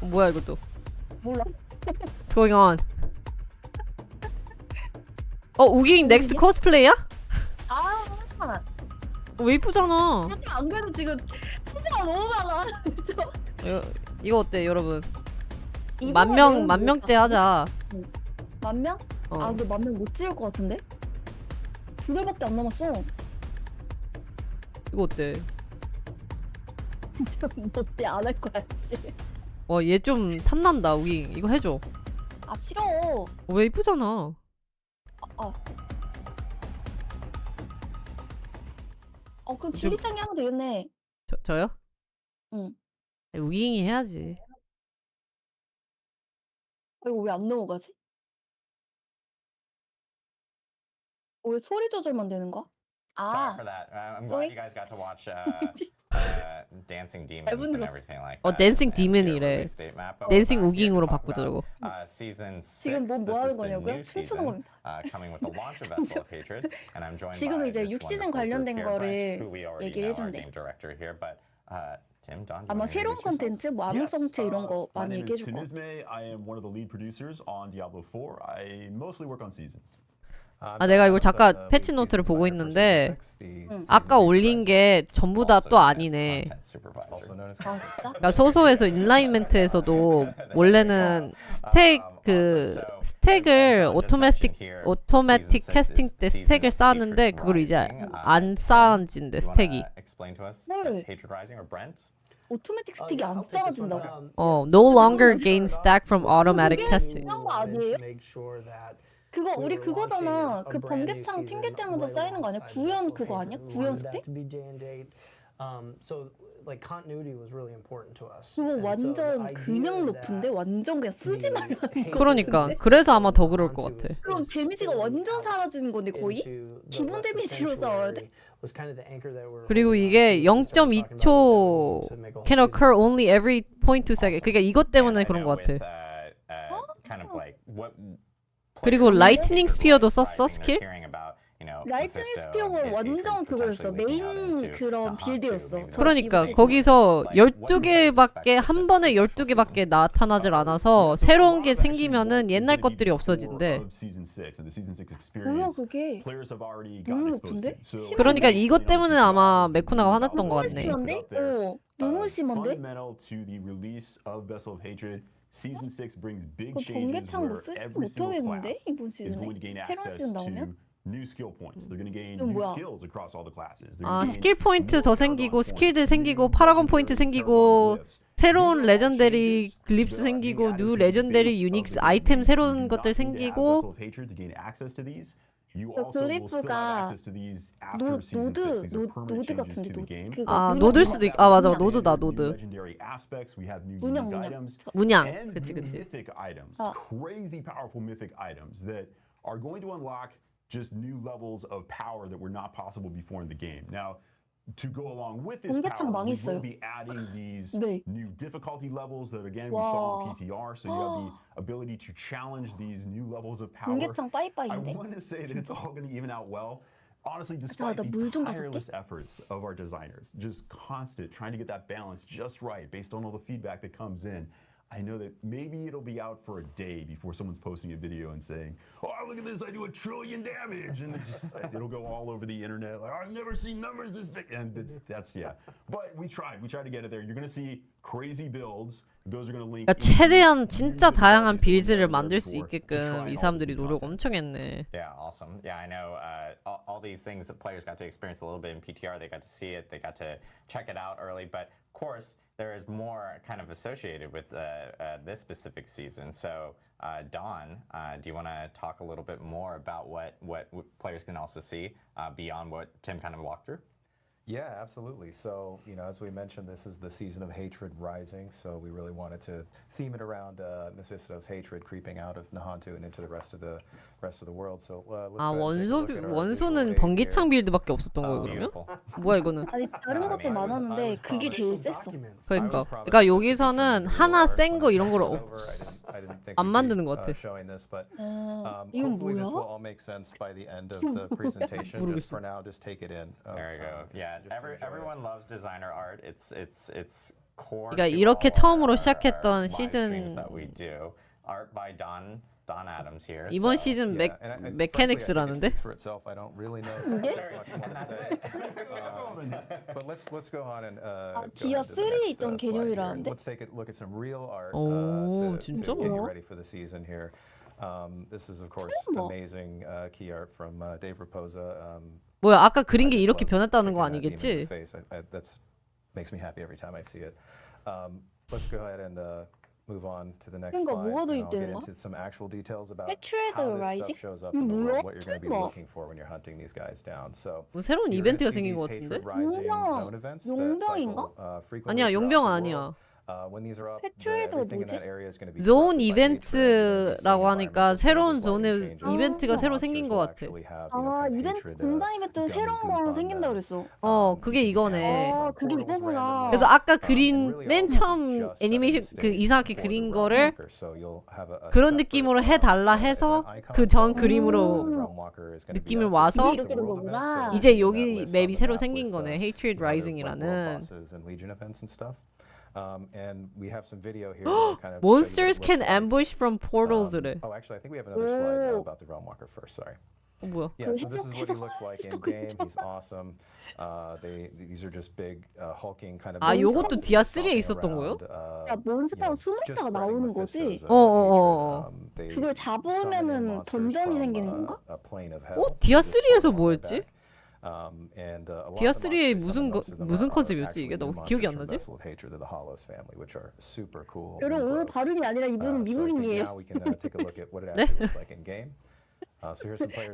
뭐야 이것도? 몰라. What's going on? 우기 넥스트 코스플레이야? 왜 이쁘잖아. 안 그래도 지금 후보가 너무 많아. 이거 어때 여러분? 만 명대 하자. 10,000명? 근데 10,000명 못 찍을 것 같은데? 2개밖에 안 남았어. 이거 어때? 어때 안 할 거야 씨. 얘 좀 탐난다 우기. 이거 해줘. 싫어. 왜 이쁘잖아. 그럼 지리짱이 하면 되겠네. 저요? 응. 우기잉이 해야지. 이거 왜 안 넘어가지? 왜 소리 조절만 되는 거야? Sorry for that. I'm glad you guys got to watch Dancing Demons and everything like that. 댄싱 디몬이래. 댄싱 우기잉으로 바꾸자 저거. 지금 뭐 하는 거냐고요? 춤추는 겁니다. Coming with the launch of Vessel of Hatred, and I'm joined 지금 by 이제 this 6시즌 wonderful 관련된 group here, 거를 who we already 얘기를 know, our 해준대. game director here, but Tim, Don, 아마 새로운 콘텐츠, 뭐 암흑성체 이런 거 많이 얘기해 줄 것 같아. I am one of the lead producers on Diablo IV. I mostly work on seasons. 내가 이거 잠깐 패치 노트를 보고 있는데 아까 올린 게 전부 다 또 아니네. 진짜? 그러니까 소소에서 인라인멘트에서도 원래는 스택을 오토매틱 캐스팅 때 스택을 쌓았는데 그걸 이제 안 쌓아진대 스택이. 오토매틱 스틱이 안 쌓아진다고? No longer gain stack from automatic testing. 그런 거 아니에요? 그거 우리 그거잖아. 그 번개창 튕길 때마다 쌓이는 거 아니야? 구현 그거 아니야? 구현 스펙? So like continuity was really important to us. 그거 And so the 완전 idea 그냥 that 높은데 완전 그냥 쓰지 the 말라는 거 hatred 그러니까 같은데? 그래서 아마 더 그럴 것 onto 같아. is 그럼 데미지가 spilling 완전 out 사라지는 건데 거의? into the 기본 rest of 데미지로 싸워야 돼? Sanctuary was kind of the anchor that we're 그리고 holding on 이게 to as we started talking about what that would mean 0.2초 to make a whole can season. occur only every 0.2 second. 그러니까 이것 And 때문에 I 그런 know 것 같아. with, kind of like what 그리고 players 라이트닝 are 스피어도 like 썼어, rising, they're 스킬? hearing about, you know, 라이트닝 Mephisto and 스피어가 his 완전 hatred 그거였어. potentially leaking out 메인 into 그런 Nahatu, 빌드였어. maybe 저 그러니까 기분 거기서 Like, what do you guys 12개밖에 expect 한 with 번에 this potential 12개밖에 season? 나타나질 않아서 새로운 게 생기면은 옛날 것들이 없어진대. Season 6 and the season 6 뭐야 experience. 그게? Players have already 너무 gotten exposed 높은데? to. So 그러니까 이것 때문에 아마 메쿠나가 화났던 것 너무 같네. 심한데? 너무 심한데? Fundamental to the release of Vessel of Hatred, Season 6 brings big 그 changes 번개창 뭐 where 쓰지도 every single 못하겠는데? class 이번 is going to 시즌에? gain 새로운 access 시즌 to 나오면? new skill points. They're going to gain 이건 new 뭐야? skills across all the classes. They're 아 gonna gain 스킬 포인트 more 더 Paragon 생기고 points, 스킬들 new 생기고 파라곤 포인트 legendary 생기고 Paragon glyphs. 새로운 These are all 레전데리 changes 글립스 that are being 생기고 added 뉴 to the 레전데리 base of 유닉스 the game. 아이템 You do 새로운 not 것들 need to have 생기고 Vessel of Hatred to gain access to these. You 그 also will still 그리프가 have access to these after Season 6. These are permanent 노드 changes 같은데 to the game. 그거 아 문양, 노들 문양. 수도 있... 아 맞아 문양. 노드다 New 노드 legendary aspects. We have new 문양 unique 문양. items. 문양 And 그치 new 그치 mythic items, 아. crazy powerful mythic items that are going to unlock just new levels of power that were not possible before in the game. Now, to go along with this 번개창 power, we 망했어요. will be adding these 네. new difficulty levels that again we saw 와. in PTR. So you have the ability to challenge these new levels of power. 번개창 I 빠이빠이인데? want to say that it's all going to even out well. Honestly, 나 despite the 물 좀 가져올게. tireless efforts of our designers, just constant trying to get that balance just right based on all the feedback that comes in, I know that maybe it'll be out for a day before someone's posting a video and saying, "Oh, look at this! I do 1 trillion damage," and it'll go all over the internet. Like, I've never seen numbers this big, and that's yeah. But we tried to get it there. You're gonna see crazy builds. Those are gonna link. 그러니까 최대한 진짜 다양한 빌드를 만들 수 있게끔 이 사람들이 노력 엄청 했네. Yeah, awesome. Yeah, I know all these things that players got to experience a little bit in PTR. They got to see it. They got to check it out early. But of course, there is more kind of associated with this specific season. So, Dawn, do you want to talk a little bit more about what players can also see beyond what Tim kind of walked through? Yeah, absolutely. So, you know, as we mentioned, this is the season of hatred rising. So we really wanted to theme it around Mephisto's hatred creeping out of Nahatu and into the rest of the world. So let's 아 go ahead and take a look at our 원소는 visual aid 번개창 here. 빌드밖에 없었던 거예요 그러면? 뭐야 이거는? 아니 다른 것도 많았는데 그게 제일 셌어. 그러니까 그러니까 여기서는 하나 센 거 이런 거를 안 만드는 것 같아. 이건 Hopefully this 뭐야? will all make sense by the end of the presentation. Just for now, just take it in. There you go. Yeah, everyone loves designer art. It's core. 그러니까 to 이렇게 all 처음으로 our 시작했던 live streams 시즌 that we do. Art by Don Adams here. 이번 so. 시즌 Yeah, and frankly, I think it 메케닉스라는데? speaks for itself. I don't really know if there's much more to say. But let's go on and go 디아 ahead to the 3에 next, 있던 slide here. 개념이라는데? Let's take a look at some real art 오, to 진짜? get you ready for the season here. This is of course 뭐. amazing key art from Dave Raposa. 뭐야 아까 그린 게 I just 이렇게 love 변했다는 거 looking that demon in the 아니겠지? face. That's makes me happy every time I see it. Let's go ahead and move on to the next 그러니까 slide. 뭐가 더 And I'll get 있다는 into some actual details about Hatred how this Rising? stuff shows up in the 뭐야? world, what you're going to be 대박. looking for when you're hunting these guys down. So 뭐 새로운 you're gonna 이벤트가 see 생긴 these 것 같은데? Hatred Rising 용병, zone events that 용병인가? cycle, frequently 아니야 throughout 용병 the 아니야. world. When these are up, 해초에도 everything in 뭐지? that area is going to be 존 corrupted by hatred. 이벤트라고 하니까 새로운 존의 changes. 이벤트가 새로 생긴 것 같아. 아 이벤트 공간 이벤트 새로운 거 하나 생긴다 그랬어. 그게 이거네. 아 그게 이거구나. 그래서 아까 그린 맨 처음 애니메이션 그 이상하게 그린 거를 그런 느낌으로 해달라 해서 그 전 그림으로 느낌을 와서 이렇게 된 거구나. 이제 여기 맵이 새로 생긴 거네. Hatred Rising이라는. And we have some video here to kind of Monsters show you can what it looks like. ambush from portals래. Oh, actually, I think we have another slide about the Realmwalker first. Sorry. 뭐야? Yeah, so this is what he looks like in game. He's awesome. These are just big, hulking kind of. 아, 요것도 디아 3에 있었던 거요? 야 몬스터가 숨을 때가 나오는 거지? 어어어. 그걸 잡으면은 던전이 생기는 건가? 디아 3에서 뭐였지? 디아 3의 무슨 컨셉이었지 이게? 너무 기억이 안 나지? 여러분 오늘 발음이 아니라 이분은 미국인이에요. 네?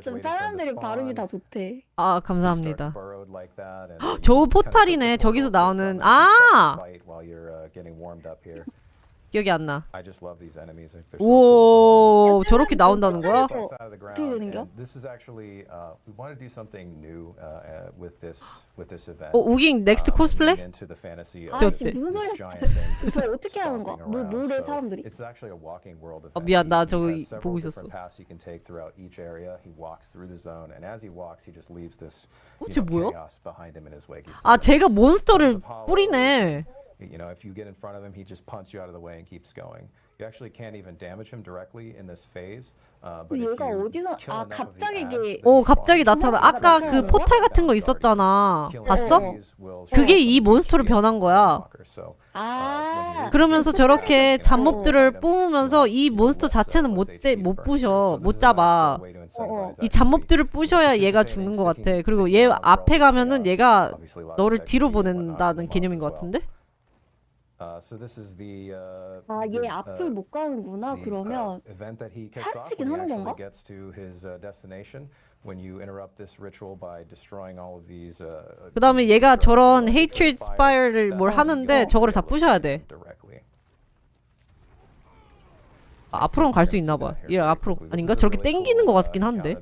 전 사람들이 발음이 다 좋대. 아 감사합니다. would like that. And 저 포탈이네. 저기서 나오는 while you're getting warmed up here. 기억이 안 나. I just love these enemies. They're so cool. 오, 저렇게 나온다는 거야? 어떻게 되는 거야? This is actually we want to do something new with this event. 우깅 넥스트 코스플레이? Into the fantasy 아, of 지금 무슨 this 소리야? giant thing. 저 어떻게 하는 거야? 물에 사람들이? It's actually a walking world event. 미안, 나 He 저거 has 보고 several 있었어. different paths you can take throughout each area. He walks through the zone, and as he walks, he just leaves this 쟤 뭐야? chaos behind him in his wake. 아, 제가 몬스터를 뿌리네. You know, if you get in front of him, he just punts you out of the way and keeps going. You actually can't even damage him directly in this phase. But if 얘가 you 어디서 kill enough of the 갑자기 ants, 이게 then he 갑자기 spawns. 나타나. 아까 그 포탈 같은 거 있었잖아. 봤어? 그게 이 몬스터로 변한 거야. 아. 그러면서 저렇게 잡몹들을 뿜으면서 이 몬스터 자체는 못 부셔, 못 잡아. 이 잡몹들을 부셔야 얘가 죽는 것 같아. 그리고 얘 앞에 가면은 얘가 너를 뒤로 보낸다는 개념인 것 같은데? 얘 앞을 못 가는구나. 그러면 살찌긴 하는 건가? 그 다음에 얘가 저런 hatred spire를 뭘 하는데 저거를 다 부셔야 돼. 앞으로는 갈 수 있나 봐. 얘 앞으로 아닌가? 저렇게 땡기는 것 같긴 한데.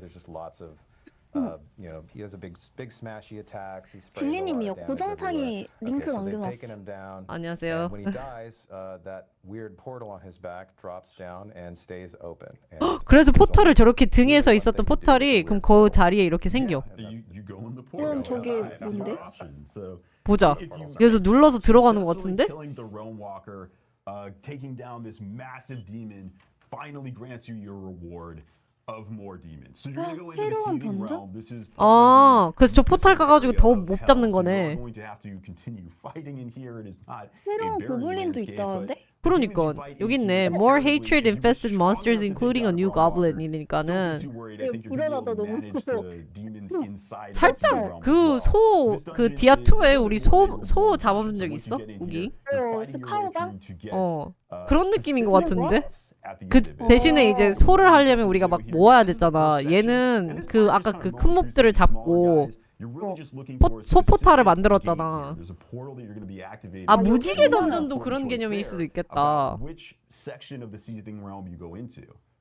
진리님이요. 고정창에 링크 남겨놨어. 안녕하세요. 그래서 포털을 저렇게 등에서 있었던 포털이 그럼 그 자리에 이렇게 생겨. 그럼 저게 뭔데? 보자. 여기서 눌러서 들어가는 것 같은데? Taking down this massive demon finally grants you your reward of more demons. So you're going to go into the seething realm. This is 그래서 저 포탈 가가지고 더 못 잡는 거네. 새로운 고블린도 있다는데? 그러니까 여기 있네. More hatred infested monsters including a new goblin이니까는 불안하다 너무. 살짝 그 디아2에 우리 소 잡아본 적 있어? 우기? 스카우방? 그런 느낌인 것 같은데? 그 대신에 이제 소를 하려면 우리가 막 모아야 됐잖아. 얘는 그 아까 그 큰 몹들을 잡고 소포탈을 만들었잖아. 아, 무지개 던전도 그런 개념일 수도 있겠다.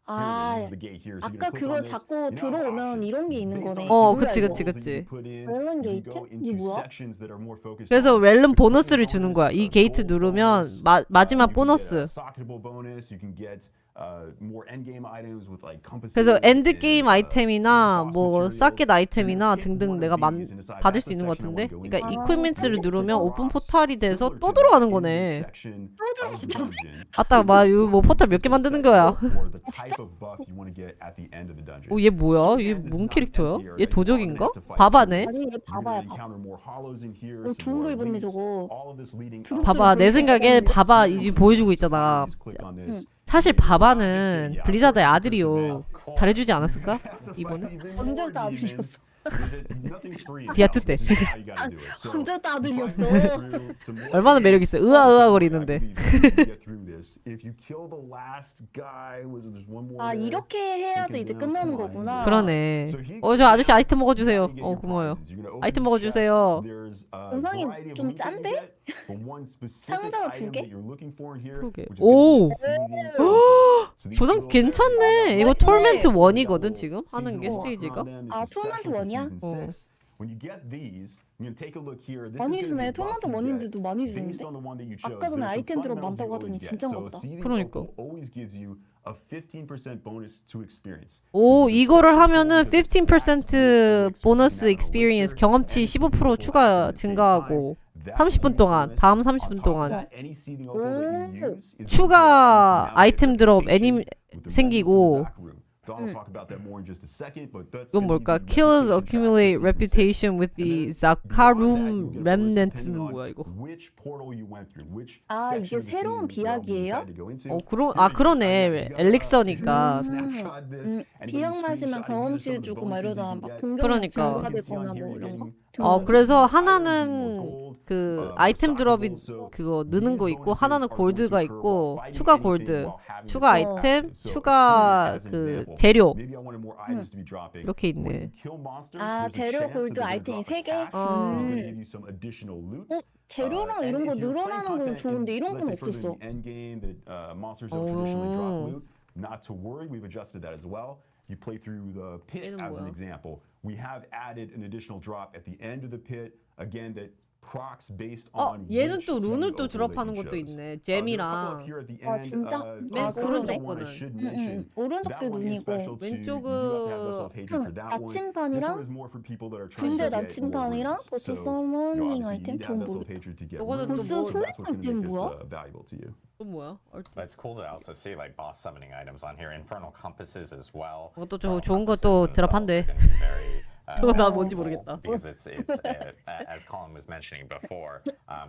아, 아까 그거 자꾸 들어오면 이런 게 있는 거네. 그치. 렐름 게이트? 이게 뭐야? 그래서 렐름 보너스를 주는 거야. 이 게이트 누르면 마지막 보너스. 그래서 엔드게임 아이템이나 뭐 사켓 아이템이나 등등 내가 받을 수 있는 것 같은데? 그러니까 이퀄먼트를 누르면 오픈 포탈이 돼서 또 들어가는 거네. 아따 뭐 포탈 몇 개 만드는 거야. 얘 뭐야? 얘 뭔 캐릭터야? 얘 도적인가? 바바네? 아니 얘 바바야. 좋은 거 입었네 저거. 봐봐, 내 생각에 바바 이제 보여주고 있잖아. 사실 바바는 블리자드의 아들이요. 잘해주지 않았을까? 이번에? 언제부터 아들이었어? 디아2 때. 언제부터 아들이었어? 얼마나 매력있어. 으아으아거리는데. 아, 이렇게 해야지 이제 끝나는 거구나. 그러네. 저 아저씨 아이템 먹어주세요. 고마워요. 아이템 먹어주세요. 영상이 좀 짠데? 상자가 2개? 그러게. 오! 조상 괜찮네. 이거 톨멘트 1이거든 지금 하는 게 스테이지가. 아, 톨멘트 1이야? 많이 주네. 톨멘트 1인데도 많이 주는데? 아까 전에 아이템 드롭 많다고 하더니 진짠가 보다. 그러니까. 오, 이거를 하면은 15% 보너스 익스피리언스 경험치 15% 추가 증가하고 30분 동안, 다음 30분 동안 추가 아이템 드롭 생기고. 이건 뭘까? Killers accumulate reputation with the Zakarum remnant는 뭐야 이거? 아, 이게 새로운 비약이에요? 그러네. 엘릭서니까. 비약 마시면 경험치 주고 막 이러잖아. 막 공격력 그러니까. 증가되거나 뭐 이런 거. 그래서 items need more 하나는 gold. 그 The 아이템 soccer 드롭이 goals, so 그거 느는 거 these 있고 bonuses 하나는 are going to 골드가 occur 있고 while fighting 추가 anything 골드, while having 추가 this 아이템, active. So, 추가 as an 그 example, 재료 maybe I wanted more items to be dropping. 이렇게 When you 있네. kill monsters, 아, there's a 재료, chance that 골드, they're gonna 아이템이 drop a 3개? cash, which is going to give you some additional loot. 재료랑 And 이런 거 if you're playing 늘어나는 건 content 좋은데 in, 이런 let's 건 say, further in 없었어. the end game that monsters don't traditionally drop loot, not to worry, we've adjusted that as well. You play through the pit 얘는 as an 뭐야? example. We have added an additional drop at the end of the pit, again, that procs based on 얘는 which 또 city 룬을 또 opal that you 드랍하는 것도 chose. 있네. There are a couple up 잼이랑 here at the 아, end. 진짜? 맨 the 오른쪽 second one I 거는. should mention, 오른쪽 that 게 one is special 룬이고 to, you do have to have Vessel of Hatred for that one. This one 나침반이랑 is more for people that are trying 군대 to get more 나침반이랑 runes. 보스 So, 서머닝 obviously you 아이템 need to have 좀 Vessel of 모르겠다. Hatred to get 요거는 runes, 또 보스 so 뭐- 소리 that's what's going to 아이템 make this 뭐야? valuable to you. 또 뭐야? It's cool to also see like boss summoning items on here. Infernal compasses as well. 그것도 Infernal 좋은 compasses 것도 themselves 드랍한대. are gonna be very, 그거 나 뭔지 helpful 모르겠다. Because it's as Colin was mentioning before,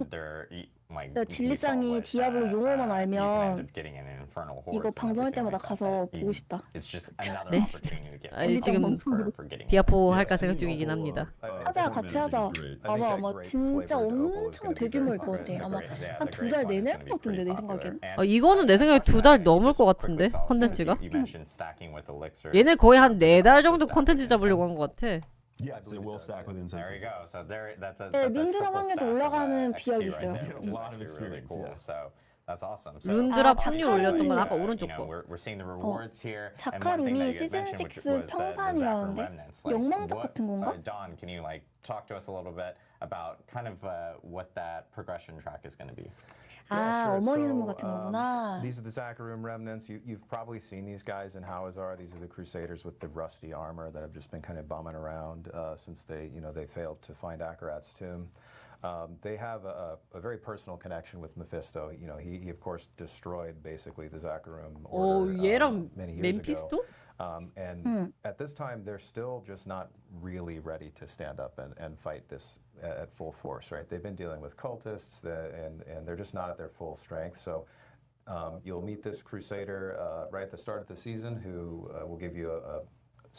they're like 야, 진리짱이 디아블로 용어만 알면 이거 방송할 때마다 가서 보고 싶다. It's just another 네? opportunity to get 아니, 지금 for getting 디아포 할까 생각 중이긴 합니다. 하자, 같이 하자. 아마 진짜 엄청 대규모일 것 같아. 아마 한 2달 내내 할 것 같은데 내 생각엔. 이거는 내 생각에 2달 넘을 것 같은데 컨텐츠가. 얘네 거의 한 4달 정도 컨텐츠 잡으려고 한 것 같아. Yes, it will stack with There you incenses. go. So there, that's a 네, that's a 룬드랍 triple 확률도 stack of, 올라가는 XP 비약이 right 있어요. there, which is A lot of actually really experience, cool. yeah. So that's awesome. So, 룬드랍 아, 확률 올렸던 건 아까 you 오른쪽 know, 거. we're seeing the rewards here. And 자카 one thing 룬이 that you had 시즌 mentioned, which 6 was the 평판이라는데? remnants. Like, 영망작 what, 같은 건가? Dawn, can you like talk to us a little bit about kind of what that progression track is going to be? 아, sure. 어머니 So, 선물 같은 거구나. These are the Zakarum remnants. You've probably seen these guys in Hawazar. These are the Crusaders with the rusty armor that have just been kind of bumming around since they failed to find Akarat's tomb. They have a very personal connection with Mephisto. You know, he of course destroyed basically the Zakarum order 얘랑 many years ago. 멤피스토? And at this time, they're still just not really ready to stand up and fight this at full force, right? They've been dealing with cultists, and they're just not at their full strength. So you'll meet this Crusader right at the start of the season who will give you a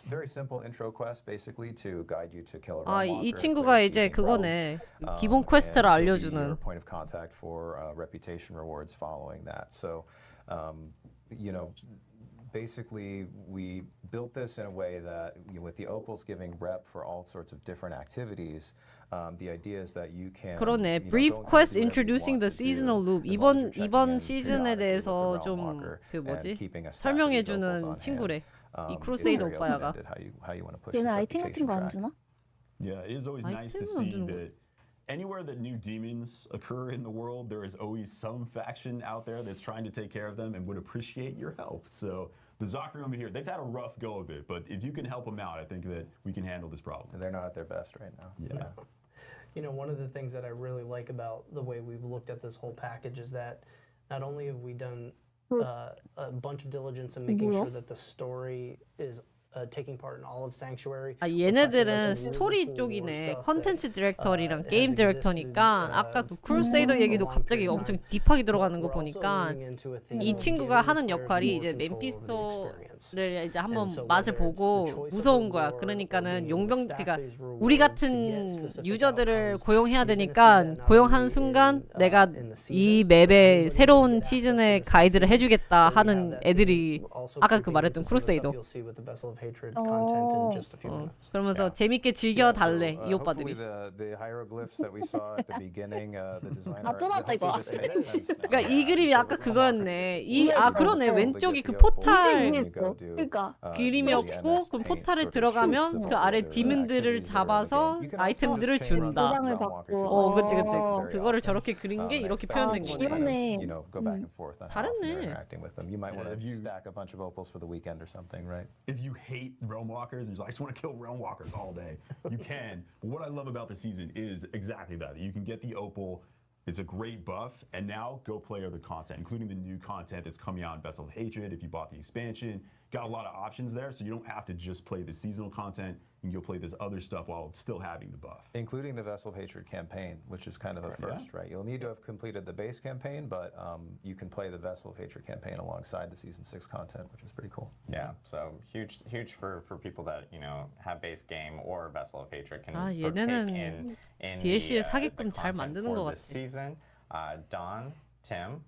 very simple intro quest, basically, to guide you to kill a 아, realm 이 walker, 친구가 clear 이제 seething realm. 그거네. 기본 And 퀘스트를 he'll be your 알려주는. point of contact for reputation rewards following that. So, you know, basically we built this in a way that with the opals giving rep for all sorts of different activities, the idea is that you can. 그러네. you know, Brief don't have to quest do whatever you introducing want the to do, seasonal loop. as long as you're 이번 checking in 시즌에 periodically with the 대해서 realm 좀 walker 그 and 뭐지? keeping a stack of these opals 설명해주는 on hand. 친구래. 이 It's 크루세이더 very 오빠야가. open-ended how you want to push 얘는 this 아이템 같은 reputation 거 안 track. 주나? Yeah, it is always nice to 아이템은 안 see 주는 거. that anywhere that new demons occur in the world, there is always some faction out there that's trying to take care of them and would appreciate your help. So the Zakarum here, they've had a rough go of it, but if you can help them out, I think that we can handle this problem. They're not at their best right now. Yeah. You know, one of the things that I really like about the way we've looked at this whole package is that not only have we done a bunch of diligence in making 뭐야? sure that the story is taking part in all of Sanctuary. 아, we're touching 얘네들은 on some really 스토리 cool 쪽이네. stuff 컨텐츠 that, 디렉터리랑 has 게임 existed, 디렉터니까 아까 그 크루세이더 for a 얘기도 long 갑자기 period of 엄청 time. 딥하게 들어가는 거 We're also 보니까 moving into a theme 이 of 친구가 giving 하는 players 역할이 more 이제 control over the experience. 멤피스토를 이제 한번 And so 맛을 whether it's 보고 the choice of 무서운 the 거야. reward or 그러니까는 being able to 용병 stack 그러니까 these rewards 우리 to 같은 get specific 유저들을 outcomes, 고용해야 you're gonna see 되니까 that not 고용한 only 순간 in, 내가 in the season, 이 so 맵의 everybody's 새로운 gonna get access to 시즌의 this 가이드를 season, 해주겠다 but we have 하는 that 애들이 theme also 아까 그 creeping 말했던 into some of the stuff 크루세이더. you'll see with the Vessel of Hatred content in just a few minutes. 그러면서 재밌게 즐겨 달래 이 Hopefully 오빠들이. the hieroglyphs that we saw at the beginning, the design 아, art, 또 나왔다, 이거. hopefully this makes sense now. 그러니까 이 그림이 아까 그거였네. 그러네. 왼쪽이 그 이제 포탈 이해했어. 그러니까 그림이었고 그 포탈에 들어가면 그 아래 디몬들을 잡아서 아이템들을 준다. 보상을 받고. 그치. very 그거를 often. 저렇게 그린 게 이렇게 표현된 거네. 귀엽네. You know, go back and forth on how often they're 잘했네. interacting with them. You might want Yeah, to if you- stack a bunch of opals for the weekend or something, right? If you hate realm walkers and you're like, I just want to kill realm walkers all day, you can. But what I love about the season is exactly that. You can get the opal. It's a great buff, and now go play other content, including the new content that's coming out in Vessel of Hatred. If you bought the expansion, got a lot of options there, so you don't have to just play the seasonal content. and you'll play this other stuff while still having the buff. Including the Vessel of Hatred campaign, which is kind of a first, right? You'll need to have completed the base campaign, but you can play the Vessel of Hatred campaign alongside the Season 6 content, which is pretty cool. Yeah, so huge for people that, you know, have base game or Vessel of Hatred can 아, partake 얘네는 in DLC를 the 사기꾼 잘 content 만드는 for 것 this 같아. season. Don, Tim,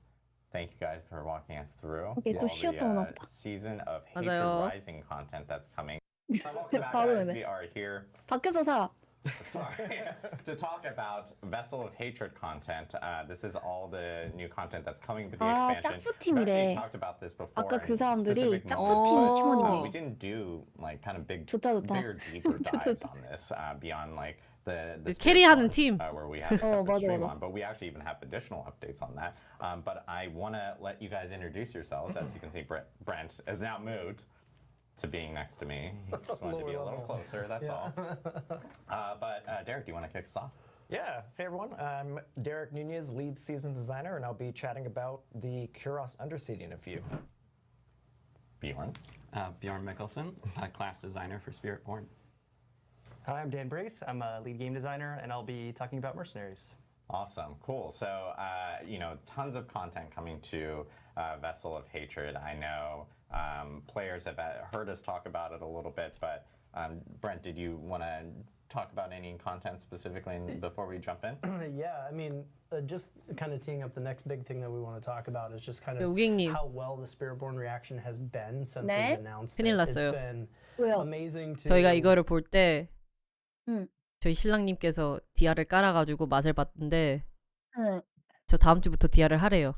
thank you guys for walking us through 오케이, 또 all 쉬었다 the Season of Hatred 맞아요. Rising content that's coming. Welcome back, 바로 guys. 오네. We are here. 밖에서 살아. Sorry, to talk about Vessel of Hatred content. This is all the new content that's coming with the 아, expansion. 짝수팀이래. Brett, we talked about this before. 아까 그 in 사람들이 specific 짝수팀 moments, but, 팀원이래. we didn't do like kind of 좋다. bigger, deeper dives on this beyond like the 캐리하는 Spirit 팀. Born, where we have a separate 맞아, stream 맞아. on, but we actually even have additional updates on that. But I want to let you guys introduce yourselves. As you can see, Brent has now moved to being next to me. He just wanted to be a little closer, that's all. But Derek, do you want to kick us off? Yeah. Hey, everyone. I'm Derek Nunez, lead season designer, and I'll be chatting about the Kuros underseeding of you. Bjorn? Bjorn Mikkelsen, class designer for Spirit Born. Hi, I'm Dan Brace. I'm a lead game designer, and I'll be talking about Mercenaries. Awesome, cool. So, you know, tons of content coming to Vessel of Hatred. I know players have heard us talk about it a little bit, but Brent, did you want to talk about any content specifically before we jump in? Yeah, I mean, just kind of teeing up the next big thing that we want to talk about is just kind of 우깅님. how well the Spiritborn reaction has been since 네? we've announced it. 큰일 It's 났어요. been 왜요? amazing to... 저희가 이거를 볼 때 응. 저희 신랑님께서 디아를 깔아가지고 맛을 봤는데 응. 저 다음 주부터 디아를 하래요.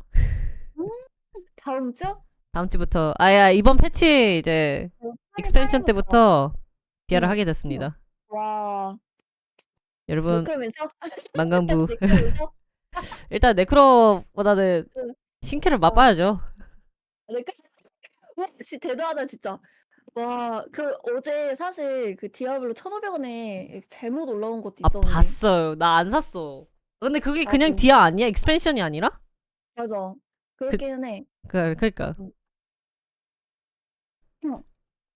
다음 주? 다음 주부터 아야 이번 패치 이제 익스펜션 때부터 디아를 하게 됐습니다. 와. 여러분 그러면서 만강부. 그러면서 일단 네크로보다는 응. 신캐를 맛봐야죠. 내가 와, 진짜 대단하다 진짜. 와, 그 어제 사실 그 디아블로 1,500원에 잘못 올라온 것도 아 있었는데. 봤어요. 나 안 샀어. 근데 그게 그냥 나도. 디아 아니야? 익스펜션이 아니라? 맞아. 그렇기는 해. 그러니까. 응. see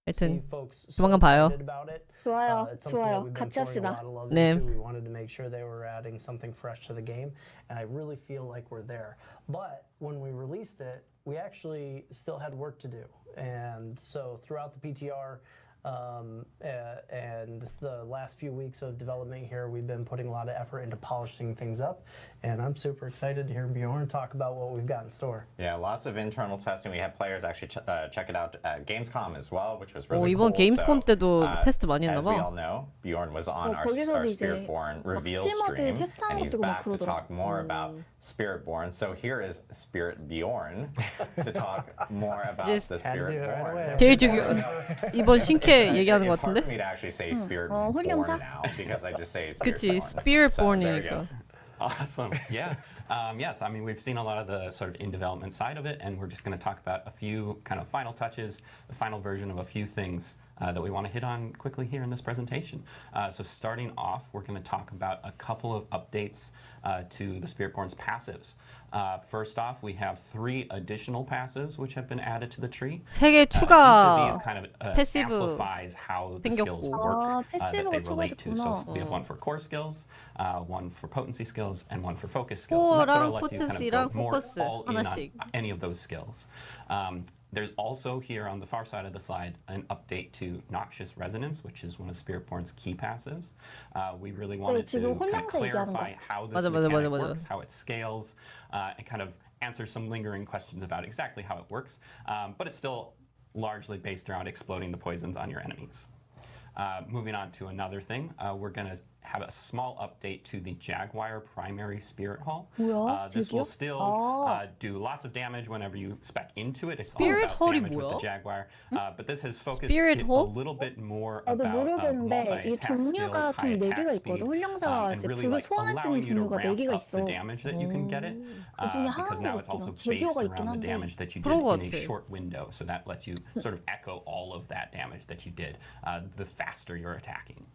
하여튼 folks so 조만간 봐요. excited about it. 좋아요. It's something that 좋아요. we've been 같이 pouring a 합시다. lot of love 네. into. We wanted to make sure they were adding something fresh to the game, and I really feel like we're there. But when we released it, we actually still had work to do, and so throughout the PTR and the last few weeks of development here, we've been putting a lot of effort into polishing things up, and I'm super excited to hear Bjorn talk about what we've got in store. Yeah, lots of internal testing. We had players actually check it out at Gamescom as well, which was 오 really 이번 cool. 게임스콘 때도 So, 테스트 많이 as we 했나봐. all know, Bjorn was on our 거기서도 이제 Spiritborn 막 reveal 스트리머들 stream, 테스트하는 and 거 he's 찍고 막 back to 그러더라. talk more about Spiritborn. So here is Spirit Bjorn to talk more about Just the had to do it right away. Spiritborn. 제일 중요 이번 신캐 얘기하는 것 It's hard 같은데? for me to actually say 어, Spiritborn 홀령사? now because I just say 그치 Spiritborn. So, there you go. 스피릿본이니까. Awesome. Yeah. Yes, I mean, we've seen a lot of the sort of in development side of it, and we're just going to talk about a few kind of final touches, the final version of a few things that we want to hit on quickly here in this presentation. So starting off, we're going to talk about a couple of updates to the Spiritborn's passives. First off, we have 3 additional passives which have been added to the tree. 3개 Each of 추가 these kind of 패시브 amplifies how the skills 생겼고. work 아, that they 패시브가 relate to. So 추가됐구나. we have one for core skills, one for potency skills, and one for focus skills. And that sort 코어랑 of lets you kind 포텐시랑 of go more 포커스 all in on 하나씩. any of those skills. There's also here on the far side of the slide an update to Noxious Resonance, which is one of Spiritborn's key passives. We really wanted to 지금 kind of 홀령사 얘기하는 clarify 거. how this 맞아, mechanic 맞아. works, how it scales, and kind of answer some lingering questions about exactly how it works. But it's still largely based around exploding the poisons on your enemies. Moving on to another thing, we're going to have a small update to the Jaguar primary Spirit Hall. 뭐야? This will 제기요? still 아. do lots of damage whenever you spec into it. It's Spirit all about Hall이 damage with 뭐야? the Jaguar. But this has focused Spirit it Hall? a little bit more 나도 about 모르겠는데 이 multi-attack 종류가 skills, high 좀 4개가 attack 있거든. speed, 홀령사가 and 이제 really 불을 like 소환할 수 있는 allowing you to 종류가 ramp 4개가 up the 있어. damage that you can get it. 그 중에 Because 하나인 now 것 it's 같긴 also 해. based 제기어가 있긴 around the 한데. damage that you 그런 did 것 in a 같아. short window. So that lets you sort of echo all of that damage that you did the faster you're attacking.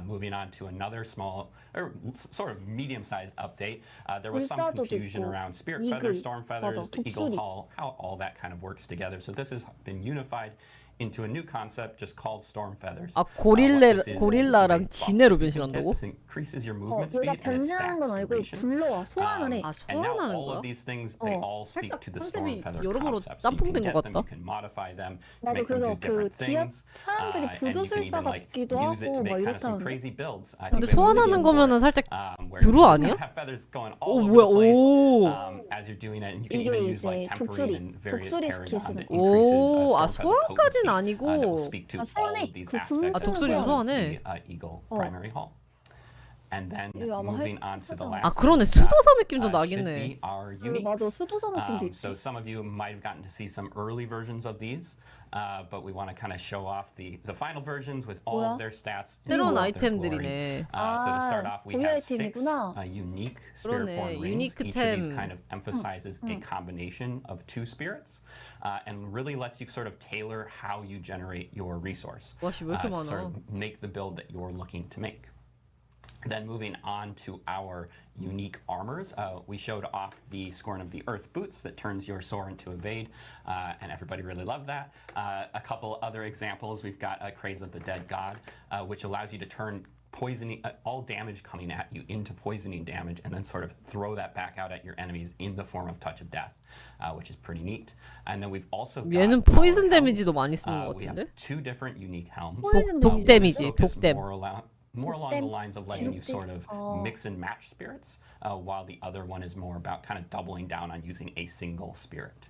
Moving on to another small, or sort of medium-sized update, there was some 불사조도 confusion 있고, around Spirit 이글, Feather, Storm Feathers, 맞아, the Eagle 독수리. Hall, how all that kind of works together. So this has been unified into a new concept just called storm feathers. 아 What 고릴라랑 this is 지네로 buff that you can 변신한다고? get. This increases your movement 얘가 speed and it 변신하는 stacks 건 알고 duration. 불러와 소환을 해. 아 And now 소환하는 all 거야? of these things, they all speak 살짝 to the storm 컨셉이 feather 여러모로 concept. So you can 짬뽕된 get 것 them, 같다. you can modify them, 맞아, make them 그래서 do different 그 지하 things, 사람들이 and you can 부두술사 even like 같기도 use it to 하고 막 make kind of some 이렇다는데. crazy builds. I 근데 think we have a 소환하는 video for 거면은 it, 살짝 where 드루 you 아니야? have feathers going 오 all over 뭐야? the place 오. as you're doing it, and you can 이게 even use 이제 like temporary 독수리, and various 독수리 paragon 스킬 쓰는 that 거. increases 오, 아 storm feather 소환까지는 potency, that will 아니고. speak to 아, all 소환해. of these 그 aspects 아, 독수리 as well as 소환해. the Eagle 어. primary hall. And then 이거 아마 moving on to the 하잖아. last 아 그러네 thing we've got, 수도사 느낌도 should 나겠네. be our 맞아, uniques. 수도사 느낌도 So 있지. some of you might have gotten to see some early versions of these, but we want to kind of show off the final versions with all 뭐야? of their stats in 새로운 all of their glory. 아이템들이네. So to start off, we 고유 have 6 아이템이구나. unique 그러네, spirit-born rings. 유니크 Each of these 템. kind of emphasizes a combination of 2 spirits, and really lets you sort of tailor how you generate your resource. 와, 씨, 왜 이렇게 To sort 많아? of make the build that you're looking to make. Then moving on to our unique armors, we showed off the Scorn of the Earth boots that turns your Soar into Evade, and everybody really loved that. A couple other examples, we've got a Craze of the Dead God, which allows you to turn poisoning, all damage coming at you into poisoning damage, and then sort of throw that back out at your enemies in the form of Touch of Death, which is pretty neat. And then we've also got 얘는 our 포이즌 helms. 데미지도 많이 쓰는 것 We have 같은데? 2 different unique helms. 독 데미지, Focus 독댐. more along the lines of letting you 지독댐. sort of mix and match spirits, while the other one is more about kind of doubling down on using a single spirit.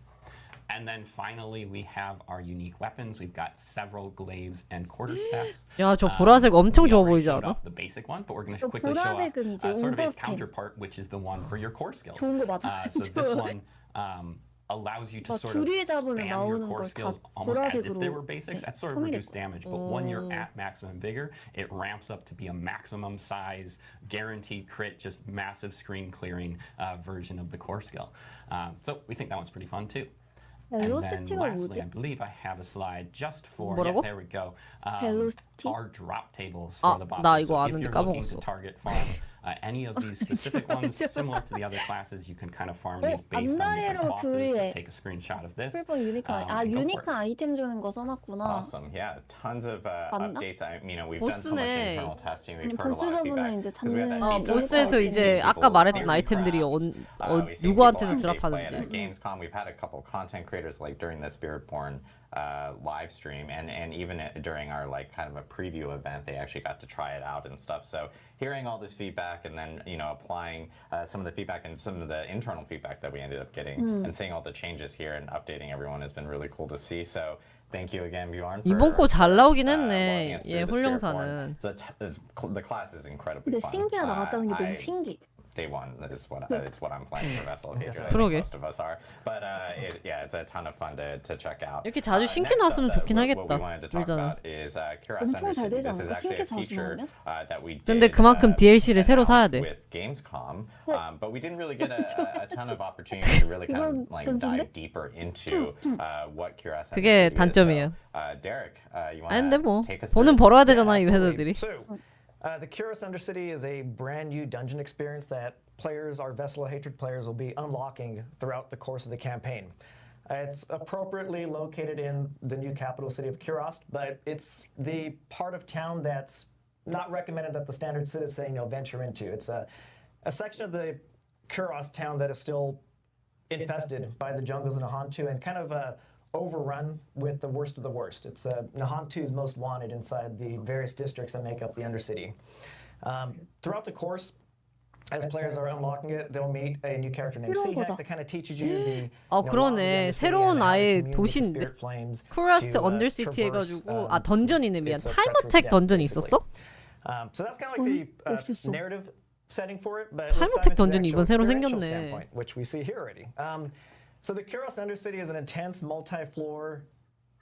And then finally, we have our unique weapons. We've got several glaives and quarterstaffs. 야, 저 보라색 엄청 We 좋아 already 보이지 showed 않아? off the basic one, but we're going to 저 quickly show off 보라색은 이제 sort of its 우버템. counterpart, which is the one for your core skills. 좋은 거 맞아. So this one allows you to 막 sort of 둘이 잡으면 spam your 나오는 core 걸 다 skills almost as if they 보라색으로 were basics. 이제 That's sort of 통일했고. reduced damage, but when you're at maximum vigor, it ramps up to be a maximum size, guaranteed crit, just massive screen clearing version of the core skill. So we think that one's pretty fun too. And then 벨로시티가 lastly, 뭐지? I believe I have a slide just for, 뭐라고? there we go, 벨로시티? our drop tables for 아, the 나 bosses. 이거 So if 아는데 you're looking 까먹었어. to target farm any of these specific ones, similar to the other classes, you can kind of farm these based on different 앞날에로 bosses. So 둘이래. take a screenshot of this. 풀본 유니크 아 and go for 유니크 it. 아이템 주는 거 써놨구나. Awesome. Yeah, tons of 맞나? updates. We've done so much 보스네. internal testing. We've 아니, heard a lot of feedback. 보스 잡으면 이제 'Cause we had that 잡는 deep dive 보스에서 about 이제 seeing 아까 people 말했던 theory 아이템들이 craft. We've seen 누구한테서 people actually play it 드랍하는지. at Gamescom. We've had a couple content creators like during the Spiritborn live stream, and even during our like kind of a preview event, they actually got to try it out and stuff. So hearing all this feedback and then applying some of the feedback and some of the internal feedback that we ended up getting and seeing all the changes here and updating everyone has been really cool to see. So thank you again, Bjorn. 이번 거 잘 나오긴 walking 했네. us through 얘 the Spiritborn. 홀령사는. The class is incredibly 근데 fun. 신기하 나갔다는 게 너무 신기해. Day one, it's what I'm playing for Vessel of Hatred. I think 그러게. most of us are, but it's a ton of fun to check out. 이렇게 자주 신캐 Next 나왔으면 up, 좋긴 what 하겠다. we wanted to talk 일단은. about is Curious 엄청 잘 Undercity. 되지 This is 않을까? actually 신캐 a 자주 feature 나오면? that we did. 근데 그만큼 DLC를 새로 사야 돼. With Gamescom, but we didn't really get a ton of opportunity to really kind of like dive deeper into what Curious 그게 Undercity is. 단점이에요. So, Derek, you want 아닌데 뭐 to take us 돈은 through 벌어야 this? 되잖아 이 Absolutely. 회사들이. So, the Curious Undercity is a brand new dungeon experience that players, our Vessel of Hatred players, will be unlocking throughout the course of the campaign. It's appropriately located in the new capital city of Kurost, but it's the part of town that's not recommended that the standard citizen venture into. It's a section of the Kurost town that is still infested by the jungles of Nahantu and kind of overrun with the worst of the worst. It's Nahantu's most wanted inside the various districts that make up the Undercity. Throughout the course, as players are unlocking it, they'll meet a new character named Seahek that kind of teaches you the 그러네. 새로운 아예 도시인데. 쿠라스트 언더시티 해가지고 던전이네 미안. 타임어택 던전이 있었어? So that's kind of like the narrative setting for it, but 타임어택 던전이 이번 새로 생겼네. which we see here already. So the Kuros Undercity is an intense multi-floor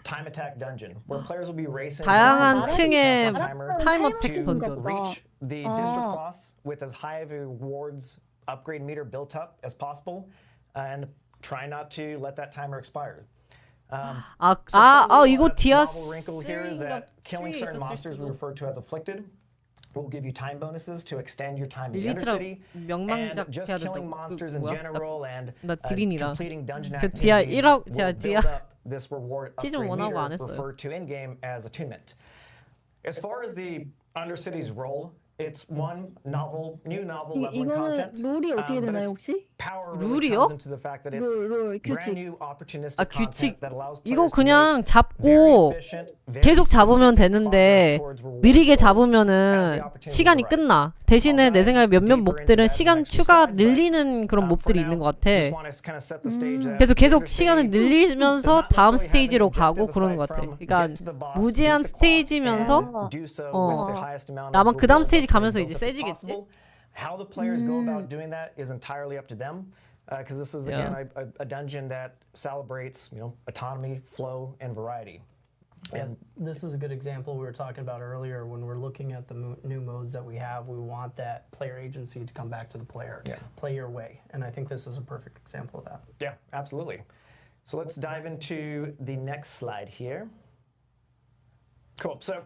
time attack dungeon where players will be racing 다양한 층의 to 타임어택 던전. reach the district boss with as high of a rewards upgrade meter built up as possible and try not to let that timer expire. 이거 디아 Novel wrinkle here is that killing certain monsters we refer to as afflicted will give you time bonuses to extend your time in the Undercity, and just killing monsters in general and 나 디린이라. completing dungeon 저 디아 activities 1억 will 디아 build up this reward 시즌 upgrade 1하고 meter 안 했어요. referred to in-game as attunement. As far as the Undercity's role, it's one new novel leveling 이거는 content. 룰이 어떻게 but 되나요 its 혹시? power really 룰이요? comes into the fact that it's 룰 brand 규칙. new opportunistic 아 규칙 content that allows 이거 players to 그냥 make very 잡고 efficient, very 계속 잡으면 specific 되는데 progress towards reward 느리게 goals as the 잡으면은 opportunity 시간이 arises. 끝나. 대신에 내 생각에 몇몇 deeper into 몹들은 that in the 시간 next few 추가 slides, but, 늘리는 그런 for 몹들이 now, 있는 것 같아. just want to kind of set the stage that 그래서 계속 Undercity 시간을 does 늘리면서 not 다음 necessarily have an 스테이지로 objective 가고 aside 그러는 것 같아. from 그러니까 get to the boss, 무제한 beat the clock, 스테이지면서 and do so with the highest amount of 아마 그 다음 reward 스테이지 upgrade 가면서 built 이제 up as 세지겠지? possible. How the players go about doing that is entirely up to them, because this is again a dungeon that celebrates autonomy, flow, and variety. And this is a good example we were talking about earlier. When we're looking at the new modes that we have, we want that player agency to come back to the player. Yeah. Play your way. And I think this is a perfect example of that. Yeah, absolutely. So let's dive into the next slide here. Cool. So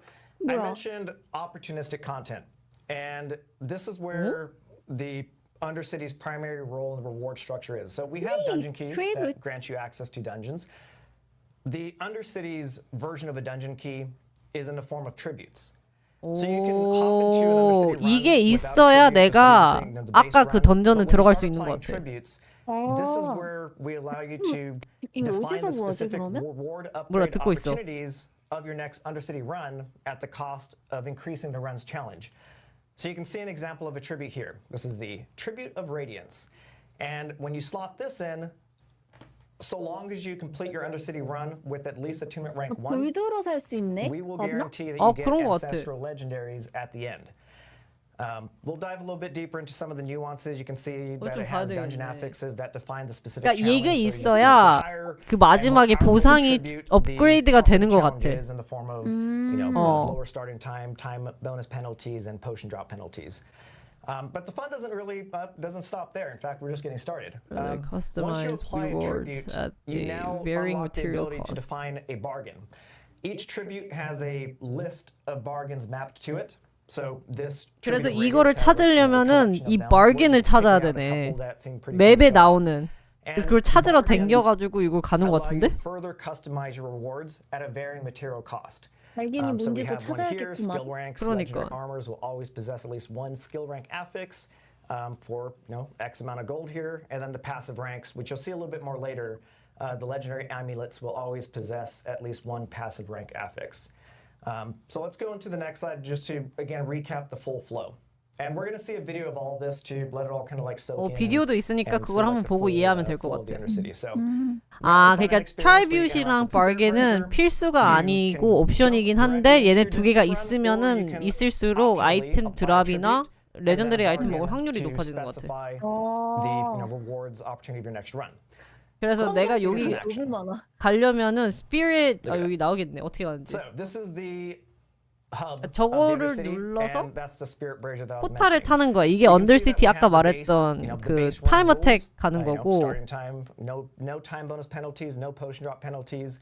I mentioned opportunistic content. And this is where the Undercity's primary role in the reward structure is. So we have dungeon keys that grant you access to dungeons. The Undercity's version of a dungeon key is in the form of tributes. So you can hop into an 오, Undercity run 이게 without 있어야 tribute, just 내가 doing the base 아까 그 run. 던전을 But when 들어갈 you 수 start 있는 것 applying 같아. tributes, this is where we allow you to 이거 define 어디서 the 구하지 specific 그러면? reward 몰라, upgrade 듣고 있어. opportunities of your next Undercity run at the cost of increasing the run's challenge. So you can see an example of a tribute here. This is the Tribute of Radiance. And when you slot this in, so long as you complete your Undercity run with at least attunement rank 1, 골드로 살 수 있네? we will 맞나? guarantee that 아, you get 그런 것 같아. ancestral legendaries at the end. We'll dive a little bit deeper into some of the nuances. You can see that 좀 it has 봐야 dungeon 되겠네. affixes that define the specific 그러니까 challenge. 얘가 So you 있어야 higher 그 and more 마지막에 powerful 보상이 tribute, 업그레이드가 the 되는 것 tougher the 같아. challenges in the form of lower starting time, time bonus penalties, and potion drop penalties. But the fun doesn't really doesn't stop there. In fact, we're just getting started. Once you Customized apply a rewards tribute, at you a now varying unlock the material ability to cost. define a bargain. Each tribute has a list of bargains mapped to it. So this 그래서 tribute of 이거를 radiance has a 찾으려면은 collection of 이 them. We're bargain을 just picking 찾아야 out a 되네. couple that seem pretty fun 맵에 to show off. 나오는. 그래서 그걸 And 찾으러 bargains 댕겨가지고 이걸 가는 것 allow you 같은데? to further customize your rewards at a varying material cost. 발견이 So we 뭔지도 have one here, skill 찾아야겠구만. ranks, 그러니까. legendary armors will always possess at least one skill rank affix for X amount of gold here. And then the passive ranks, which you'll see a little bit more later, the legendary amulets will always possess at least one passive rank affix. So let's go into the next slide just to, again, recap the full flow. And we're going to see a video of all of this to let it all kind of like soak in. 비디오도 있으니까 and see, 그걸 한번 the 보고 full, 이해하면 될 것 flow of the 같아. Undercity. So, 아, 그러니까 트라이뷰시랑 bargain은 필수가 아니고 옵션이긴 한데 얘네 두 개가 있으면은 있을수록 아이템 드랍이나 레전더리 아이템 먹을 확률이 높아지는 것 같아. the rewards opportunity of your next run. 그래서 내가 여기 너무 많아. 가려면은 스피릿 여기 나오겠네. 어떻게 가는지. So this is the hub of the 저거를 Undercity, 눌러서 and that's the spirit bridge that I was 포탈을 mentioning. 타는 거야. 이게 You can see that 언더시티 we 아까 have the base, 말했던 the 그 base run 타임 rules, 어택 가는 거고. starting time, no time bonus penalties, no potion drop penalties.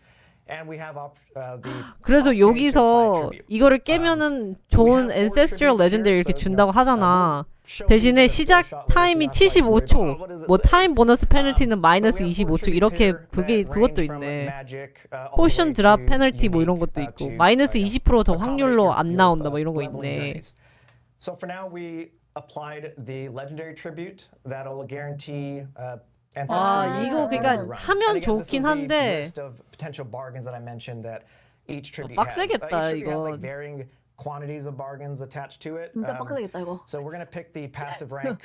And we have the 그래서 opportunity to apply 여기서 tribute. 이거를 깨면은 좋은 Ancestral Legendary 이렇게 준다고 하잖아. 대신에 시작 타임이 75초, 뭐 타임 보너스 페널티는 마이너스 25초 이렇게 그것도 있네. 포션 드랍 페널티 뭐 이런 것도 있고 마이너스 20% 더 확률로 안 나온다 뭐 이런 거 있네. So for now we applied the legendary tribute that'll guarantee 아, 이거 그러니까 하면 좋긴 한데 빡세겠다 이거. quantities of bargains attached to it. 진짜 빡세겠다 이거. So we're going to pick the passive rank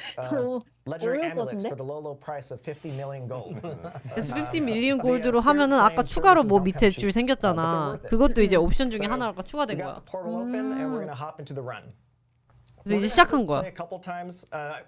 legendary amulets for the low low price of 50 million gold. 그래서 50 밀리언 골드로 하면은 아까 추가로 뭐 밑에 줄 생겼잖아. 그것도 이제 옵션 중에 하나가 추가된 We 거야. got the portal open and we're going to hop into the run. 그래서 이제 시작한 거야.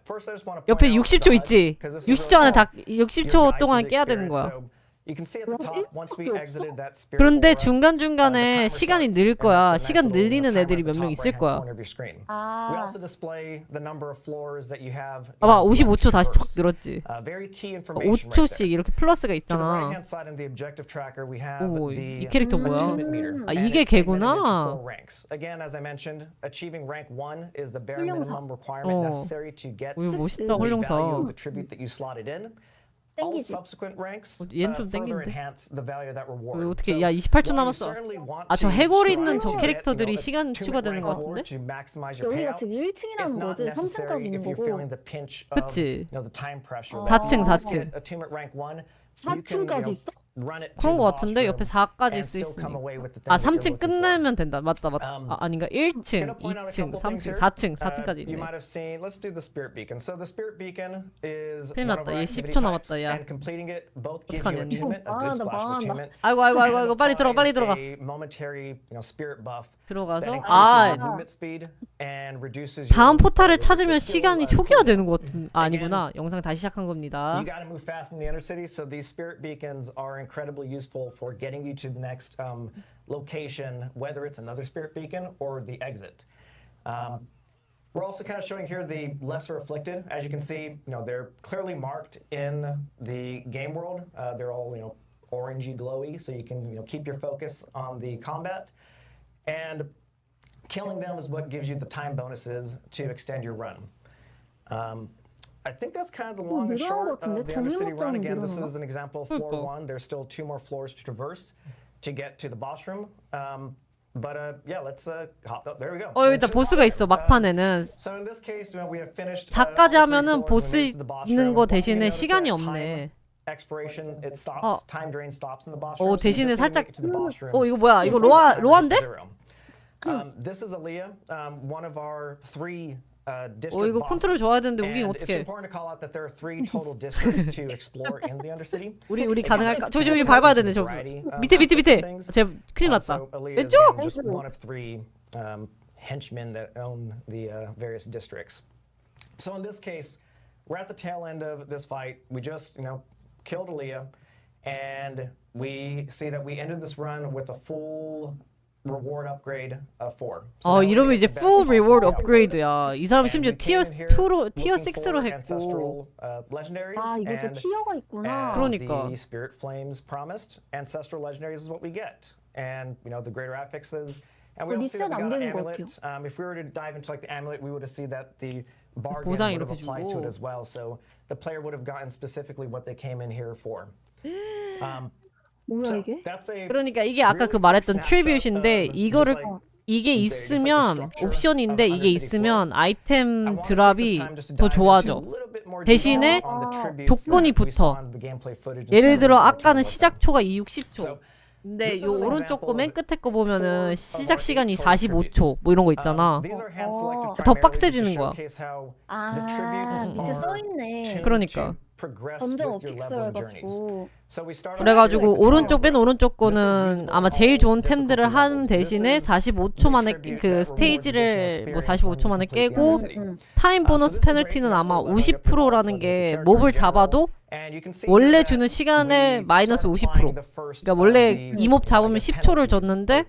First, I just want to 옆에 point out 60초 the 있지. HUD, 'cause this is 60초 안에 really 다 your 60초 guide to 동안 the 깨야 되는 experience. 거야. So you can see at the top once we exited that spirit 그런데 aura, 중간중간에 시간이 늘 거야. 시간 늘리는 애들이 몇 명 있을 거야. We also display the number of floors that you have. 봐봐 55초 다시 턱 늘었지. Very key information right 5초씩 there. 이렇게 플러스가 To the 있잖아. right-hand side of the objective tracker, we have 오, the 이 캐릭터 뭐야? attunement meter. 아 And 이게 it's segmented into 걔구나. 4 ranks. Again, as I mentioned, achieving rank 1 is the bare 훌륭사. minimum requirement necessary to get 이거 멋있다 the value 훌륭사. of the tribute that you slotted in. all 땡기지. subsequent ranks 얘는 좀 further 땡기는데. enhance the value of that reward. 왜 어떻게 So 야 28초 while you 남았어. certainly want 아 저 to 해골 strive 있는 저 to get, 캐릭터들이 시간 attunement 추가되는 rank 것 reward 같은데? to maximize your 여기가 payout, 지금 1층이라는 it's not 거지. 3층까지 necessary 있는 if you're 거고. feeling the pinch of 그치. the time pressure. 4층, Once 4층. you get attunement rank 1, you can 4층까지 있어? run it to 그런 the 거 boss 같은데 room 옆에 4까지 and still come 있으니. away with the 아 thing that you're 3층 looking for. 끝내면 된다. 맞다. 아닌가? 1층, Gonna point out a 2층, couple things 3층, here. 4층, 4층까지 You 있네. might have seen. Let's do the spirit beacon. So the spirit beacon is 큰일 one of 났다. our 얘 activity 10초 types, 남았다, 야. and completing it both gives you 어떡하냐, attunement, a good splash of attunement. 아이고 빨리 들어가, 빨리 들어가. A momentary, spirit buff 들어가서 that increases 아 your movement speed and reduces 다음 your 포탈을 the 찾으면 skill, 시간이 초기화되는 것 coolness. 같은. 아 아니구나. 영상 다시 시작한 겁니다. You got to move fast in the Undercity, so these spirit beacons are incredibly useful for getting you to the next location, whether it's another spirit beacon or the exit. We're also kind of showing here the lesser afflicted. As you can see, they're clearly marked in the game world. They're all orangey glowy, so you can keep your focus on the combat. And killing them is what gives you the time bonuses to extend your run. I think that's kind of the long and short of the Undercity run. Again, this is an example of floor 1. There's still 2 more floors to traverse to get to the boss room. But yeah, let's hop up. There we go. 일단 보스가 있어. 막판에는 So in this case, we have finished 4까지 하면은 보스 있는 거 대신에 시간이 없네. Expiration, it stops. Time drain stops in the boss room. 어 대신에 살짝 이거 이거 뭐야? 이거 로아인데? This is Aaliyah, one of our 3 이거 컨트롤 좋아야 되는데 우긴 It's 어떻게? important to call out that there are 3 total districts to explore in the Undercity. 우리 가능할까? 저기 밟아야 되네. 저 밑에. 제 큰일 났다. 왼쪽. Just one of 3 henchmen that own the various districts. So in this case, we're at the tail end of this fight. We just killed Aaliyah, and we see that we ended this run with a full reward upgrade of 4. 이러면 이제 full reward upgrade야. 이 사람 심지어 티어 6로 했고. 아, 이것도 티어가 있구나. 그러니까. The spirit flames promised, ancestral legendaries is what we get, and the greater affixes. And we also see that we got an amulet. If we were to dive into the amulet, we would have seen that the bargain would have applied to it as well. So the player would have gotten specifically what they came in here for. 뭐야 이게? 그러니까 이게 아까 그 말했던 트리뷰트인데 이게 있으면 옵션인데 이게 있으면 아이템 드랍이 더 좋아져. 대신에 조건이 붙어. 예를 들어 아까는 시작초가 60초. 근데 요 오른쪽 거 맨 끝에 거 보면은 시작 시간이 45초 뭐 이런 거 있잖아. 더 빡세지는 거야. 아, 밑에 써 있네. 그러니까. 점점 픽셀 해가지고. 그래가지고 맨 오른쪽 거는 아마 제일 좋은 템들을 하는 대신에 45초 만에 그 스테이지를 뭐 45초 만에 깨고 타임 보너스 페널티는 아마 50%라는 게 몹을 잡아도 원래 주는 시간의 마이너스 50%. 그러니까 원래 이 몹 잡으면 10초를 줬는데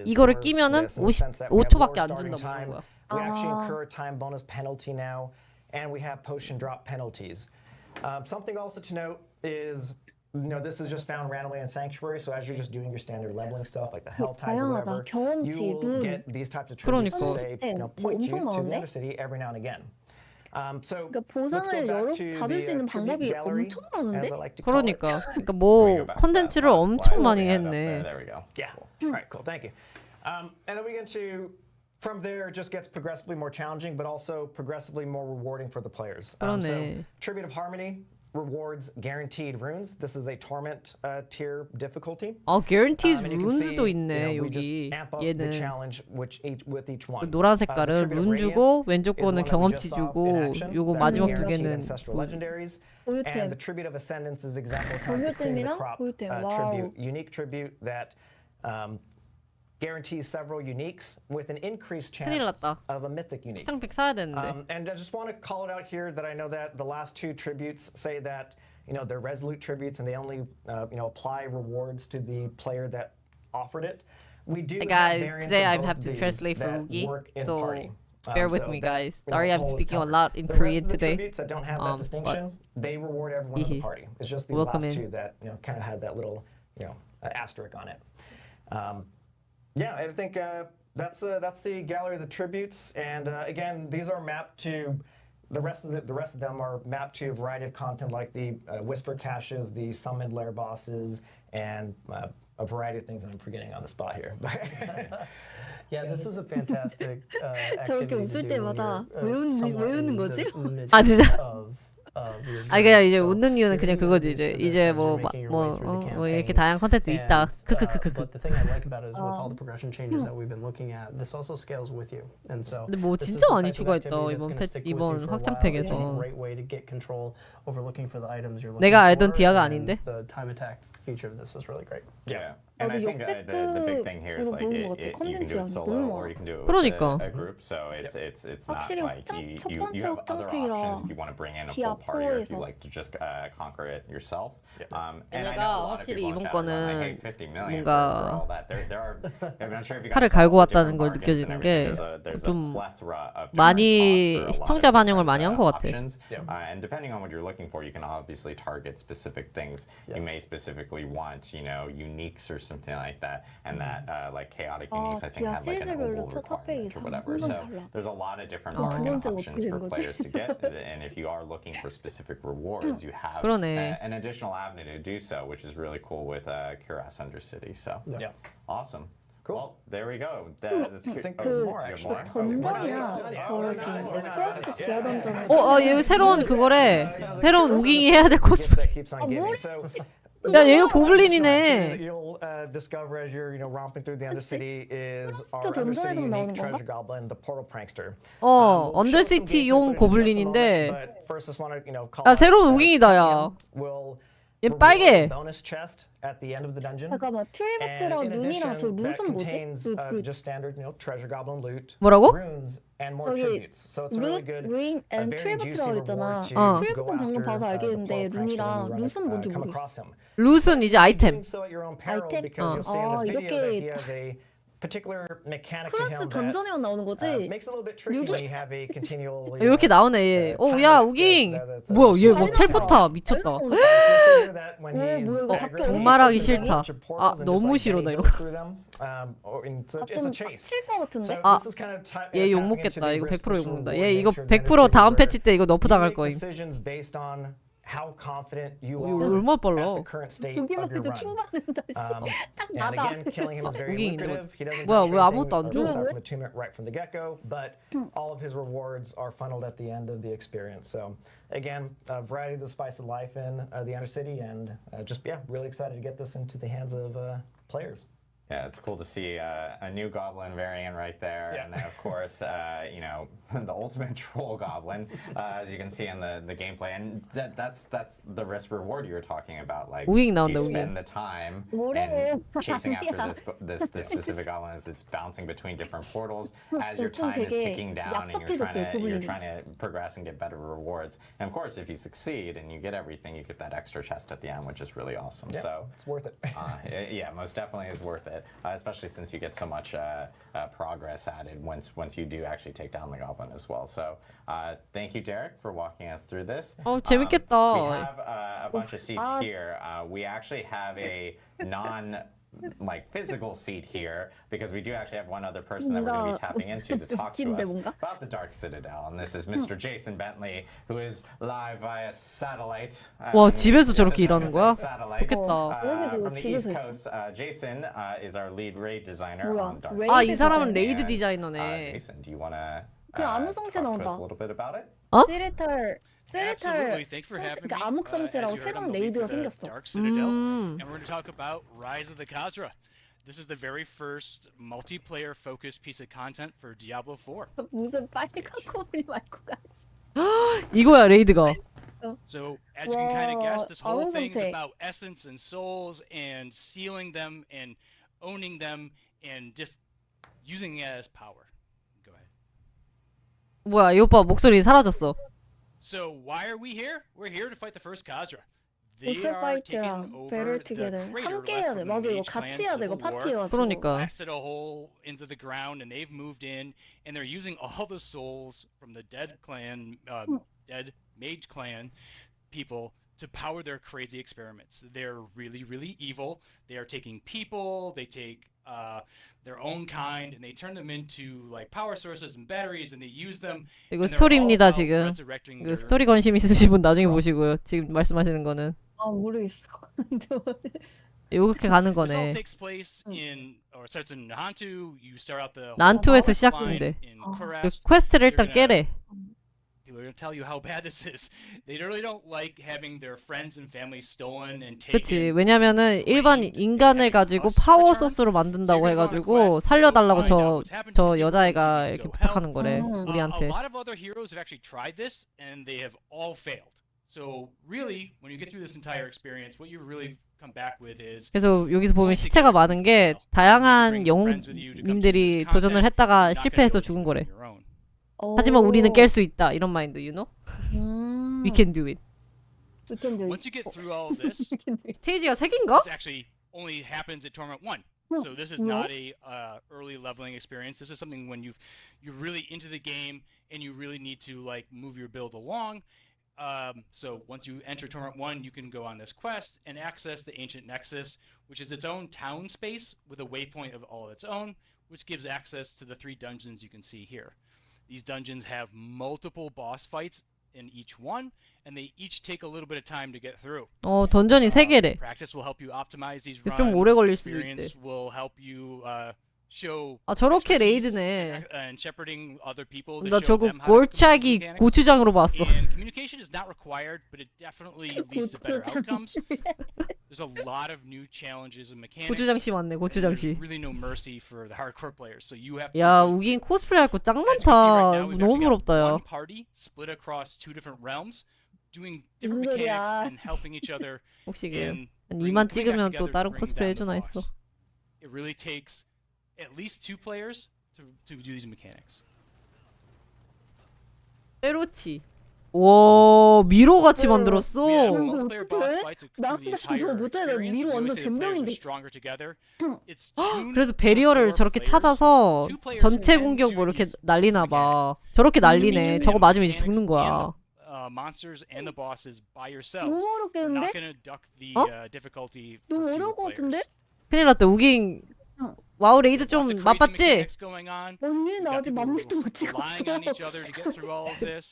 이거를 끼면은 55초밖에 안 준다고 하는 거야. We actually incur a time bonus penalty now, and we have potion drop penalties. Something also to note is, this is just found randomly in Sanctuary, so as you're just doing your standard leveling stuff, like the Hell Tides or whatever, you will get these types of tributes to say, point you to the Undercity every now and again. So 보상을 받을 수 있는 방법이 엄청 많은데? 그러니까 뭐 컨텐츠를 엄청 많이 했네. There we go. Yeah. All right, cool. Thank you. And then we get to from there, it just gets progressively more challenging, but also progressively more rewarding for the players. So, Tribute of Harmony rewards guaranteed runes. This is a torment tier difficulty. guaranteed runes도 있네 여기. 얘는 노란 색깔은 룬 주고 왼쪽 거는 경험치 주고 요거 마지막 2개는 And the Tribute of Ascendance is exactly the crop tribute, unique tribute that guarantees several uniques with an increased chance of a mythic unique. 사야 되는데. And I just want to call it out here that I know that the last 2 tributes say that they're resolute tributes and they only apply rewards to the player that offered it. We do hey guys, today I have to translate for Woogi, so bear with me guys. Sorry I'm speaking a lot in Korean today. The tributes that don't have that distinction, they reward everyone in the party. It's just these last 2 that kind of had that little asterisk on it. Yeah, I think that's the gallery of the tributes, and again, these are mapped to the rest of them are mapped to a variety of content like the whisper caches, the summoned lair bosses, and a variety of things that I'm forgetting on the spot here. Yeah, this is a fantastic 저렇게 activity 웃을 to do when 때마다 you're somewhat 왜 in 웃는 the 거지? midst 아, 진짜? of your 아, 그냥 journey. 이제 So 웃는 이유는 you're 그냥 getting 그거지. used 이제 to this 이제 as you're 뭐 making your way through the 뭐 이렇게 campaign. 다양한 컨텐츠 있다. And, 크크크크. but the thing I like about it is with all the progression changes that we've been looking at, this also scales with you. And so 근데 뭐 this is 진짜 the 많이 type of 추가했다, activity 이번 that's gonna 패- stick with 이번 you for a while. 확장팩에서. It's a great way to get control over looking for the items you're looking 내가 알던 for, 디아가 and 아닌데? the time attack feature of this is really great. Yeah. And I think the big thing here is like 보는 것 같아. you can do it 컨텐츠 solo 너무 or 많아. you can do it with 그러니까. a group. So it's not 확실히 like 첫 you 번째 have other 확장팩이라 options if you want to bring in a full party or if you 디아4에서 like to just conquer it yourself. And I 얘네가 know a lot of 확실히 people in 이번 chat are going, 거는 like, hey, 50 million 뭔가 for all that. There are, I'm not sure if you 칼을 guys saw 갈고 the 왔다는 different 걸 bargains and 느껴지는 everything. 게 There's a 좀 plethora of different 많이 costs for a lot 시청자 of 반영을 different, 많이 한 것 같아. options. And depending on what you're looking for, you can obviously target specific things. You may specifically want, uniques or something like that, and that like chaotic uniques, I think, 디아 had like an 시리즈별로 oval 첫 탑백이 requirement or whatever. So 달라. there's a lot of different 그럼 두 bargain 번째가 options 어떻게 for 되는 거지? players to get, and if you are looking for specific rewards, you have 그러네. an additional avenue to do so, which is really cool with Cuirass Undercity. So awesome. Well, there we go. That's I think oh, there's you more, have actually. more? 던전이야 저렇게 이제 프로스트 지하 던전 얘 새로운 그거래. 새로운 우깅이 해야 될 코스프레. that keeps on giving. So 야, 얘가 that 고블린이네. you'll discover as you're romping through the Undercity is our 진짜 Undercity 던전에서만 나오는 unique 건가? treasure goblin, the Portal Prankster. 언더시티용 고블린인데. But first, just want to call 야, out 새로운 that 우깅이다, 야. will 얘 reward 빨개. a bonus chest at the end of the dungeon. 잠깐만 트리부트랑 And in 룬이랑 저 addition, that 룻은 뭐지? contains 룻 just standard, treasure goblin loot, 뭐라고? runes, and more 저기 tributes. So it's a really good, 룬 a 앤 very juicy 트리부트라고 그랬잖아. reward to go 트리부트는 방금 after 봐서 the 알겠는데 Portal Prankster 룬이랑 when you 룻은 뭔지 come 모르겠어. across him. 룻은 이제 아이템. Doing so at your own peril 아이템? because you'll see in this video that he 이렇게 has a particular mechanic to 클래스 him that 던전에만 나오는 거지? makes it a little bit tricky when you have a continual. 이렇게 나오네, 얘. 야, 우깅. 뭐야, 얘 뭐 텔포타. 미쳤다. 정말하기 싫다. 아, 너무 싫어, 나 이런 거. It's a chase. 칠것 같은데? 아, 얘 욕먹겠다. 이거 100% 욕먹는다. 얘 이거 100% 다음 패치 때 이거 너프 당할 거임. Decisions based on how confident you 이거 are 얼마나 at 빨라. the current state of 보기만 your 해도 run. 킹받는다 씨. 딱 And 나다. again, killing him is very 우깅인데 lucrative. He doesn't 뭐야, take 왜 아무것도 안 anything 줘? aside from attunement right from the get-go, but all of his rewards are funneled at the end of the experience. So again, a variety of the spice of life in the Undercity, and really excited to get this into the hands of players. Yeah, it's cool to see a new goblin variant right there, and then of course, the ultimate troll goblin, as you can see in the gameplay, and that's the risk reward you were talking about. Like 우깅 you 나온다, spend 우깅. the time 뭐래? and chasing after 아니야. this specific goblin as it's bouncing between different portals as your 좀 time is 되게 ticking down, and 얍삽해졌어요, you're 고블린이. trying to progress and get better rewards. And of course, if you succeed and you get everything, you get that extra chest at the end, which is really awesome. Yeah, So it's worth it. yeah, most definitely is worth it, especially since you get so much progress added once you do actually take down the goblin as well. So thank you, Derek, for walking us through this. 재밌겠다. We have a bunch of seats here. We actually have a physical seat here because we do actually have one other person that we're going to be tapping into to talk to us about the Dark Citadel, and this is Mr. Jason Bentley, who is live via satellite. 와, 집에서 저렇게 일하는 거야? Satellite, 좋겠다. from the East Coast. Jason is our lead raid designer on Dark 아, 이 Citadel. 사람은 레이드 And, 디자이너네. Jason, do you want to 그럼 talk 암흑성체 to us 나온다. a little bit about it? 쓰레탈 Thanks for having me. 암흑성체라고 As you heard, 새로운 I'm the lead 레이드가 for the 생겼어. Dark Citadel, and we're going to talk about Rise of the Khazra. This is the very first multiplayer-focused piece of content for Diablo 4. 무슨 빨간 코블리 말고 갔어. 이거야, 레이드가. So, as you can kind of guess, this whole thing's 암흑성체. about essence and souls and sealing them and owning them and just using it as power. Go ahead. 뭐야, 이 오빠 목소리 사라졌어. So, why are we here? We're here to fight the first Khazra. They 보스 are taking 파이트랑 over Battle the Together crater 함께 left 해야 돼. from the 맞아, 이거 Mage 같이 Clan 해야 돼. 이거 Civil War. 파티여가지고. 그러니까. Blasted a hole into the ground, and they've moved in, and they're using all the souls from the dead clan, dead Mage Clan people to power their crazy experiments. They're really, really evil. They are taking people. They take their own kind, and they turn them into like power sources and batteries, and they use them. 이거 and they're all 스토리입니다 about 지금. resurrecting 이거 their 스토리 관심 있으신 분 나중에 보시고요. 지금 말씀하시는 거는 아 모르겠어. 이렇게 가는 This all 거네. takes place in, or starts in Nahantu. You start out the 난투에서 whole quest line 시작된대. in 그 Kurast. 퀘스트를 They're 일단 gonna- 깨래. People are gonna tell you how bad this is. They really don't like having their friends and family stolen and 그치. taken. 왜냐면은 일반 인간을 가지고 파워 소스로 만든다고 해가지고 살려달라고 저 여자애가 이렇게 부탁하는 거래. A 우리한테. lot of other heroes have actually tried this, and they have all failed. So really, when you get through this entire experience, what you really come back with is 그래서 여기서 보면 시체가 많은 게 다양한 영웅님들이 도전을 했다가 실패해서 죽은 거래. 하지만 우리는 깰 수 있다. 이런 마인드, you know? We can do it. We can do it. Once you get through all of this, 스테이지가 3개인가? this actually only happens at Tournament 1. So this is Yeah. not a early leveling experience. This is something when you're really into the game and you really need to like move your build along. So once you enter Tournament 1, you can go on this quest and access the Ancient Nexus, which is its own town space with a waypoint of all of its own, which gives access to the 3 dungeons you can see here. These dungeons have multiple boss fights in each one, and they each take a little bit of time to get through. 던전이 3개래. Practice will help you optimize these 좀 runs. 오래 걸릴 수도 Experience 있대. will help you show 저렇게 expertise 레이드네. and shepherding other people to 나 show 저거 them how to complete 골짜기 mechanics. 고추장으로 봤어. And communication is not required, but it definitely leads to better outcomes. There's a lot of new challenges and mechanics. 고추장씨 왔네, and 고추장씨. there's really no mercy for the hardcore players. So you have to 야, 우긴 코스프레 할 거 짱 As we see right 많다. now, we've 너무 actually got 부럽다, 야. one party split across 2 different realms, doing different 무슨 mechanics 소리야. and helping each other. 혹시 그 in 한 bringing- 2만 coming back 찍으면 또 together to 다른 bring 코스프레 down 해주나 the 했어. boss. It really takes at least 2 players to do these mechanics. 페로치. 와, 미로 같이 만들었어. We have multiplayer boss 그래? fights 나 through the 진짜 저거 entire 못해. 나 experience. 미로 We 완전 always say the players are 잼병인데. stronger together. It's tuned 그래서 for 베리어를 4 저렇게 players. 찾아서 2 players 전체 can 공격 do 뭐 이렇게 these 날리나 봐. 저렇게 날리네. 저거 맞으면 이제 죽는 거야. monsters and the bosses by yourselves. 너무 We're 어렵겠는데? not gonna duck the difficulty for 너무 fewer 어려울 것 같은데? players. 큰일 났다. 우긴 와우 레이드 좀 Lots of crazy 맛봤지? mechanics going on. 언니 나 We've got 아직 people 만렙도 못 relying on each other to get through all of this.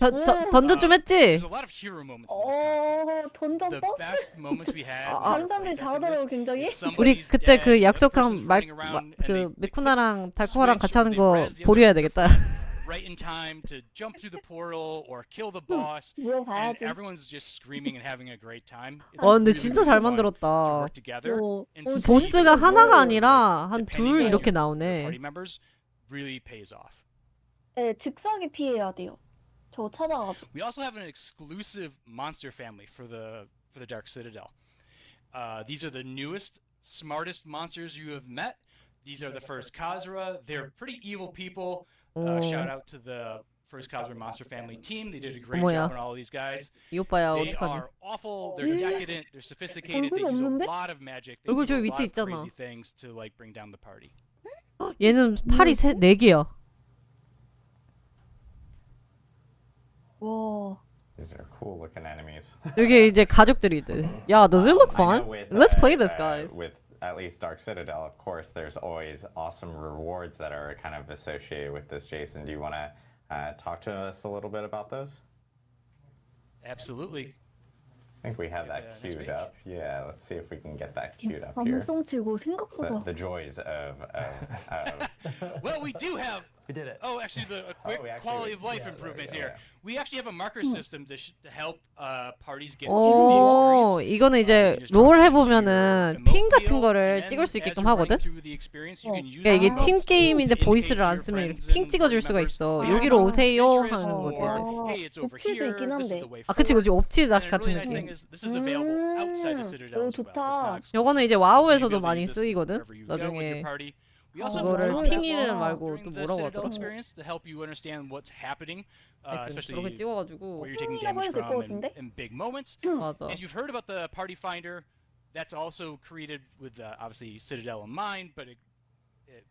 던전 좀 했지? There's a lot of hero moments in this content. 던전 The 버스. best moments we had. 다른 사람들이 잘하더라고 굉장히. 우리 그때 그 약속한 그 메쿠나랑 달코아랑 같이 하는 거 보류해야 되겠다. Right in time to jump through the portal or kill the boss, and 물어봐야지. everyone's just screaming and having a great time. It's 근데 really, 진짜 really 잘 fun to 만들었다. work together and see 보스가 the 하나가 role, 아니라 한 depending 둘 on 이렇게 your 나오네. party members really pays off. 네, 즉사기 피해야 돼요. 저 찾아가지고. We also have an exclusive monster family for the Dark Citadel. These are the newest, smartest monsters you have met. These are the first Khazra. They're pretty evil people. Shout out to the first Khazra monster family team. They did a great 어머야. job on all of these guys. 이 오빠야 They 어떡하지? are awful. They're decadent. They're sophisticated. They use a lot of magic. They 얼굴 do 저기 a 밑에 lot of 있잖아. crazy things to like bring down the party. 얘는 팔이 4개야. 와. These are cool looking enemies. 여기 이제 가족들이 있대. 야, does it look I know fun? with, Let's play this, guys. With at least Dark Citadel, of course, there's always awesome rewards that are kind of associated with this. Jason, do you want to talk to us a little bit about those? Absolutely. I think we have that next queued page. up. Yeah, let's see if we can get that queued up here. 방송치고 생각보다. The joys of Well, we do have. We did it. Oh, actually, a quick we actually quality did. of life Yeah, improvements yeah, here. yeah. We actually have a marker system to help parties get 오, through the experience. 이거는 이제 롤 해보면은 핑 같은 거를 찍을 수 있게끔 하거든? 그러니까 이게 팀 게임인데 보이스를 안 쓰면 이렇게 핑 찍어줄 수가 있어. 여기로 오세요 하는 거지 이제. 옵치도 있긴 한데. 아, 그치, 그치. 옵치 같은 nice 느낌. thing is this is available outside the Citadel 오 as well. It's 좋다. not exclusive. 요거는 이제 So 와우에서도 you'll be able to 많이 use this 쓰이거든? wherever you go with your 나중에 party. We also have 그거를 markers 핑 that 이름 will 말고 during 또 the 뭐라고 Citadel 하더라? experience to help you understand what's happening, 하여튼 especially 저렇게 찍어가지고 where you're taking 핑이라고 damage 해도 될것 from 같은데? in big moments. 맞아. And you've heard about the Party Finder. That's also created with obviously Citadel in mind, but it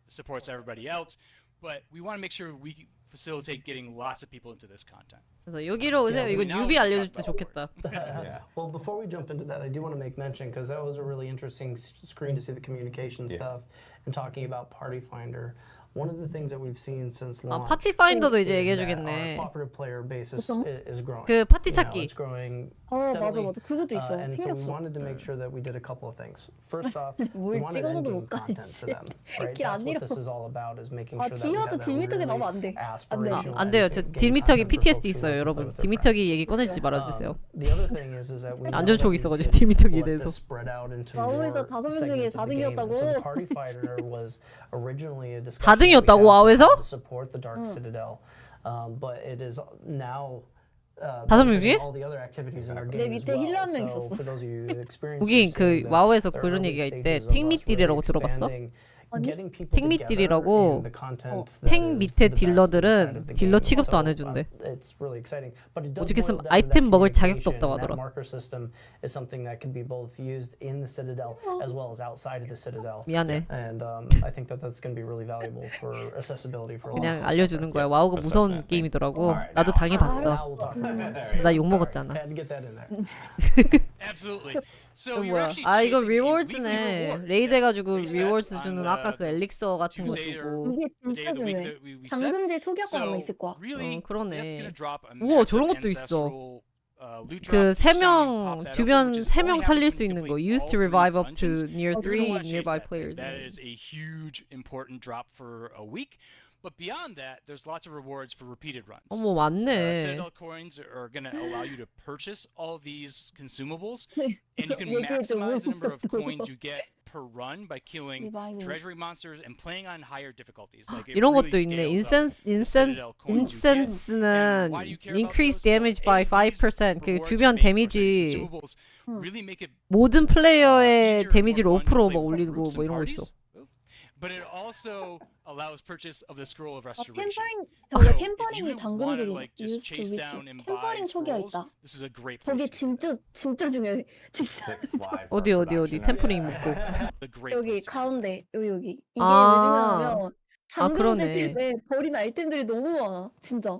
supports everybody else. But we want to make sure we facilitate getting lots of people into this content. 그래서 여기로 오세요. 이거 now 뉴비 we can 알려줄 talk 때 about 좋겠다. Yeah. Well, before we jump into that, I do want to make mention because that was a really interesting screen to see the communication stuff and talking about Party Finder. One of the things that we've seen since 아, launch 파티 파인더도 이제 is that 얘기해주겠네. our cooperative player basis is growing. 그 파티 You know, 찾기. it's growing 맞아 steadily. 맞아. 그것도 있어. And so we 생겼어. wanted to make sure that we did a couple of things. First off, 뭘 we wanted 찍어서도 endgame 못 content 가지. for them. Right? 그게 That's what 아니라. this is all about, is making 아 sure that we 디와도 have that 딜미터기 really 나오면 안 돼. 안 돼. aspirational 안 돼요. 저 endgame 딜미터기 content for folks PTSD who 있어요, like to play 여러분. with their 딜미터기 friends. 얘기 꺼내지 말아주세요. The other thing is that we know 안전촉 that we 있어가지고 could 딜미터기에 let 대해서. this spread out into 아우에서 more 5명 중에 segments of the game. And so the 4등이었다고. Party Fighter was originally a discussion 4등이었다고, that we had 아우에서? to support the Dark Citadel, but it is now 5명 중에? all the other activities in our 내 game as 밑에 well. 힐러 한 명 So 있었어. for those of you who experienced 우긴 그 와우에서 the 그런 early 얘기가 있대. stages of us really 탱밑딜이라고 들어봤어? expanding, getting people 탱밑딜이라고 together in the content that 탱 is 밑에 the best inside 딜러들은 of the 딜러 game. 취급도 안 So, 해준대. it's really exciting. But it does 오죽했으면 boil down to 아이템 that 먹을 자격도 communication, 없다고 and that 하더라. marker system is something that can be both used in the Citadel as well as outside of the Citadel. 미안해. And I think that that's going to be really valuable for accessibility for a lot 그냥 of 알려주는 거야. 와우가 무서운 게임이더라고. 나도 당해봤어. 그래서 나 욕 먹었잖아. Had to get that in there. Absolutely. So 이거 you're 뭐야? actually 아 이거 chasing a weekly 리워드네. reward. 레이드 해가지고 Resets 리워드 on 주는 the 아까 그 엘릭서 같은 거 Tuesday or 주고. 이게 the day 진짜 of the week 중요해. that we set. 당근질 초기화권 아마 So 있을 거야. really, that's 그러네. gonna drop a 우와 massive 저런 것도 있어. ancestral, loot drop. 그 Each time you pop 3명 that 주변 open, which is 3명 only 살릴 happens 수 when you 있는 거. complete Used all to 3 revive up to dungeons. near You're gonna 3 wanna chase nearby that. players. That is a huge important drop for a week. But beyond that, there's lots of rewards for repeated runs. 어머 맞네. Citadel coins are going to allow you to purchase all these consumables, and you can 얘기해줘, maximize the number of 무섭다고. coins you get per run by killing 리바이브. treasury monsters and playing on higher difficulties. Like it 이런 really 것도 있네. scales up the Citadel coins you get. 인센스는 Why do you care about increase those? damage Well, by A, these 5%. 그 rewards 주변 make purchasing 데미지 consumables really make it 모든 플레이어의 easier and 데미지를 more fun to 5% play 막 with 올리고 groups 뭐 and 이런 거 있어. parties. But it also allows purchase of the scroll of 아, restoration. 템퍼링 So 저게 if 템퍼링이 you want to 당근질이 like just used to chase miss. down and 템퍼링 buy 초기화 scrolls, 있다. this is a great 저게 place to do 진짜 중요해. 진짜. 어디 템플링 먹고. a great 여기 place to 가운데 여기 이게 왜 아. 중요하냐면 아, 당근질 그러네. 때문에 버린 아이템들이 너무 많아. 진짜.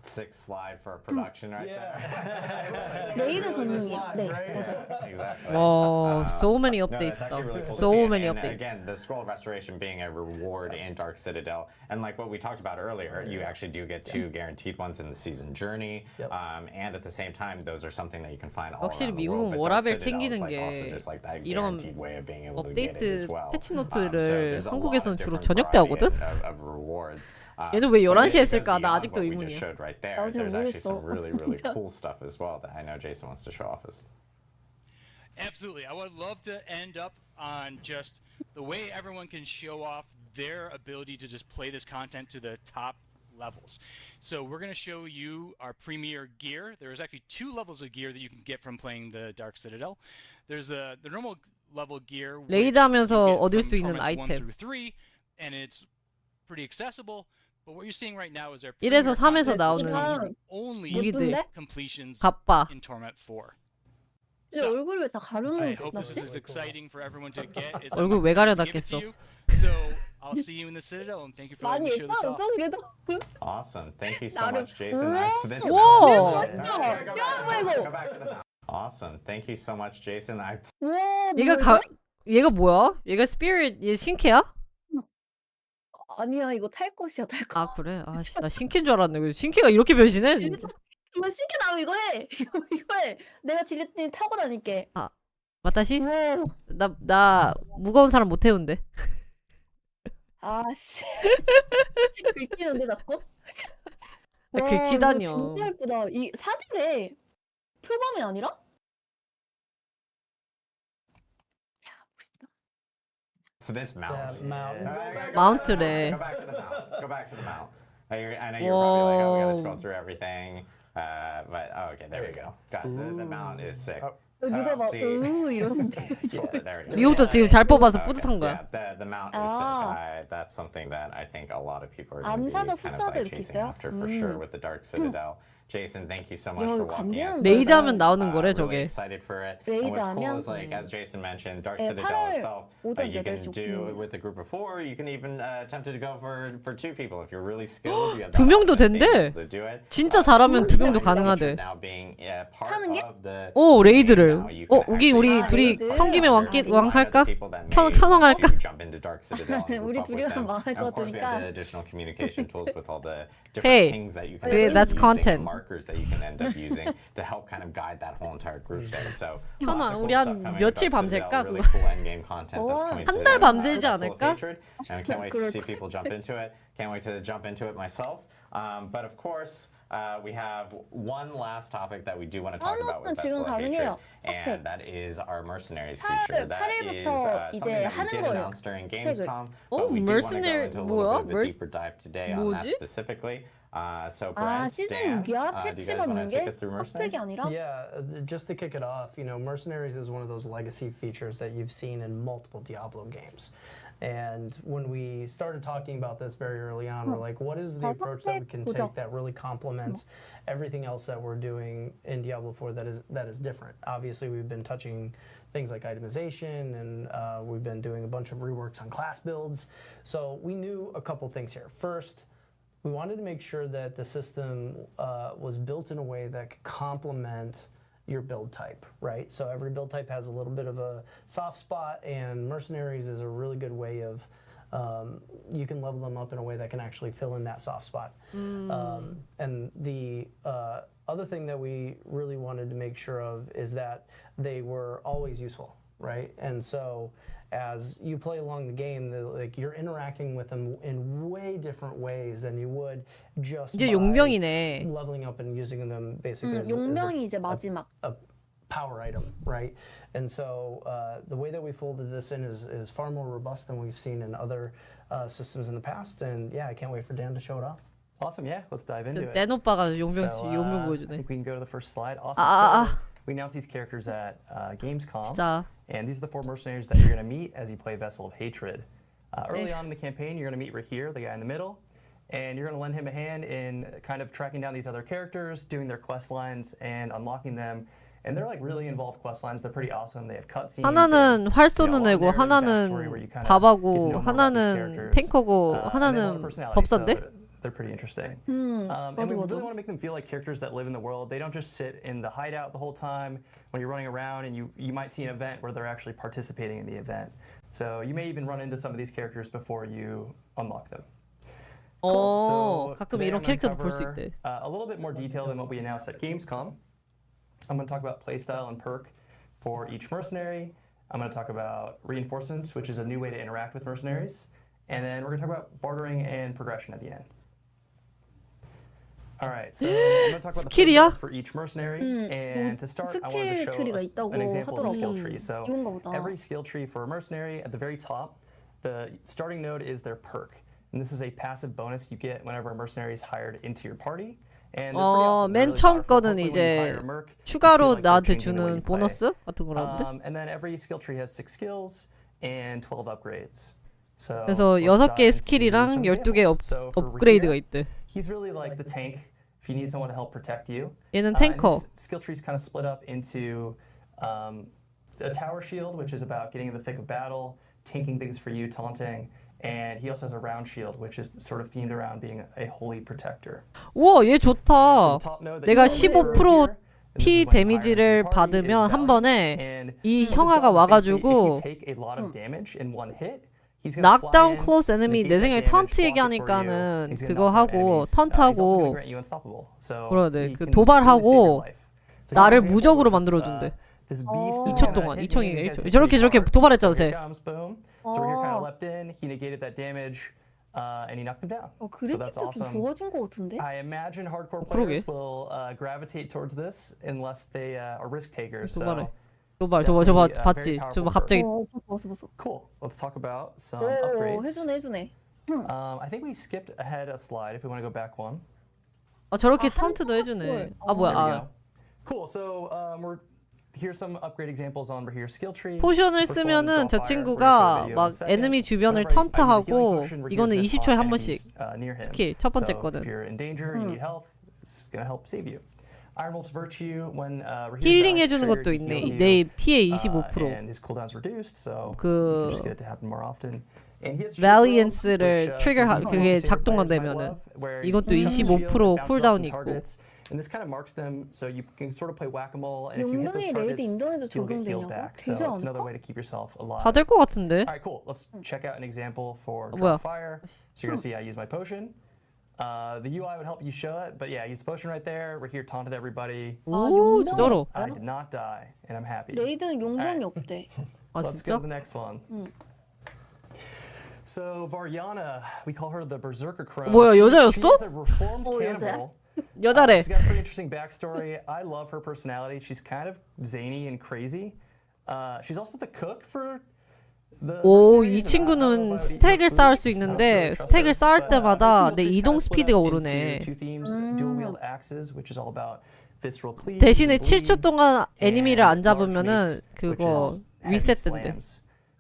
Sick slide for production right there. 레이드 전용이야. 네, 맞아. Exactly. 와, so many No, updates it's actually really cool to so see. many And updates. again, the scroll of restoration being a reward in Dark Citadel, and like what we talked about earlier, you actually do get 2 guaranteed ones in the season journey, and at the same time, those are something that you can find all 확실히 around the world. 미국은 But Dark 워라벨 Citadel is 챙기는 like also 게 just like that 이런 guaranteed way of being able to get it as 업데이트 well. 패치 So 노트를 there's a lot of 한국에서는 주로 different 저녁 때 variety 하거든. of rewards. 얘는 왜 11시에 Because 했을까? 나 beyond 아직도 what we just 의문이야. showed right there, 나도 잘 there's actually some 모르겠어. really cool stuff as well that I know Jason wants to show off us. Absolutely. I would love to end up on just the way everyone can show off their ability to just play this content to the top levels. So we're going to show you our premier gear. There's actually 2 levels of gear that you can get from playing the Dark Citadel. There's the normal level gear, which 레이드 하면서 you get 얻을 from 수 있는 torments 1 아이템. through 3, and it's pretty accessible. But what you're seeing right now is our 1에서 premier 3에서 content, which 나오는 comes from only 무기들. completions 갑바. in Torment 4. 근데 얼굴이 왜 다 I 가려놓은 hope this 났지? is as exciting for everyone to get as 얼굴 I'm 왜 excited to give it 가려놨겠어? to you. So I'll see you in the Citadel, and thank you for letting 많이 me show this 예뻐. off. 좀 그래도. Awesome. Thank you so 나를- much, Jason. 우와. This 우와. 멋있어. 야, 뭐야 이거? Go back to the mount. Awesome. Thank you so much, Jason. 와, 얘가 뭐야? 얘가 스피릿 얘 신캐야? 아니야 이거 탈 것이야 탈 것. 아 그래? 아씨 나 신캐인 줄 알았네. 신캐가 이렇게 변신해? 이거 신기 나오면 이거 해. 이거 해. 내가 질렸더니 타고 다닐게. 아 맞다시? 와. 나 무거운 사람 못 태운대. 아씨. 긁히는데 자꾸? 아, 와, 긁히다니요. 이거 진짜 예쁘다. 이 사진에 표범이 아니라? 야, 멋있다. To this mount. 마운트래. Go back to the mount. Go back to the mount. I know you're probably like, oh, we gotta scroll through everything. But okay, there we go. Got the mount is sick. 누가 봐, see. 이러는데. There we go. 미국도 지금 잘 뽑아서 뿌듯한 거야. Yeah, the mount is sick. That's something that I think a lot of people are going to be 암사자 kind of 숫자도 like 이렇게 chasing 있어요? after for sure with the Dark Citadel. Jason, thank you so much 야, for 이거 walking us 간지는 through 레이드 that. 하면 나오는 거래, Really 저게. excited for it. 레이드 And what's cool 하면 is, like, as Jason mentioned, Dark 예, Citadel 8월 itself, 오전 you can 8시 do it 오픈입니다. with a group of 4. You can even attempt to go for 2 people if you're really skilled. You have 두 the 명도 option of being 된대. able to do it. 진짜 잘하면 두 명도 Hatred 가능하대. now being part 타는 게? of the 오, game 레이드를. now. You can 우기 actually 우리 아, 둘이 레이드. 헙김에 왕 할까? people that may 켜왕할까? want to jump into Dark Citadel and group 우리 up with 둘이 them. 망할 And 것 of course, we have 같으니까. the additional communication tools with all the Hey, different pings that you can hey, end up that's using, content. and markers that you can end up using to help kind of guide that whole entire group there. So 현아, lots of cool 우리 stuff 한 coming 며칠 with Dark Citadel, 밤샐까? really cool endgame content that's coming 한 to 달 밤새지 Vessel of 않을까? Hatred, and I can't wait to see people jump into it. Can't wait to jump into it myself. But of course, we have one last topic that we do want to talk about with Vessel 지금 of Hatred, 가능해요. and that is our mercenaries 8월, feature. That is 8일부터 something 이제 that we 하는 did 거예요. announce during 팩을. Gamescom, 어, but we do want to go mercenary into a 뭐야? little bit of a deeper dive today on that 뭐지? specifically. So 아, Brent, 시즌 Dan, 6이야? do you guys 패치가 want 없는 to take 게 us through 핫팩이 mercenaries? 아니라? Yeah, just to kick it off, you know, Mercenaries is one of those legacy features that you've seen in multiple Diablo games. And when we started talking about this very early on, we're like, what is the approach that we can take that really complements everything else that we're doing in Diablo 4 that is different? Obviously, we've been touching things like itemization, and we've been doing a bunch of reworks on class builds. So we knew a couple things here. First, we wanted to make sure that the system was built in a way that could complement your build type, right? So every build type has a little bit of a soft spot, and Mercenaries is a really good way of you can level them up in a way that can actually fill in that soft spot. And the other thing that we really wanted to make sure of is that they were always useful, right? And so as you play along the game, like you're interacting with them in way different ways than you would just 이제 by 용병이네. leveling up and using them basically as 용병이 이제 마지막. a power item, right? And so the way that we folded this in is far more robust than we've seen in other systems in the past. And yeah, I can't wait for Dan to show it off. Awesome, yeah, let's dive into it. 댄 오빠가 용병 I 보여주네. think we can go to the first slide. Awesome. 아, So we announced these characters at Gamescom. 진짜. And these are the 4 mercenaries that you're going to meet as you play Vessel of Hatred. Early on in the campaign, you're going to meet Rahir, the guy in the middle, and you're going to lend him a hand in kind of tracking down these other characters, doing their quest lines, and unlocking them. And they're like really involved quest lines. They're pretty awesome. They have cutscenes. 하나는 활 쏘는 애고 하나는 밥하고 하나는 탱커고 하나는 법사인데? They're pretty interesting. 맞아, And we 맞아. really want to make them feel like characters that live in the world. They don't just sit in the hideout the whole time when you're running around, and you might see an event where they're actually participating in the event. So you may even run into some of these characters before you unlock them. 어, 가끔 today 이런 I'm gonna 캐릭터도 볼 수 cover, 있대. a little bit more detail than what we announced at Gamescom. I'm going to talk about playstyle and perk for each mercenary. I'm going to talk about reinforcements, which is a new way to interact with mercenaries. And then we're going to talk about bartering and progression at the end. All right, so I'm going to talk about the 스킬이야? playstyles for each mercenary. And to start, I wanted to 스킬 show 트리가 an 있다고 example of a skill 하더라고. tree. So 이건가 보다. every skill tree for a mercenary, at the very top, the starting node is their perk. And this is a passive bonus you get whenever a mercenary is hired into your party. And they're pretty awesome. They're 맨 really 처음 powerful. 거는 Hopefully when you 이제 hire a merc, you feel 추가로 like they're 나한테 changing the way 주는 you play. 보너스 같은 거라는데? And then every skill tree has 6 skills and 12 upgrades. So 그래서 let's 6개의 dive 스킬이랑 into some 12개 examples. So for 업그레이드가 Rahir, 있대. he's really like the tank if you need someone to help protect you. 얘는 And 탱커. his skill trees kind of split up into a tower shield, which is about getting in the thick of battle, tanking things for you, taunting. And he also has a round shield, which is sort of themed around being a holy protector. 우와, 얘 좋다. So the top node that 내가 you see over 15% here, and this 피 is when you hire into 데미지를 your party, is 받으면 한 Valiance. 번에 And 이 what this 형아가 does is basically, 와가지고 if you take a lot of damage in one hit, he's gonna fly knockdown in, close enemy, negate 내 that 생각에 damage, 턴트 block it for you. 얘기하니까는 He's gonna 그거 knock down 하고 enemies. He's also gonna 턴트하고 grant you unstoppable. So 뭐라 해야 돼? he 그 can really save your 도발하고 life. So here's 나를 an example 무적으로 where 만들어준대. this beast is 2초 gonna 동안, hit 2초 me, and these guys hit 저렇게 pretty 저렇게 hard. 도발했잖아, So here 쟤. comes, boom. So Rahir kind of leapt in, he negated that damage, and he knocked him down. So that's 그래픽도 좀 awesome. 좋아진 것 같은데? I imagine hardcore 그러게. players will gravitate towards this unless they are risk takers. 도발해. So 도발, 저거 definitely, 봤지? very 저거 powerful 갑자기 봤어. cool. Let's talk about some 오, upgrades. 해주네. I think we skipped ahead a slide if we want to go back one. 아, 저렇게 턴트도 해주네. 아, 뭐야? There we 아, go. Cool. So here's some upgrade examples on Rahir's skill tree. 포션을 First one, 쓰면은 저 draw fire. We're gonna show a 친구가 video in a 막 second. 에너미 주변을 Whenever I use a healing 턴트하고 potion, Rahir's 이거는 gonna 20초에 taunt 한 enemies, 번씩 near him. 스킬 첫 번째 So 거는. if you're in danger, you need health, It's gonna help save you. Iron Wolf's virtue when 힐링 해주는 것도 있네. 내 피해 25%. and his cooldown's reduced, so 그 you can just get it to happen more often. And he has 밸리언스를 트리거 그게 작동한다면은 이것도 25% 쿨다운이 있고. And this kind of marks them so you can sort of play whack-a-mole, and if you hit those targets, you'll get healed back. So another way to keep yourself alive. 다 될 것 같은데. All right, cool. Let's check out an example for 뭐야? drop fire. So you're gonna see I use my potion. The UI would help you show that, but yeah, I use the potion right there. We're here taunted everybody. 오, 진짜로. I did not die, and I'm happy. 레이드는 용량이 없대. Let's go to the next one. So Varyana, we call her the Berserker Crow. 뭐야, 여자였어? She's a reformed cannibal. 여자래. She's got a pretty interesting backstory. I love her personality. She's kind of zany and crazy. She's also the cook for the. 오, 이 친구는 스택을 쌓을 수 있는데 스택을 쌓을 때마다 내 이동 스피드가 오르네. Dual wield axes, which is all about visceral cleave. 대신에 7초 동안 애니미를 안 잡으면은 그거 리셋된대.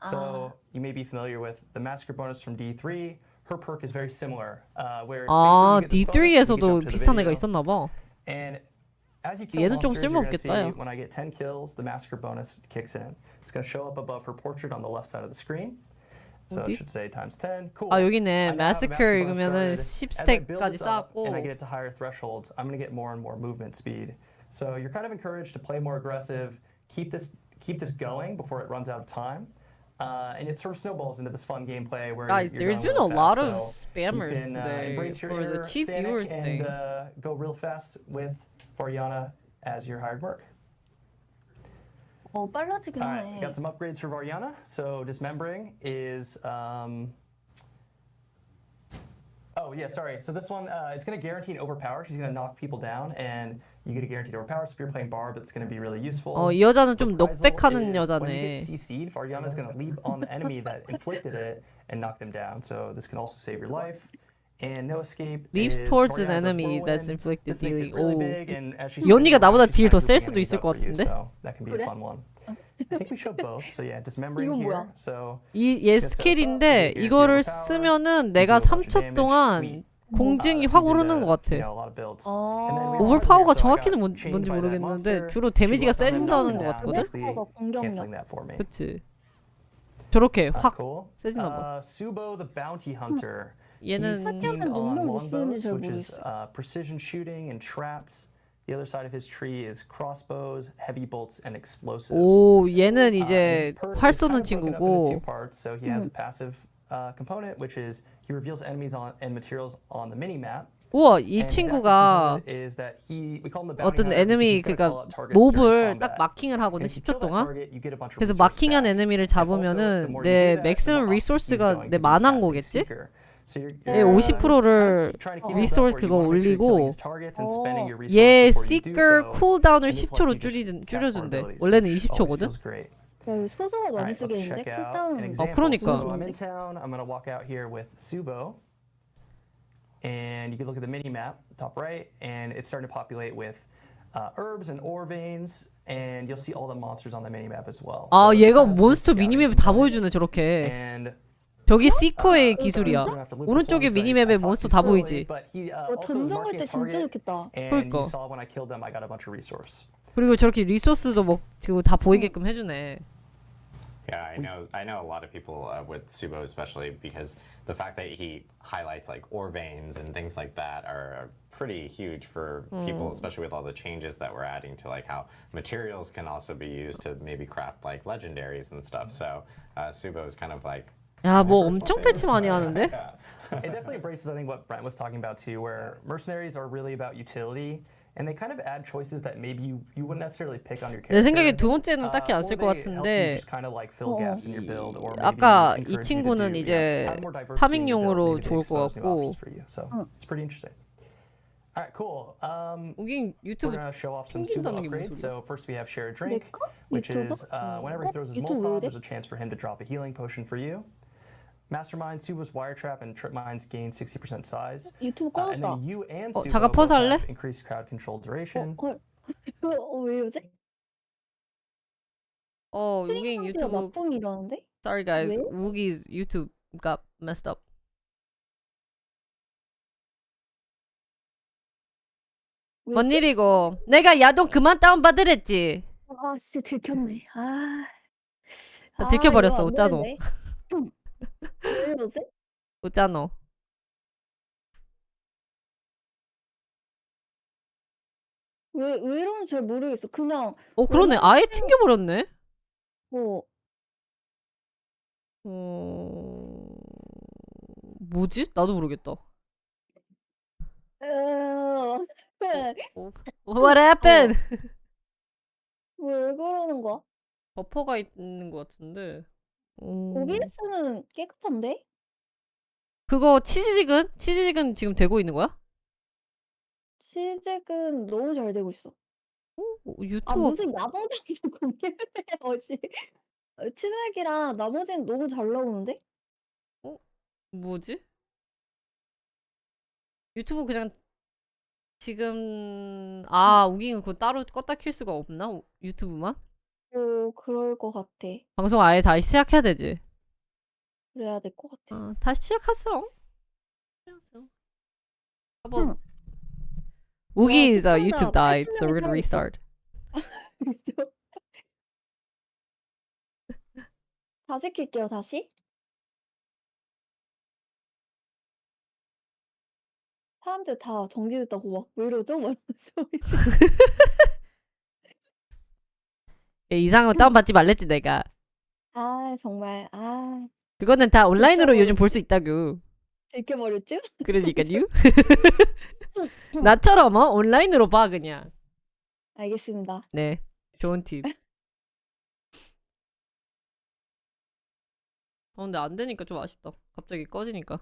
So you may be familiar with the massacre bonus from D3. Her perk is very similar. Where 아, D3에서도 비슷한 애가 있었나 봐. And as you kill 얘는 좀 monsters, you're gonna 쓸모없겠다, 야. see when I get 10 kills, the massacre bonus kicks in. It's going to show up above her portrait on the left side of the screen. So 어디? it should say times 10. Cool. 아, I 여기네. now have a 마스크 massacre bonus 읽으면은 started. 10스택까지 As I build this up 쌓았고. and I get it to higher thresholds, I'm going to get more and more movement speed. So you're kind of encouraged to play more aggressive, keep this going before it runs out of time. And it sort of snowballs into this fun gameplay where Guys, you're there's going been a really lot fast. of So spammers you can, today embrace your for the inner cheap cynic viewers and thing. go real fast with Varyana as your hired merc. 빨라지긴 All right, 하네. got some upgrades for Varyana. So dismembering is. Oh yeah, sorry. So this one, it's going to guarantee an overpower. She's going to knock people down, and you get a guaranteed overpower. So if you're playing Barb, it's going to be really useful. 이 여자는 좀 Reprisal 넉백하는 is when you 여자네. get CC'd, Varyana's going to leap on the enemy that inflicted it and knock them down. So this can also save your life. And no escape. Leaps is towards an Varyana does enemy whirlwind. that's inflicted This makes it dealing. really 오. big, and as she's 이 언니가 spinning around, 나보다 she's 딜 trying 더 to 셀 open 수도 enemies 있을 up 것 for you, 같은데? so that can be a 그래? fun one. I think we show both. So yeah, dismembering 이건 here. 뭐야? So 얘 스킬인데 이거를 쓰면은 내가 3초 동안 공증이 확 오르는 것 같아. 오버파워가 정확히는 뭔지 모르겠는데 주로 데미지가 세진다는 것 같거든? 그치. 저렇게 확 세지나 봐. Subo the bounty hunter. 얘는 He's keen on longbows, which is precision shooting and traps. The other side of his tree is crossbows, heavy bolts, and explosives. 오, 얘는 이제 His perk 활 is kind 쏘는 of broken up into two 친구고. parts. So he has a passive component, which is he reveals enemies and materials on the mini map. 우와, 이 친구가 어떤 애니미 그러니까 몹을 딱 마킹을 하거든 10초 동안. 그래서 마킹한 애니미를 잡으면은 내 맥시멈 리소스가 내 만한 거겠지? 얘 50%를 리소스 그거 올리고 얘 시커 쿨다운을 10초로 줄여준대. 원래는 20초거든. 소소가 많이 쓰겠는데 쿨다운. 그러니까. So I'm in town. I'm gonna walk out here with Subo. And you can look at the mini map, top right, and it's starting to populate with herbs and ore veins, and you'll see all the monsters on the mini map as well. 아, 얘가 몬스터 미니맵 다 보여주네 저렇게. 저기 시커의 기술이야. 오른쪽에 미니맵에 몬스터 다 보이지. 전장할 때 진짜 좋겠다. 그러니까. You saw when I killed them, I got a bunch of resource. 그리고 저렇게 리소스도 먹고 다 보이게끔 해주네. Yeah, I know a lot of people with Subo especially because the fact that he highlights like ore veins and things like that are pretty huge for people, especially with all the changes that we're adding to like how materials can also be used to maybe craft like legendaries and stuff. So Subo is kind of like 야, 뭐 엄청 패치 많이 하는데? It definitely embraces, I think, what Brent was talking about too, where mercenaries are really about utility. And they kind of add choices that maybe you wouldn't necessarily pick on your character. 내 생각에 두 번째는 딱히 안 쓸 것 같은데 아까 이 친구는 이제 파밍용으로 좋을 것 같고. So it's pretty interesting. All right, cool. 우긴 유튜브 we're gonna show off some Subo upgrades. So first we have share a drink, which is whenever he throws his Molotov, there's a chance for him to drop a healing potion for you. Mastermind, Subo's wire trap and trip mines gain 60% size. And then you and Subo 잠깐 both 퍼서 할래? have increased crowd control duration. 왜 이러지? 우긴 유튜브. 막둥이라는데? Sorry guys, 왜? Woogi's YouTube got messed up. 뭔 일이고? 내가 야동 그만 다운받으랬지. 아, 진짜 들켰네. 아, 나 들켜버렸어, 이거 안 웃자노. 되는데. 왜 이러지? 웃자노. 왜 이런지 잘 모르겠어. 그냥 그러네. 아예 튕겨버렸네. 뭐 뭐지? 나도 모르겠다. What happened? 왜 그러는 거야? 버퍼가 있는 것 같은데. OBS는 깨끗한데? 그거 치즈직은 지금 되고 있는 거야? 치즈는 너무 잘 되고 있어. 유튜브 아 무슨 야동장도 공개를 해요, 씨. 치즈직이랑 나머지는 너무 잘 나오는데? 뭐지? 유튜브 그냥 지금 우기는 그거 따로 껐다 킬 수가 없나? 유튜브만? 그럴 것 같아. 방송 아예 다시 시작해야 되지. 그래야 될 것 같아. 다시 시작했어. 한번 Woogie's YouTube died, so we're gonna restart. 다시 킬게요, 다시. 사람들 다 정지됐다고 막 왜 이러죠? 막 이러면서 이상한 거 다운받지 말랬지 내가. 아 정말 그거는 다 온라인으로 요즘 볼 수 있다고. 들켜버렸죠? 그러니까요. 나처럼 온라인으로 봐 그냥. 알겠습니다. 네, 좋은 팁. 근데 안 되니까 좀 아쉽다. 갑자기 꺼지니까.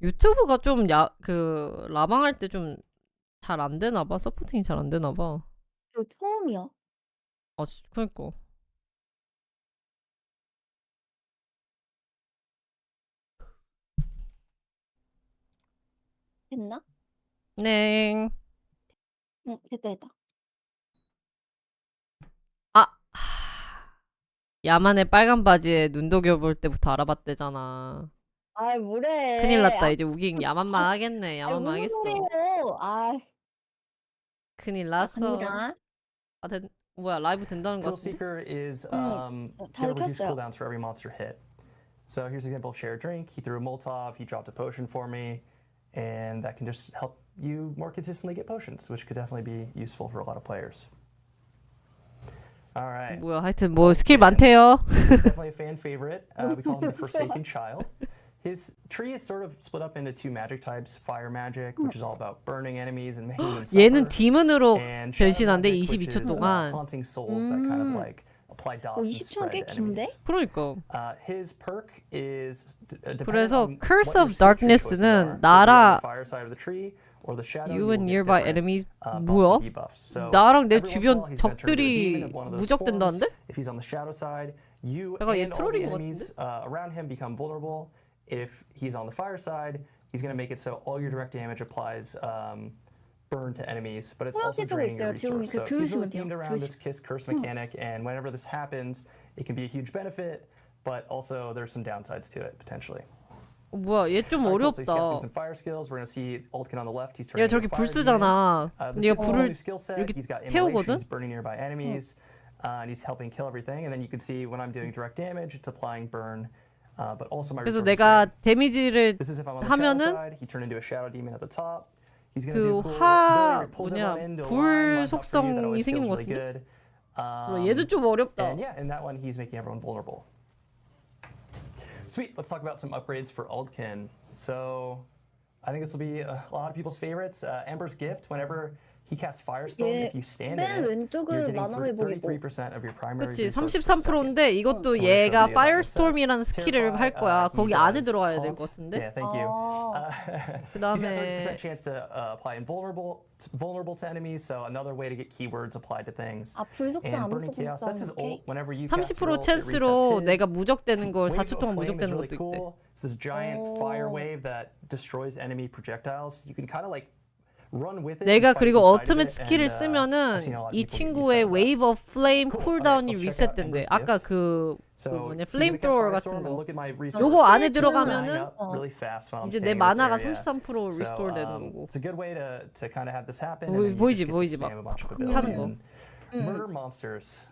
유튜브가 좀 라방할 때 좀 잘 안 되나 봐. 서포팅이 잘 안 되나 봐. 이거 처음이야. 그러니까. 됐나? 네. 됐다. 야만의 빨간 바지에 눈독여 볼 때부터 알아봤대잖아. 아 뭐래. 큰일 났다. 이제 우긴 야만만 하겠네. 야만만 무슨 하겠어. 소리예요? 큰일 났어. 갑니다. 뭐야 라이브 된다는 거 Thrill 같은데? Seeker is 다 gonna reduce 켰어요. cooldowns for every monster hit. So here's an example of share a drink. He threw a Molotov, he dropped a potion for me, and that can just help you more consistently get potions, which could definitely be useful for a lot of players. All right. 뭐야 하여튼 뭐 스킬 많대요. Definitely a fan favorite. We call him the Forsaken Child. His tree is sort of split up into two magic types: fire magic, which is all about burning enemies and making them suffer. 얘는 디몬으로 and shadow 변신한대 magic, which 22초 is 동안. haunting souls that kind of like apply dots and 20초는 spread 꽤 to enemies. 긴데? 그러니까. His perk is dependent 그래서 on Curse what your of skill tree choices Darkness는 are. So if you're on 나라 the fire side of the tree or the shadow, You will and get nearby different, enemies buffs 뭐야? and debuffs. So 나랑 내 every once in a 주변 while, he's gonna turn into a demon 적들이 of one of those 무적된다는데? forms. If he's on the shadow side, you 약간 얘 and all the 트롤인 것 enemies around him become vulnerable. If he's on the fire side, he's going to make it so all your direct damage applies burn to enemies, but it's also draining your resource. So he's really themed around this kiss curse mechanic, and whenever this happens, it can be a huge benefit, but also there's some downsides to it potentially. 뭐야 얘 좀 Cool. So he's casting 어렵다. some fire skills. We're going to see Oldkin on the left. He's 얘 turning 저렇게 into a 불 fire demon. 쓰잖아. This 네가 gives him a 불을 new skill set. 이렇게 He's got 태우거든? immolations, burning nearby enemies, and he's helping kill everything. And then you can see when I'm doing direct damage, it's applying burn. But also my 그래서 resources 내가 drain. 데미지를 This is if I'm on the shadow 하면은 side. He turned into a shadow demon at the top. He's gonna 그 do cool 화 ability, pulls everyone 뭐냐 into a 불 line, lines up for you. That 속성이 always 생기는 feels 것 really 같은데? good. 얘도 좀 어렵다. And yeah, in that one, he's making everyone vulnerable. Sweet. Let's talk about some upgrades for Aldkin. So, I think this will be a lot of people's favorites. Amber's Gift. Whenever he casts Firestorm, if you stand in 맨 it, 왼쪽은 you're getting 만화 회복이고 33% of your primary 그치 resource per second. 33%인데 이것도 얘가 Firestorm이라는 스킬을 할 거야. 거기 안에 들어가야 될 것 같은데. Yeah, thank you. He's got 그다음에 30% chance to apply invulnerable to enemies, so another way to get keywords applied to things. 불속성 And 안 burning 불속성 chaos, that's his 싸우는 ult. Whenever you 30% cast your ult, it 찬스로 resets his. 내가 무적되는 걸 Wave 4초 of 동안 Flame is 무적되는 really 것도 있대. cool. It's this giant fire wave that destroys enemy projectiles. You can kind of like run with it. 내가 and fight 그리고 inside of ultimate it, 스킬을 and, I've 쓰면은 seen a lot of 이 people get 친구의 used to that. wave of flame Cool. 쿨다운이 Okay, let's check out 리셋된대. Ember's 아까 Gift. 그 So 뭐냐 you 플레임 can cast thrower Firestorm 같은 and 거. look at my resources. 요거 안에 Just dying 들어가면은 up really fast while I'm 이제 내 staying in this 마나가 area. 33% So, 리스토어 되는 거고. it's a good way to kind of have this happen. 보이- And then you 보이지, just get to 보이지, spam a bunch of 타는 abilities 거. and murder monsters.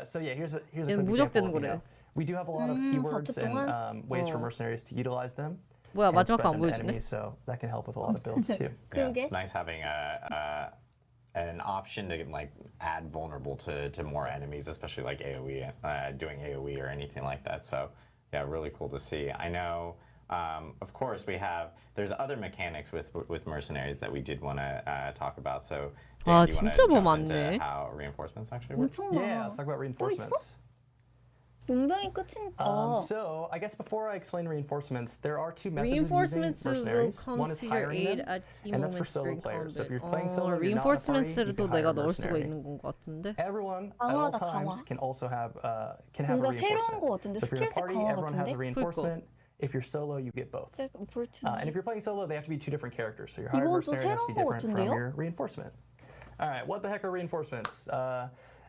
So yeah, here's a quick 얘는 example. 무적되는 Of, 거래. we do have a lot of keywords 4초 동안? and ways for mercenaries to utilize them. 뭐야 and 마지막 거 안 spread them to 보여주네. enemies, so that can help with a lot of builds too. Yeah, 그러게. it's nice having an option to like add vulnerable to more enemies, especially like AoE, doing AoE or anything like that. So yeah, really cool to see. I know, of course, there's other mechanics with mercenaries that we did want to talk about. So 아, Dan, do you want 진짜 to 뭐 jump into 많네. how reinforcements actually work? 엄청 Yeah, 많아. let's talk about 또 있어? reinforcements. 용병이 끝이니까. So I guess before I explain reinforcements, there are two methods Reinforcements of using will mercenaries. come One is to your hiring aid them, at key and that's for moments solo during players. So if combat. you're playing solo, you're not in a party, reinforcements를 you 또 can hire 내가 a 넣을 수가 mercenary. 있는 건 같은데. Everyone at all 강화다, times 강화. can also have can have a 뭔가 새로운 reinforcement. 거 같은데 So if you're in a 스킬셋 party, 강화 everyone has a 같은데? reinforcement. If you're solo, you get both. And if you're playing solo, they have to be two different characters. So your hired 이건 또 mercenary has to be 새로운 거 different from 같은데요? your reinforcement. All right, what the heck are reinforcements?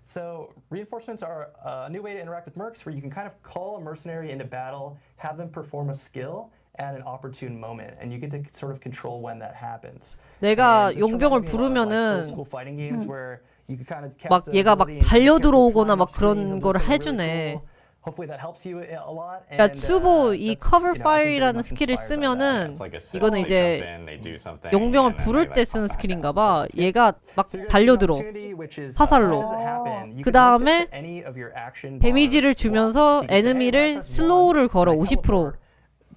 So reinforcements are a new way to interact with mercs where you can kind of call a mercenary into battle, have them perform a skill at an opportune moment, and you get to sort of control when that happens. 내가 And this 용병을 reminds me a lot of, like, 부르면은 old school fighting games where you could kind of 막 cast an 얘가 막 ability and 달려 the character will 들어오거나 fly 막 off screen, 그런 they'll do 거를 something 해주네. really cool. Hopefully that helps you a lot. 그러니까 And, 수보 이 that's, cover I think very fire이라는 much 스킬을 inspired by that. 쓰면은 It's like a six, 이거는 they 이제 jump in, they do something, 용병을 and then 부를 they, 때 like, 쓰는 pop back 스킬인가 out. 봐. So 얘가 막 So you're gonna 달려들어. choose an opportunity, which is, 화살로. how does it happen? You can hook 그다음에 this to any of your action bar 데미지를 slots. So 주면서 you can say, hey, when I 에너미를 press one, 슬로우를 걸어 when I 50%. teleport,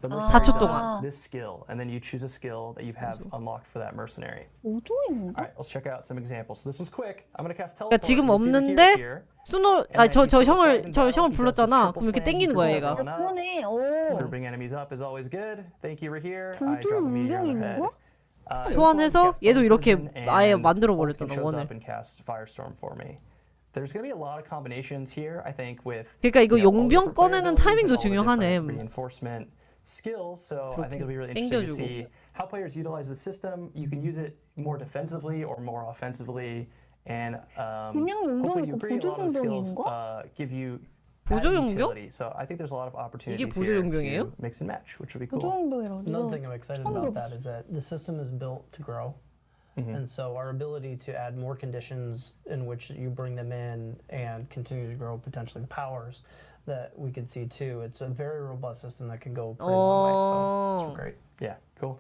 the mercenary 4초 does 동안. this skill, and then you choose a skill that you have unlocked for that mercenary. 오조인가? All right, let's check out some examples. So this one's quick. I'm gonna cast 그러니까 teleport. 지금 You'll see the 없는데 hero here. 수노 And then 저 you see the 형을 frozen 저 battle, 형을 he does this 불렀잖아. triple 그럼 이렇게 slam, 땡기는 he 거야 pulls 얘가. everyone up. 그러네. 오. Grouping enemies up is always good. Thank you, we're here. I 보조 drop the meteor 용병 on 있는 their head. 거? 소환해서 얘도 이렇게 아예 and 만들어 Ultikin 버렸잖아 shows 원을. up and casts Firestorm for me. There's going to be a lot of combinations here, I think, with 그러니까 이거 you know, all the 용병 different player 꺼내는 abilities and 타이밍도 all the different 중요하네. reinforcement skills. So I think it'll be really 그렇게 interesting to 땡겨주고. see how players utilize the system. You can use it more defensively or more offensively, and 그냥 hopefully 용병이고 you agree a 보조 lot of the skills 용병인 give you 보조 added 용병? utility. So I think there's a lot of opportunities 보조 here 용병이에요? to mix and match, which would be 보조 cool. 용병이라고. Another thing I'm excited about that is that the system is built to grow. And so our ability to add more conditions in which you bring them in and continue to grow potentially the powers that we could see too. It's a very robust system that can go a pretty long way. So it's great. Yeah, cool.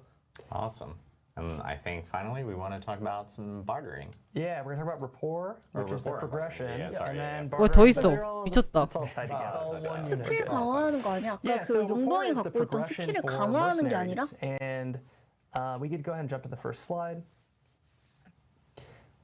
Awesome. And I think finally we want to talk about some bartering. Yeah, we're gonna talk about rapport, Or which is the rapport, progression, yeah, sorry, and then 더 bartering. 있어. But they're all- 미쳤다. It's all tied together. 스킬 강화하는 거 아니야? 아까 Yeah, 그 so rapport 용병이 is the 갖고 있던 progression 스킬을 for 강화하는 게 아니라? mercenaries. And we could go ahead and jump to the first slide.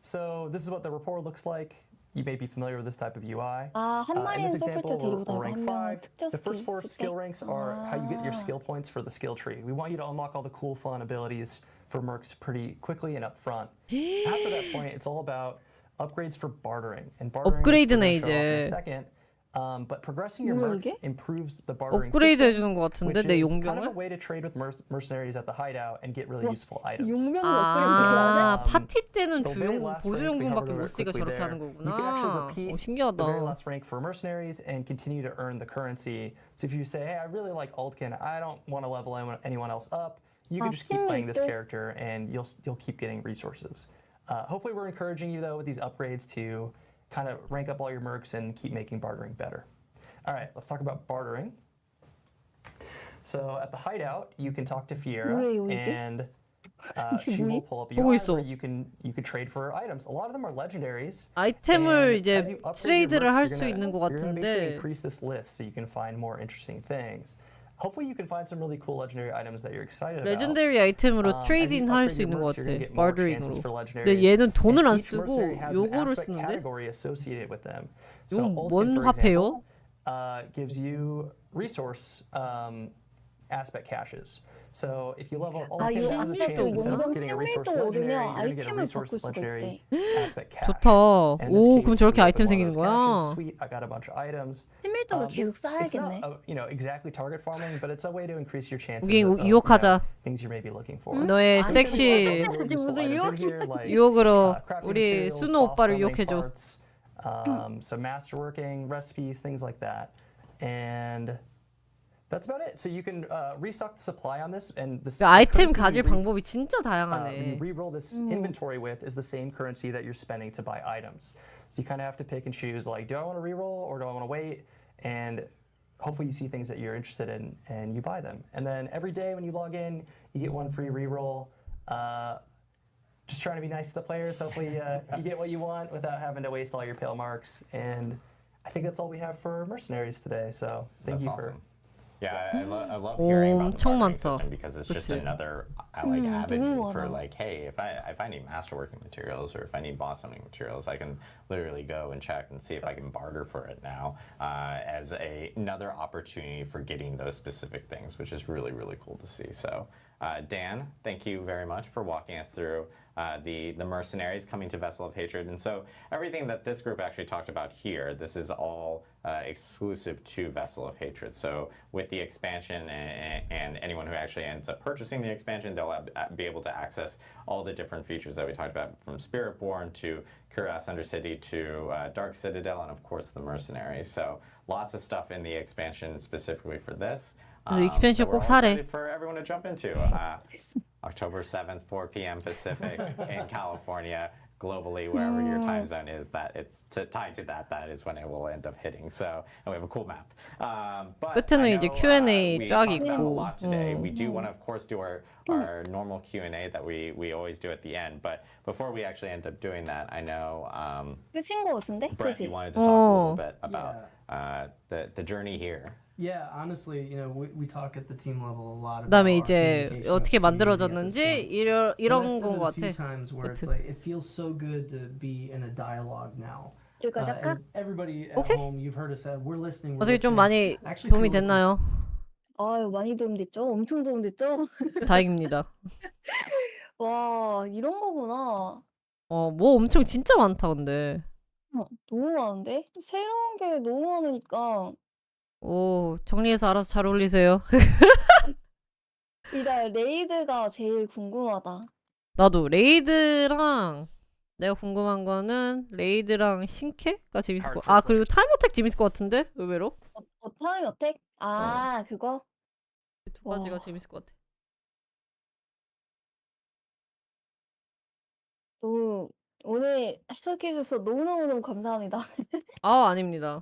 So this is what the rapport looks like. You may be familiar with this type of UI. 아, 한 In 마리는 this 뽑을 때 example, 데리고 we're 다니고 rank 한 명은 5. 특정 The first 4 스킬 skill 쓸 때. ranks are how you get your skill points for the skill tree. We want you to unlock all the cool, fun abilities for mercs pretty quickly and up front. After that point, it's all about upgrades for bartering. And bartering 업그레이드네, is we're gonna show off in a 이제. second. But progressing your 뭐야, mercs 이게? improves the bartering 업그레이드 system, 해주는 것 같은데 which 내 is kind of a 용병을? way to trade with mercenaries at the hideout and get really useful items. 용병이 업그레이드 시키려고 아 파티 때는 The very 주용 last 보조 rank we 용병밖에 covered 못 쓰니까 quickly 저렇게 there. 하는 You can actually 거구나. repeat 오 the very 신기하다. last rank for mercenaries and continue to earn the currency. So if you say, hey, I really like Altkin, I don't want to level anyone else up, you can just keep playing this character and you'll keep getting resources. Hopefully we're encouraging you though with these upgrades to kind of rank up all your mercs and keep making bartering better. All right, let's talk about bartering. So at the hideout, you can talk to Fiera 뭐예요, 이게? and she will pull up a 보고 UI 있어. where you can trade for items. A lot of them are legendaries. 아이템을 And 이제 as you upgrade your 트레이드를 mercs, 할 you're 수 gonna- 있는 것 you're gonna basically 같은데 increase this list so you can find more interesting things. Hopefully you can find some really cool legendary items that you're excited about. 레전더리 아이템으로 As you 트레이딩 할 upgrade 수 your 있는 것 mercs, you're gonna 같아. get more chances 바르링으로. for 근데 legendaries. 얘는 돈을 And 안 each 쓰고 mercenary has an 요거를 aspect 쓰는데? category associated with them. So 이건 Altkin, 뭔 for 화폐요? example, gives you resource aspect caches. So if you level up all 아, things, 이거 there's a 아까도 chance instead of 용병 getting a resource 친밀도 legendary, 오르면 you're going to get a 아이템을 resource 바꿀 수가 legendary 있대. aspect cache. 좋다. And in this 오, case, 그럼 you 저렇게 open 아이템 one of 생기는 those caches, 거야? sweet, I got a bunch of items. 친밀도를 계속 It's not 쌓아야겠네. exactly target farming, but it's a way to increase your chances 우리 of 유혹하자. things you may be looking for. 너의 아니, 섹시 아직 무슨 유혹이 유혹으로 crafting 우리 materials, 수노 boss 오빠를 summoning 유혹해줘. parts, some masterworking recipes, things like that, and that's about it. So you can restock the supply on this, and the 아이템 currency 가질 you 방법이 진짜 you 다양하네. re-roll this inventory with is the same currency that you're spending to buy items. So you kind of have to pick and choose, like, do I want to re-roll or do I want to wait? And hopefully you see things that you're interested in and you buy them. And then every day when you log in, you get one free re-roll. Just trying to be nice to the players. Hopefully you get what you want without having to waste all your pale marks. And I think that's all we have for mercenaries today. So thank That's you awesome. for. Yeah, I love hearing about the 엄청 bartering 많다. system because it's just 그치? another like avenue 너무 for 많아. like, hey, if I need masterworking materials or if I need boss summoning materials, I can literally go and check and see if I can barter for it now as another opportunity for getting those specific things, which is really, really cool to see. So Dan, thank you very much for walking us through the mercenaries coming to Vessel of Hatred. And so everything that this group actually talked about here, this is all exclusive to Vessel of Hatred. So with the expansion and anyone who actually ends up purchasing the expansion, they'll be able to access all the different features that we talked about, from Spiritborn to Curious Undercity to Dark Citadel, and of course the mercenaries. So lots of stuff in the expansion specifically for this. 그래서 익스펜션 that we're 꼭 all 사래. excited for everyone to jump into. October 7th, 4 p.m. Pacific in California. Globally, wherever your time zone is, that it's tied to that is when it will end up hitting. So, and we have a cool map. But 끝에는 I 이제 know, Q&A we 쫙 talked about a 있고. lot today. We do want to, of course, do our normal Q&A that we always do at the end. But before we actually end up doing that, I know 끝인 거 같은데? Brett, 그치? you wanted to talk a little bit about the journey here. Yeah, honestly, we talk at the team level a lot about 그다음에 our 이제 communication 어떻게 with the community at 만들어졌는지 this point. 이런 And I've 건 said it 것 a few 같아. times where it's 그치? like it feels so good to be in a dialogue now. 여기까지 할까? And everybody at Okay. home, you've heard us say, we're listening. We're 어떻게 좀 listening. 많이 I actually 도움이 feel like 됐나요? 아유, 많이 도움됐죠? 엄청 도움됐죠? 다행입니다. 와, 이런 거구나. 뭐 엄청 진짜 많다 근데. 너무 많은데? 새로운 게 너무 많으니까 오, 정리해서 알아서 잘 올리세요. 일단 레이드가 제일 궁금하다. 나도 레이드랑 내가 궁금한 거는 레이드랑 신캐가 재밌을 것. 아, 그리고 타임어택 재밌을 것 같은데 의외로. 타임 어택? 아, 그거? 두 가지가 와. 재밌을 것 같아. 너무 오늘 해석해주셔서 너무너무너무 감사합니다. 아, 아닙니다.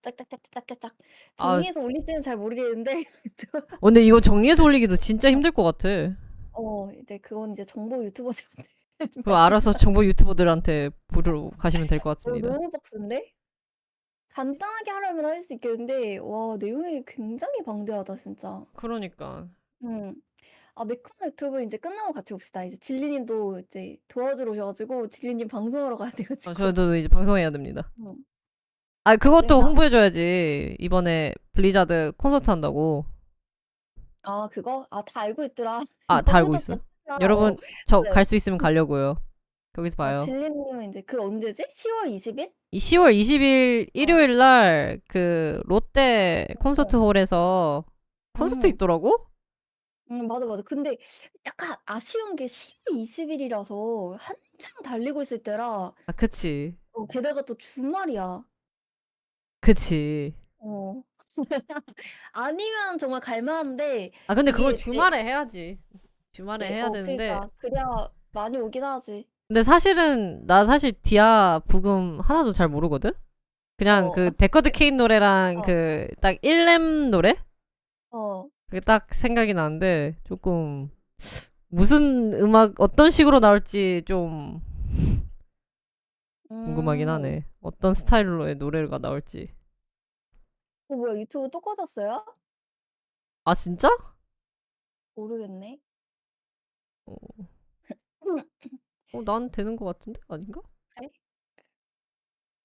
짝짝짝짝짝짝짝. 아, 정리해서 올릴지는 잘 모르겠는데 근데 이거 정리해서 올리기도 진짜 힘들 것 같아. 이제 그건 이제 정보 유튜버들한테 그거 알아서 정보 유튜버들한테 보러 가시면 될 것 같습니다. 너무 빡센데? 간단하게 하려면 할 수 있겠는데 와, 내용이 굉장히 방대하다 진짜. 그러니까. 아, 메커 유튜브 이제 끝나고 같이 봅시다. 이제 진리님도 이제 도와주러 오셔가지고 진리님 방송하러 가야 돼가지고. 저도 이제 방송해야 됩니다. 응. 아, 그것도 내가? 홍보해줘야지. 이번에 블리자드 콘서트 한다고. 아, 그거? 아, 다 알고 있더라. 아, 다 알고 있어. 여러분, 저 네. 갈 수 있으면 가려고요. 거기서 봐요. 진리님은 이제 그 언제지? 10월 20일? 이 10월 20일 일요일 날 그 롯데 콘서트 홀에서 콘서트 있더라고? 맞아, 맞아. 근데 약간 아쉬운 게 10월 20일이라서 한창 달리고 있을 때라 아, 그치. 게다가 또 주말이야. 그치. 아니면 정말 갈만한데 아, 근데 그걸 이게 주말에 해야지. 주말에 네, 해야 되는데. 그러니까 그래야 많이 오긴 하지. 근데 사실은 나 사실 디아 부금 하나도 잘 모르거든? 그냥 그 데커드 케인 노래랑 그 딱 1렘 노래? 그게 딱 생각이 나는데 조금 무슨 음악 어떤 식으로 나올지 좀 궁금하긴 하네. 어떤 스타일로의 노래가 나올지. 뭐야, 유튜브 또 꺼졌어요? 아, 진짜? 모르겠네. 난 되는 것 같은데? 아닌가? 그래?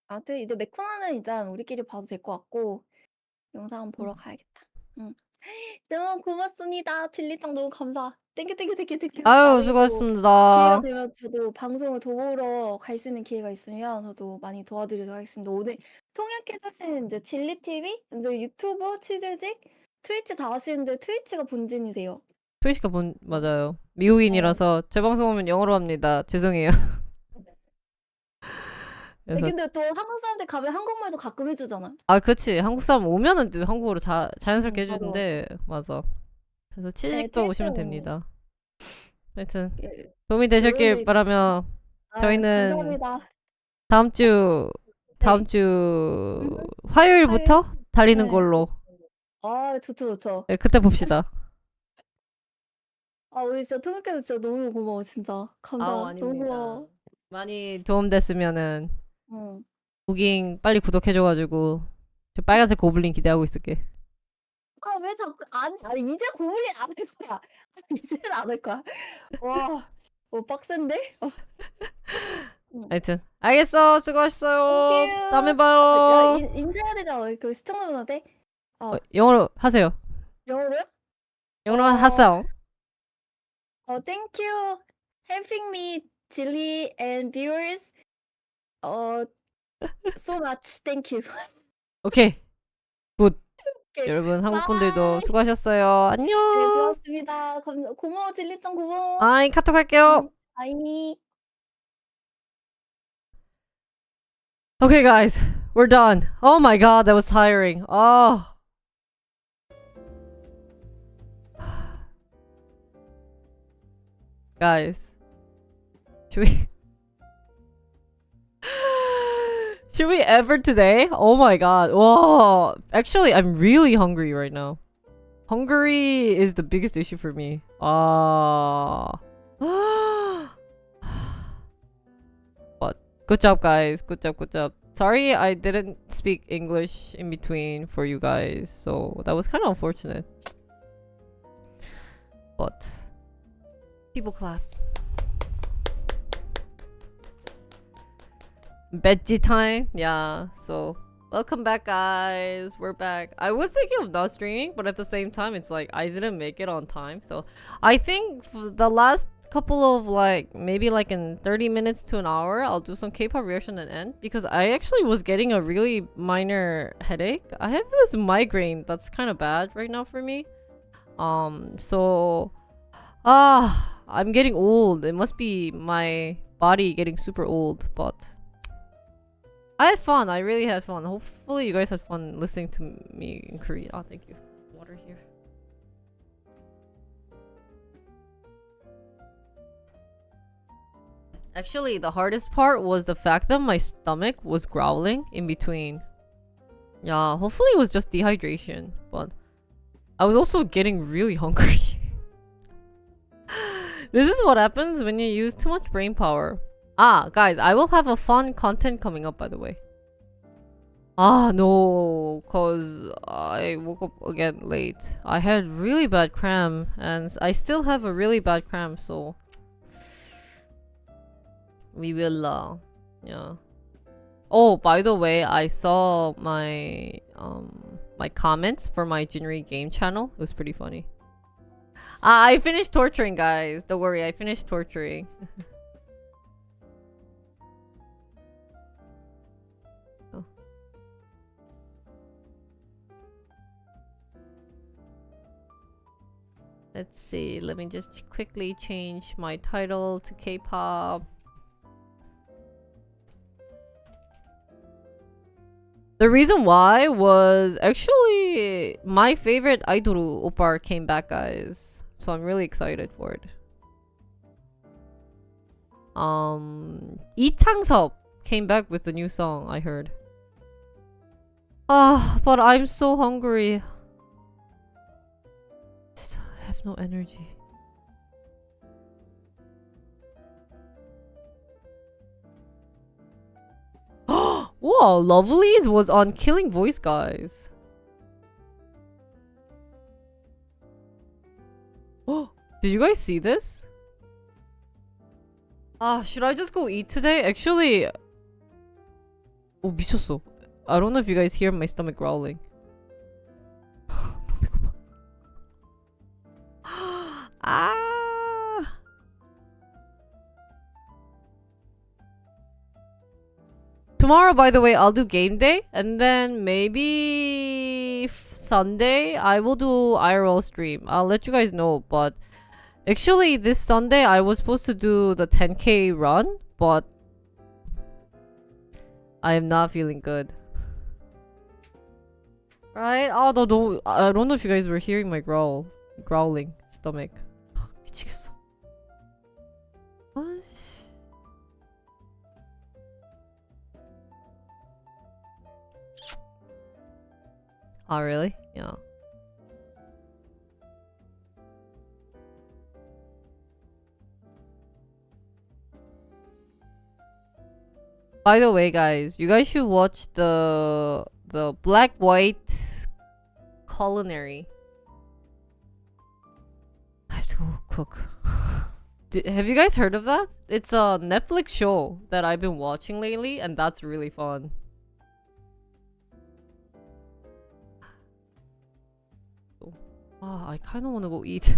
아무튼 이제 메코나는 일단 우리끼리 봐도 될 것 같고 영상 한번 보러 가야겠다. 응. 너무 고맙습니다. 진리짱 너무 감사. 땡큐. 아유, 나중에 또 기회가 수고하셨습니다. 되면 저도 방송을 도우러 갈 수 있는 기회가 있으면 저도 많이 도와드리도록 하겠습니다. 오늘 통역해주신 이제 진리TV, 이제 유튜브, 치즈직, 트위치 다 하시는데 트위치가 본진이세요. 트위치가 맞아요. 미국인이라서 제 방송 오면 영어로 합니다. 죄송해요. 아니, 그래서 근데 또 한국 사람들 가면 한국말도 가끔 해주잖아. 아, 그치. 한국 사람 오면은 또 한국어로 자연스럽게 맞아. 해주는데 맞아. 그래서 네, 치즈직도 트위치 오시면 오면. 됩니다. 하여튼 예, 도움이 되셨길 여러분들 바라며 아, 저희는 감사합니다. 다음 주 화요일부터 달리는 네. 걸로. 아, 좋죠. 네, 그때 봅시다. 아, 오늘 진짜 통역해서 진짜 너무 고마워, 진짜. 감사. 너무 아닙니다. 고마워. 많이 도움됐으면은 응. 무깅 빨리 구독해줘가지고 저 빨간색 고블린 기대하고 있을게. 아, 왜 자꾸 아니 이제 고블린 안 할 거야. 이제는 안 할 거야. 와, 빡센데? 하여튼 알겠어. 수고하셨어요. 땡큐. 다음에 야, 봐요. 인사해야 되잖아. 그 시청자분한테. 영어로 하세요. 영어로요? 영어로 하세요. Thank you helping me, Jilly and viewers. So much. Thank you. 오케이. 굿. 오케이. 여러분 한국 분들도 바이. 수고하셨어요. 안녕. 네, 수고하셨습니다. 고마워, 진리짱 고마워. 아이, 카톡 할게요. 바이. Okay, guys, we're done. Oh my god, that was tiring. Oh. Guys, should we ever today? Oh my god. Whoa. Actually, I'm really hungry right now. Hungry is the biggest issue for me. But good job, guys. Good job. Sorry I didn't speak English in between for you guys, so that was kind of unfortunate. But people clap. Bedtime time, yeah. So welcome back, guys. We're back. I was thinking of not streaming, but at the same time, it's like I didn't make it on time. So I think for the last couple of maybe in 30 minutes to an hour, I'll do some K-pop reaction and end, because I actually was getting a really minor headache. I have this migraine that's kind of bad right now for me. So I'm getting old. It must be my body getting super old, but I had fun. I really had fun. Hopefully you guys had fun listening to me in Korean. Oh, thank you. Water here. Actually, the hardest part was the fact that my stomach was growling in between. Yeah, hopefully it was just dehydration, but I was also getting really hungry. This is what happens when you use too much brain power. Guys, I will have a fun content coming up, by the way. No, cause I woke up again late. I had really bad cramp, and I still have a really bad cramp, so we will, yeah. Oh, by the way, I saw my my comments for my Jinri game channel. It was pretty funny. I finished torturing, guys. Don't worry, I finished torturing. Oh. Let's see. Let me just quickly change my title to K-pop. The reason why was actually my favorite idol oppa came back, guys. So I'm really excited for it. 이창섭 came back with the new song, I heard. But I'm so hungry. I have no energy. Whoa, Lovelyz was on Killing Voice, guys. Did you guys see this? Should I just go eat today? Actually, 미쳤어. I don't know if you guys hear my stomach growling. tomorrow, by the way, I'll do game day, and then maybe Sunday I will do IRL stream. I'll let you guys know. But actually, this Sunday I was supposed to do the 10K run, but I am not feeling good. Right? Oh, no, I don't know if you guys were hearing my growling stomach. 미치겠어. Oh, really? Yeah. By the way, guys, you guys should watch the black white culinary. I have to go cook. Have you guys heard of that? It's a Netflix show that I've been watching lately, and that's really fun. I kind of want to go eat.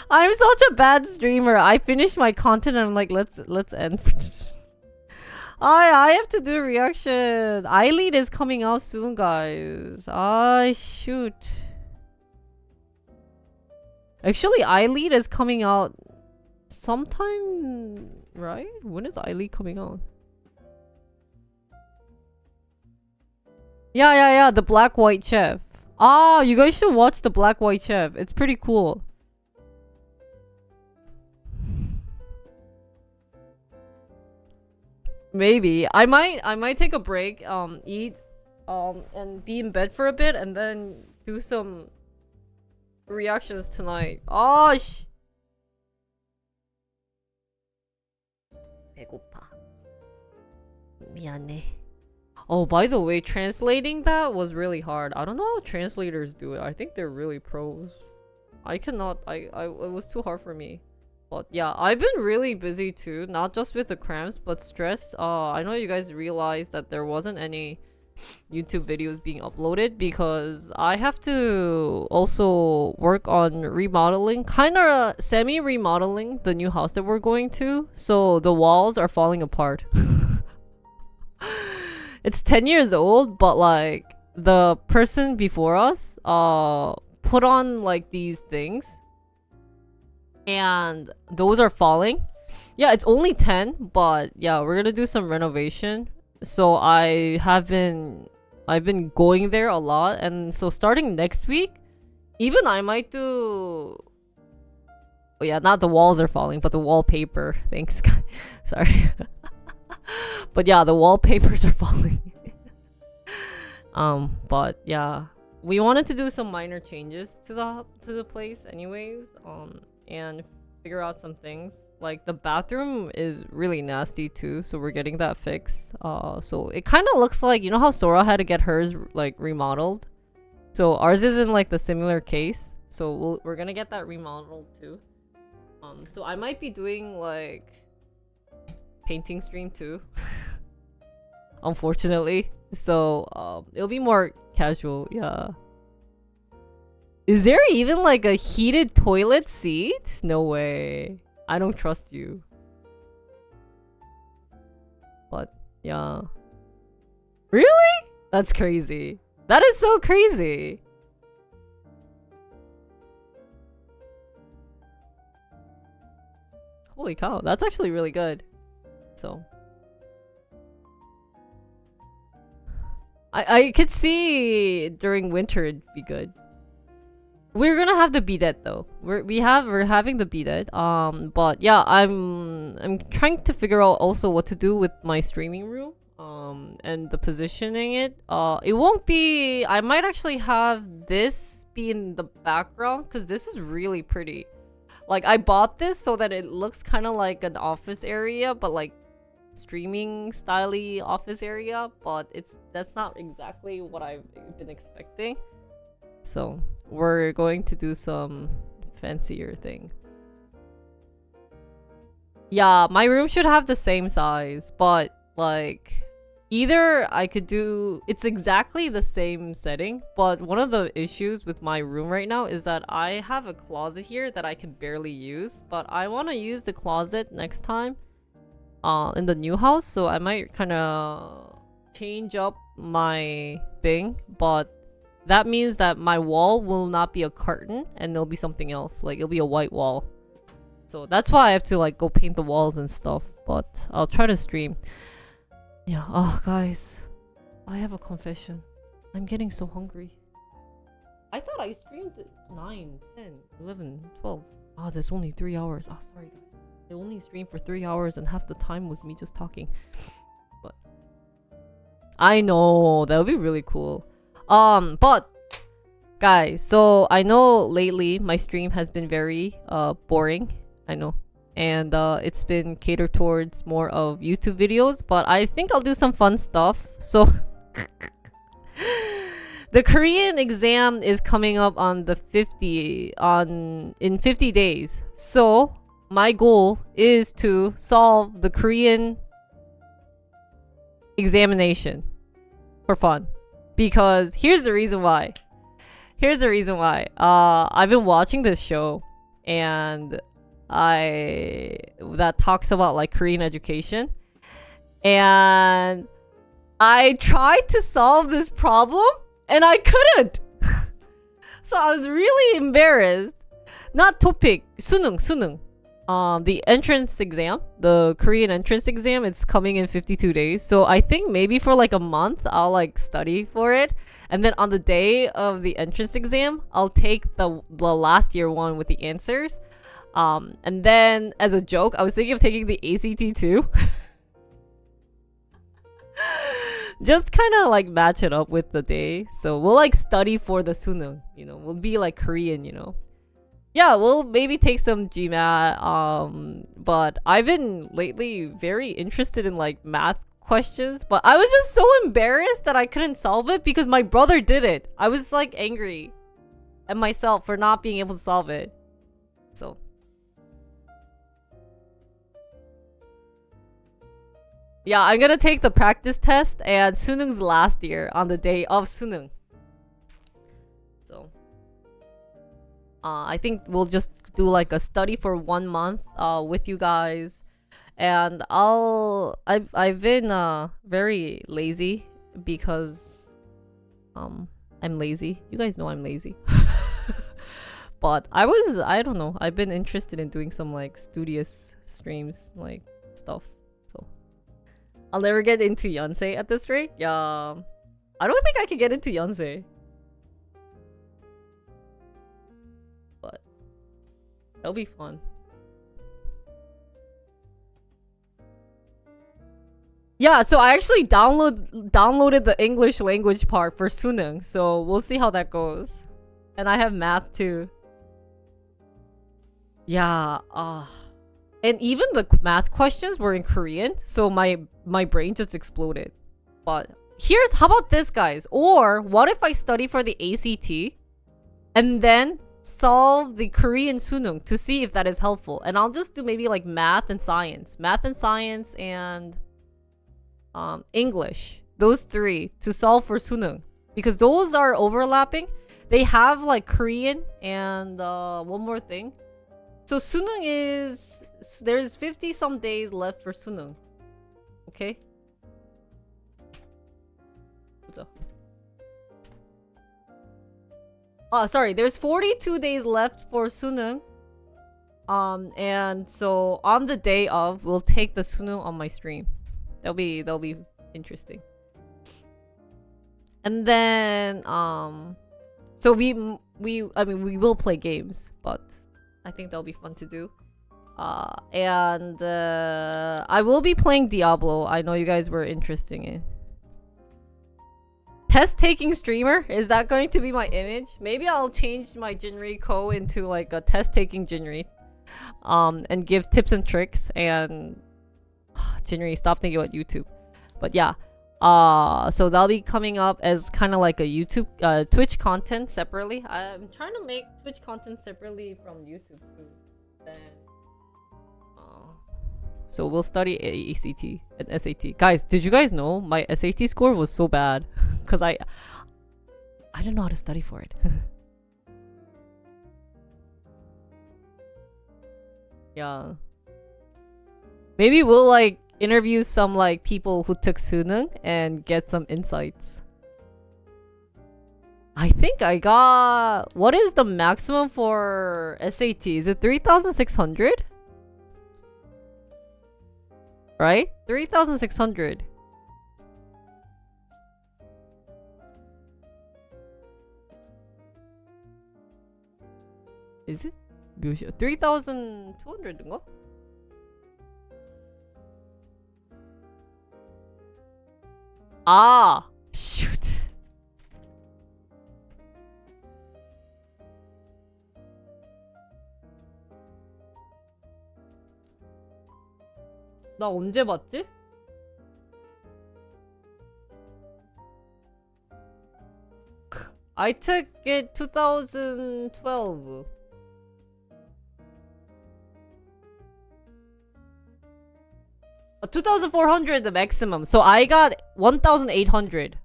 I'm such a bad streamer. I finished my content and I'm like, let's end. I have to do a reaction. iLead is coming out soon, guys. Shoot. Actually, iLead is coming out sometime, right? When is iLead coming out? Yeah. The Black White Chef. You guys should watch the Black White Chef. It's pretty cool. Maybe I might take a break, eat, and be in bed for a bit, and then do some reactions tonight. 배고파. 미안해. Oh, by the way, translating that was really hard. I don't know how translators do it. I think they're really pros. I cannot. It was too hard for me. But yeah, I've been really busy too. Not just with the cramps, but stress. I know you guys realized that there wasn't any YouTube videos being uploaded because I have to also work on remodeling. Kind of semi-remodeling the new house that we're going to. So the walls are falling apart. It's 10 years old, but like the person before us put on like these things and those are falling. Yeah, it's only 10, but yeah, we're gonna do some renovation. So I've been going there a lot, and so starting next week, even I might do. Oh yeah, not the walls are falling, but the wallpaper. Thanks, guys. Sorry. But yeah, the wallpapers are falling. But yeah, we wanted to do some minor changes to the place, anyways. And figure out some things. Like the bathroom is really nasty too, so we're getting that fixed. So it kind of looks like, you know how Sora had to get hers like remodeled. So ours is in like the similar case. So we're gonna get that remodeled too. So I might be doing like painting stream too. Unfortunately. So it'll be more casual, yeah. Is there even like a heated toilet seat? No way. I don't trust you. But yeah. Really? That's crazy. That is so crazy. Holy cow, that's actually really good. So I could see during winter it'd be good. We're gonna have the bidet though. We're having the bidet. But yeah, I'm trying to figure out also what to do with my streaming room. And the positioning it. It won't be. I might actually have this be in the background because this is really pretty. Like I bought this so that it looks kind of like an office area, but like streaming style-y office area. But that's not exactly what I've been expecting. So we're going to do some fancier thing. Yeah, my room should have the same size, but like either I could do it's exactly the same setting, but one of the issues with my room right now is that I have a closet here that I can barely use, but I want to use the closet next time. in the new house, so I might kind of change up my thing, but that means that my wall will not be a curtain and it'll be something else. Like it'll be a white wall. So that's why I have to like go paint the walls and stuff, but I'll try to stream. Yeah, oh guys, I have a confession. I'm getting so hungry. I thought I streamed at 9, 10, 11, 12. Ah, there's only 3 hours. Ah, sorry guys. I only streamed for 3 hours and half the time was me just talking. But I know, that would be really cool. But guys, so I know lately my stream has been very boring. I know. And it's been catered towards more of YouTube videos, but I think I'll do some fun stuff. So the Korean exam is coming up on the in 50 days. So my goal is to solve the Korean examination for fun. Because here's the reason why. I've been watching this show and that talks about like Korean education, and I tried to solve this problem and I couldn't. So I was really embarrassed. Not topic, 수능. The entrance exam, the Korean entrance exam, it's coming in 52 days. So I think maybe for like a month, I'll like study for it. And then on the day of the entrance exam, I'll take the last year one with the answers. And then as a joke, I was thinking of taking the ACT too. Just kind of like match it up with the day. So we'll like study for the 수능, you know, we'll be like Korean, you know. Yeah, we'll maybe take some GMAT, but I've been lately very interested in like math questions, but I was just so embarrassed that I couldn't solve it because my brother did it. I was like angry at myself for not being able to solve it. So yeah, I'm gonna take the practice test and 수능's last year on the day of 수능. So I think we'll just do like a study for 1 month with you guys, and I've been very lazy because I'm lazy. You guys know I'm lazy. But I don't know, I've been interested in doing some like studious streams like stuff. So I'll never get into Yonsei at this rate. Yeah, I don't think I can get into Yonsei. That'll be fun. Yeah, so I actually downloaded the English language part for 수능, so we'll see how that goes. And I have math too. Yeah, and even the math questions were in Korean, so my brain just exploded. But how about this, guys? Or what if I study for the ACT and then solve the Korean 수능 to see if that is helpful, and I'll just do maybe like math and science and English, those 3 to solve for 수능, because those are overlapping. They have like Korean and one more thing. So 수능 is, there's 50 some days left for 수능. Okay. Sorry, there's 42 days left for 수능. And so on the day of, we'll take the 수능 on my stream. That'll be interesting. And then so we will play games, but I think that'll be fun to do. And I will be playing Diablo. I know you guys were interested in. Test-taking streamer? Is that going to be my image? Maybe I'll change my Jinri into like a test-taking Jinri. And give tips and tricks, and Jinri, stop thinking about YouTube. But yeah. So that'll be coming up as kind of like a YouTube Twitch content separately. I'm trying to make Twitch content separately from YouTube too. Then so we'll study ACT and SAT. Guys, did you guys know my SAT score was so bad? Because I didn't know how to study for it. Yeah. Maybe we'll like interview some like people who took 수능 and get some insights. I think I got... What is the maximum for SAT? Is it 3,600? Right? 3,600. Is it? 몇이야? 3,200인가? 아! Shoot. 나 언제 봤지? I took it 2012. A 2,400 the maximum. So I got 1,800.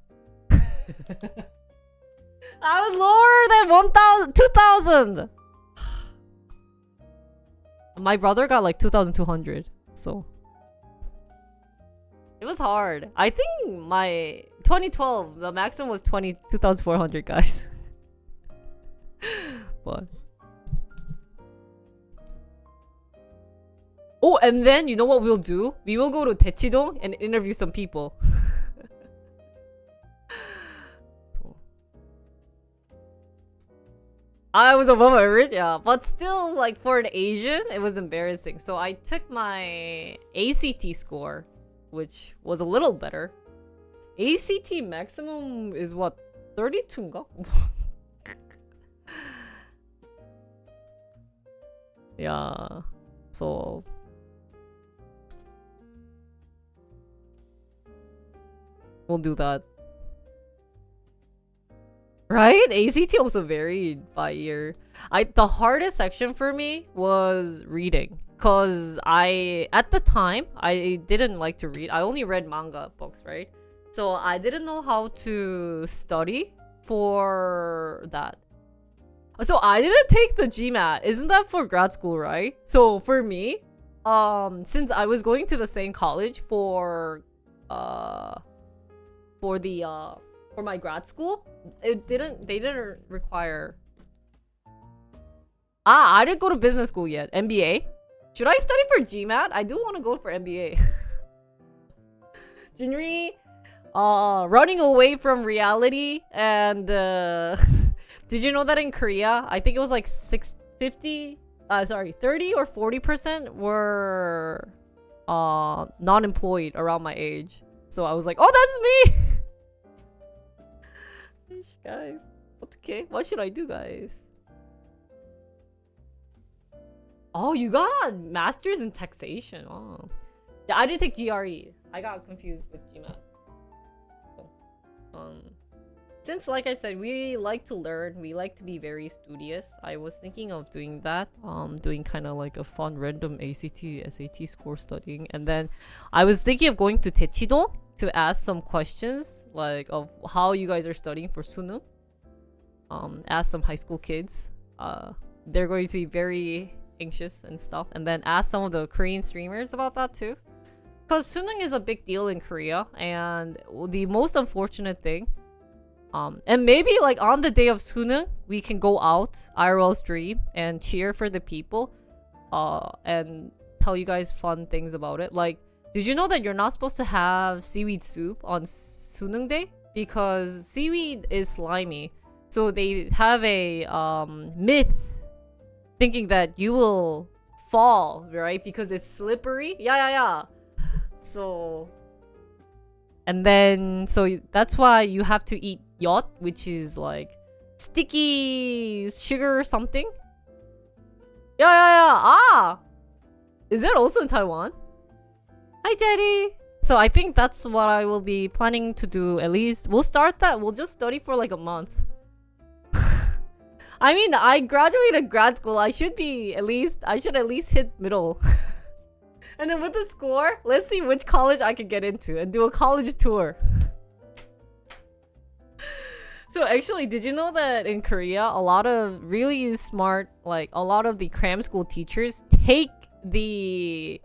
I was lower than 2,000. My brother got like 2,200. So it was hard. I think my 2012, the maximum was 2,400, guys. But oh, and then you know what we'll do? We will go to Daechidong and interview some people. I was above average, yeah, but still, like for an Asian, it was embarrassing. So I took my ACT score, which was a little better. ACT maximum is what, 32인가? Yeah, so we'll do that. Right? ACT also varied by year. The hardest section for me was reading. Cause at the time, I didn't like to read. I only read manga books, right? So I didn't know how to study for that. So I didn't take the GMAT. Isn't that for grad school, right? So for me, since I was going to the same college for my grad school, they didn't require. I didn't go to business school yet. MBA. Should I study for GMAT? I do want to go for MBA. Jinri, running away from reality and did you know that in Korea, I think it was like 30 or 40% were non-employed around my age. So I was like, oh, that's me. Guys, okay, what should I do, guys? Oh, you got masters in taxation. Oh, yeah, I didn't take GRE. I got confused with GMAT. Since, like I said, we like to learn, we like to be very studious. I was thinking of doing that, doing kind of like a fun random ACT, SAT score studying, and then I was thinking of going to Daechidong to ask some questions like of how you guys are studying for 수능. Ask some high school kids. They're going to be very anxious and stuff, and then ask some of the Korean streamers about that too. Because 수능 is a big deal in Korea, and the most unfortunate thing, and maybe like on the day of 수능, we can go out IRL stream and cheer for the people, and tell you guys fun things about it. Like, did you know that you're not supposed to have seaweed soup on 수능 day? Because seaweed is slimy. So they have a myth thinking that you will fall, right? Because it's slippery. Yeah. So, and then, so that's why you have to eat yacht, which is like sticky sugar or something. Yeah. Ah! Is it also in Taiwan? Hi, Jetty! So I think that's what I will be planning to do. At least we'll start that. We'll just study for like a month. I mean, I graduated grad school. I should at least hit middle. And then with the score, let's see which college I can get into and do a college tour. So actually, did you know that in Korea, a lot of really smart, like a lot of the cram school teachers take the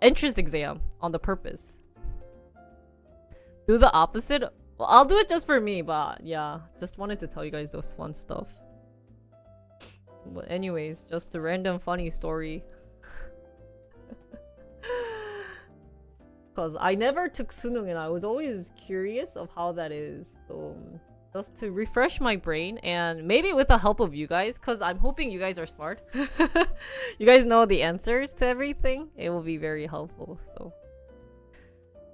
entrance exam on the purpose. Do the opposite. Well, I'll do it just for me, but yeah, just wanted to tell you guys those fun stuff. But anyways, just a random funny story. Because I never took Sunung and I was always curious of how that is. So just to refresh my brain and maybe with the help of you guys, because I'm hoping you guys are smart. You guys know the answers to everything. It will be very helpful. So,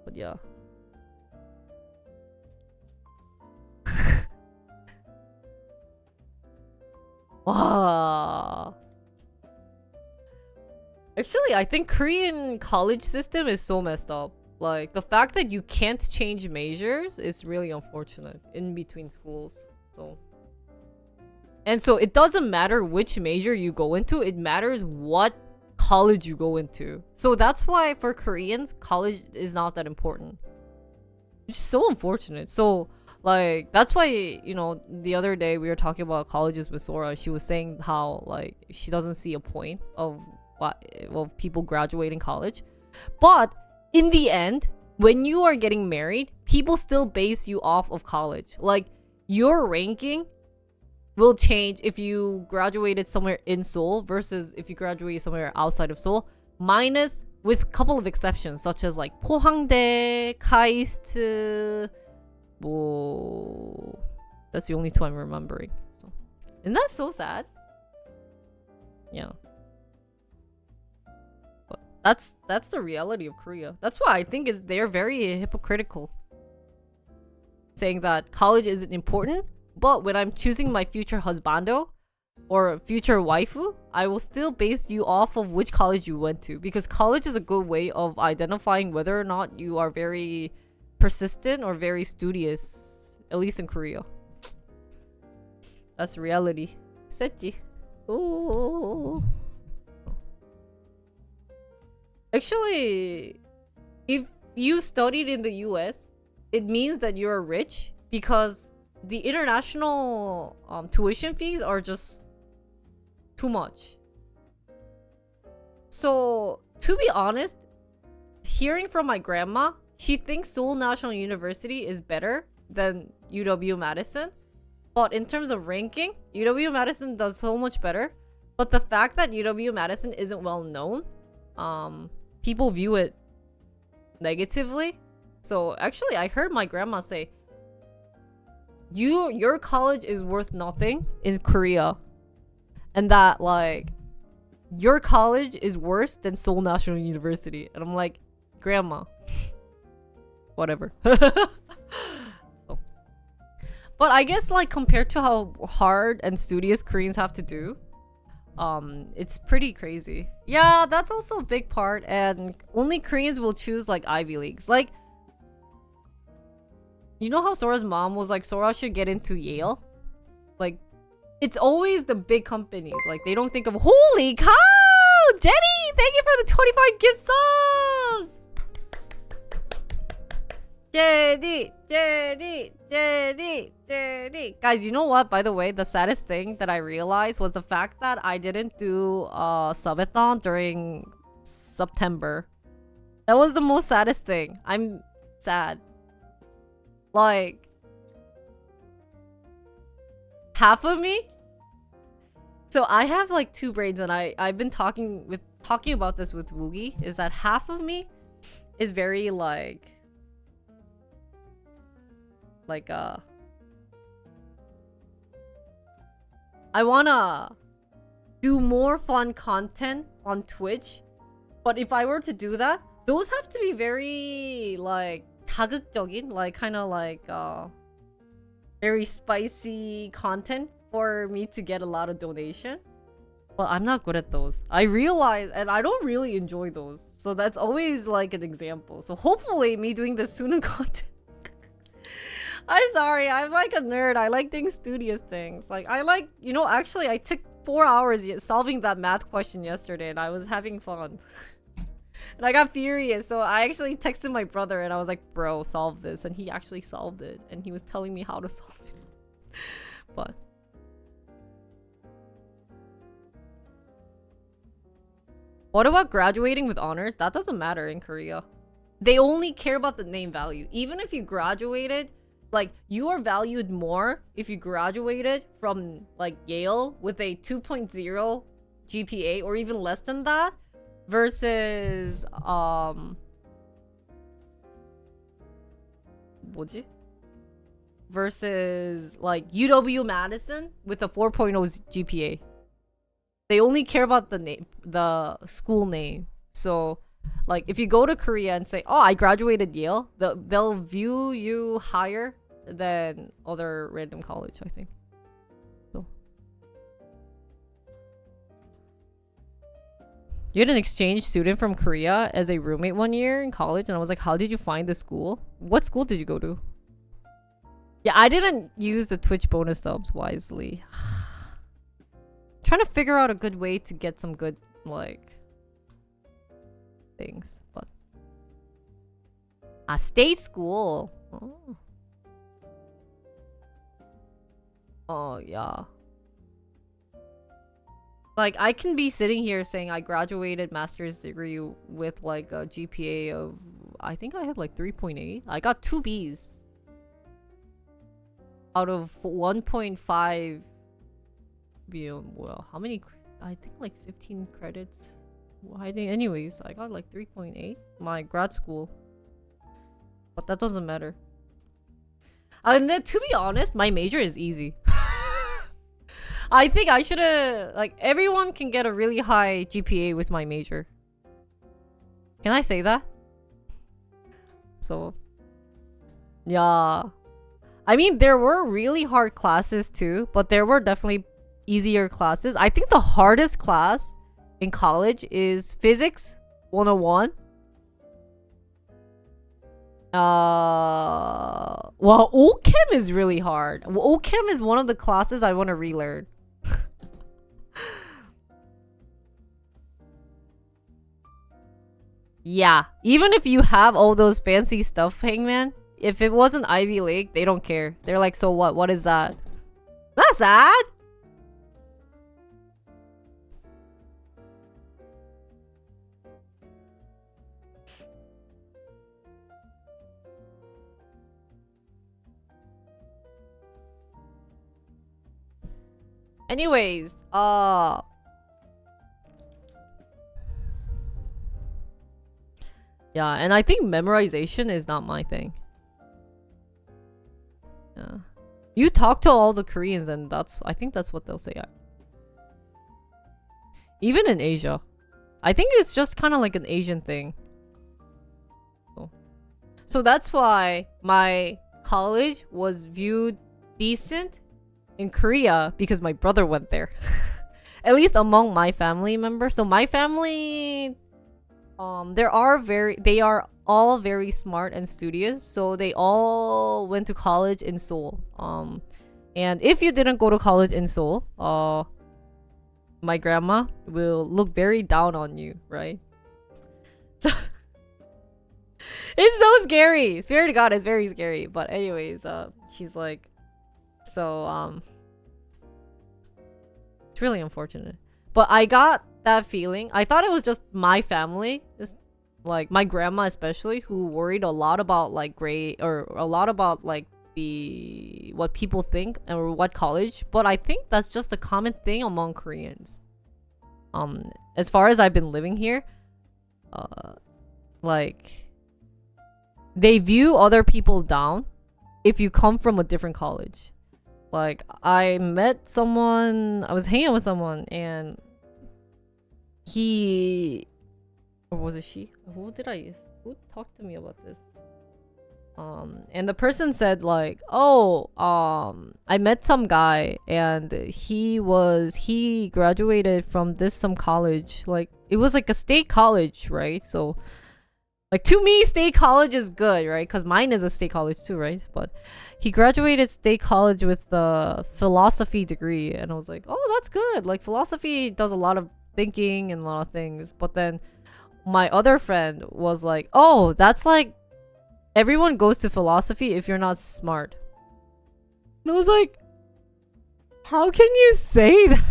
but yeah. Wow. Actually, I think Korean college system is so messed up. Like, the fact that you can't change majors is really unfortunate in between schools. So, and so it doesn't matter which major you go into, it matters what college you go into. So that's why for Koreans, college is not that important. Which is so unfortunate. So, like, that's why, you know, the other day we were talking about colleges with Sora. She was saying how, like, she doesn't see a point of people graduating college. But in the end, when you are getting married, people still base you off of college. Like, your ranking will change if you graduated somewhere in Seoul versus if you graduated somewhere outside of Seoul, minus with a couple of exceptions, such as like 포항대, KAIST, that's the only two I'm remembering. So, isn't that so sad? Yeah. That's the reality of Korea. That's why I think they're very hypocritical. Saying that college isn't important, but when I'm choosing my future husbando or future waifu, I will still base you off of which college you went to. Because college is a good way of identifying whether or not you are very persistent or very studious. At least in Korea. That's reality. Sechi. Ooh. Actually, if you studied in the US, it means that you're rich because the international tuition fees are just too much. So, to be honest, hearing from my grandma, she thinks Seoul National University is better than UW-Madison. But in terms of ranking, UW-Madison does so much better. But the fact that UW-Madison isn't well known, people view it negatively. So actually, I heard my grandma say, your college is worth nothing in Korea, and that like your college is worse than Seoul National University. And I'm like, grandma, whatever. So. But I guess like compared to how hard and studious Koreans have to do, it's pretty crazy. Yeah, that's also a big part, and only Koreans will choose like Ivy Leagues. Like, you know how Sora's mom was like, Sora should get into Yale? Like, it's always the big companies. Like, they don't think of, holy cow! Jenny, thank you for the 25 gift subs! Jenny. Guys, you know what? By the way, the saddest thing that I realized was the fact that I didn't do subathon during September. That was the most saddest thing. I'm sad. Like, half of me. So I have like two brains, and I've been talking about this with Woogi. Is that half of me is very like I wanna do more fun content on Twitch, but if I were to do that, those have to be very like 자극적인, like kind of like very spicy content for me to get a lot of donation. But I'm not good at those. I realize, and I don't really enjoy those. So that's always like an example. So hopefully me doing this Sunan content. I'm sorry, I'm like a nerd. I like doing studious things. Like, I like, you know, actually I took 4 hours solving that math question yesterday and I was having fun. And I got furious, so I actually texted my brother and I was like, bro, solve this. And he actually solved it. And he was telling me how to solve it. But What about graduating with honors? That doesn't matter in Korea. They only care about the name value. Even if you graduated, like, you are valued more if you graduated from, like, Yale with a 2.0 GPA or even less than that versus, 뭐지? Versus, like, UW-Madison with a 4.0 GPA. They only care about the name, the school name. So, like, if you go to Korea and say, oh, I graduated Yale, they'll view you higher than other random college, I think. So. You had an exchange student from Korea as a roommate one year in college, and I was like, how did you find the school? What school did you go to? Yeah, I didn't use the Twitch bonus subs wisely. Trying to figure out a good way to get some good, like, things, but state school. Oh yeah. Like, I can be sitting here saying I graduated master's degree with like a GPA of, I think I had like 3.8. I got 2 B's out of 1.5. Well, how many? I think like 15 credits. Well, I think, anyways, I got like 3.8 my grad school, but that doesn't matter. And then, to be honest, my major is easy. I think I should have, like, everyone can get a really high GPA with my major. Can I say that? So, yeah. I mean, there were really hard classes too, but there were definitely easier classes. I think the hardest class in college is Physics 101. Well, OChem is really hard. OChem is one of the classes I want to relearn. Yeah, even if you have all those fancy stuff, Hangman, if it wasn't Ivy League, they don't care. They're like, so what? What is that? That's sad. Anyways, yeah, and I think memorization is not my thing. Yeah. You talk to all the Koreans and I think that's what they'll say. Even in Asia. I think it's just kind of like an Asian thing. So that's why my college was viewed decent in Korea because my brother went there. At least among my family members. So my family, they are all very smart and studious. So they all went to college in Seoul. And if you didn't go to college in Seoul, my grandma will look very down on you, right? So it's so scary. Swear to God, it's very scary. But anyways, she's like, so it's really unfortunate. But I got that feeling. I thought it was just my family, like my grandma especially, who worried a lot about like grade or a lot about like what people think or what college. But I think that's just a common thing among Koreans. As far as I've been living here, like they view other people down if you come from a different college. Like, I met someone, I was hanging out with someone, and he, or was it she? Who talked to me about this? And the person said like, oh, I met some guy, and he graduated from some college. Like, it was like a state college, right? So, like, to me, state college is good, right? Because mine is a state college too, right? But he graduated state college with a philosophy degree, and I was like, oh, that's good. Like, philosophy does a lot of thinking and a lot of things. But then my other friend was like, oh, that's like, everyone goes to philosophy if you're not smart. And I was like, how can you say that?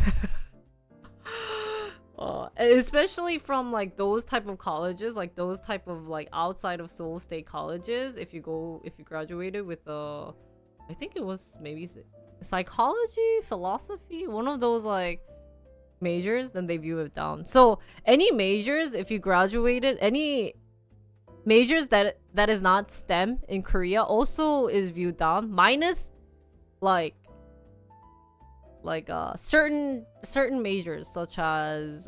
Especially from like those type of colleges, like those type of like outside of Seoul State colleges. If you graduated with I think it was maybe psychology, philosophy, one of those like majors, then they view it down. So any majors, if you graduated, any majors that is not STEM in Korea also is viewed down, minus like certain majors such as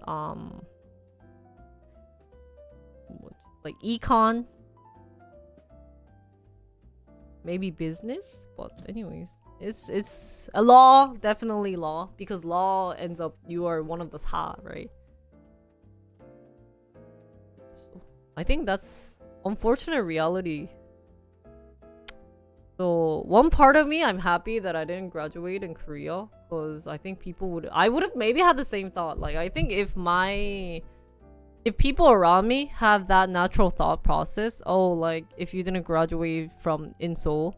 like econ, maybe business. But anyways, it's a law, definitely law, because law ends up you are one of the sa, right? So I think that's unfortunate reality. So one part of me, I'm happy that I didn't graduate in Korea, because I think I would have maybe had the same thought. Like I think if people around me have that natural thought process, oh, like if you didn't graduate from in Seoul,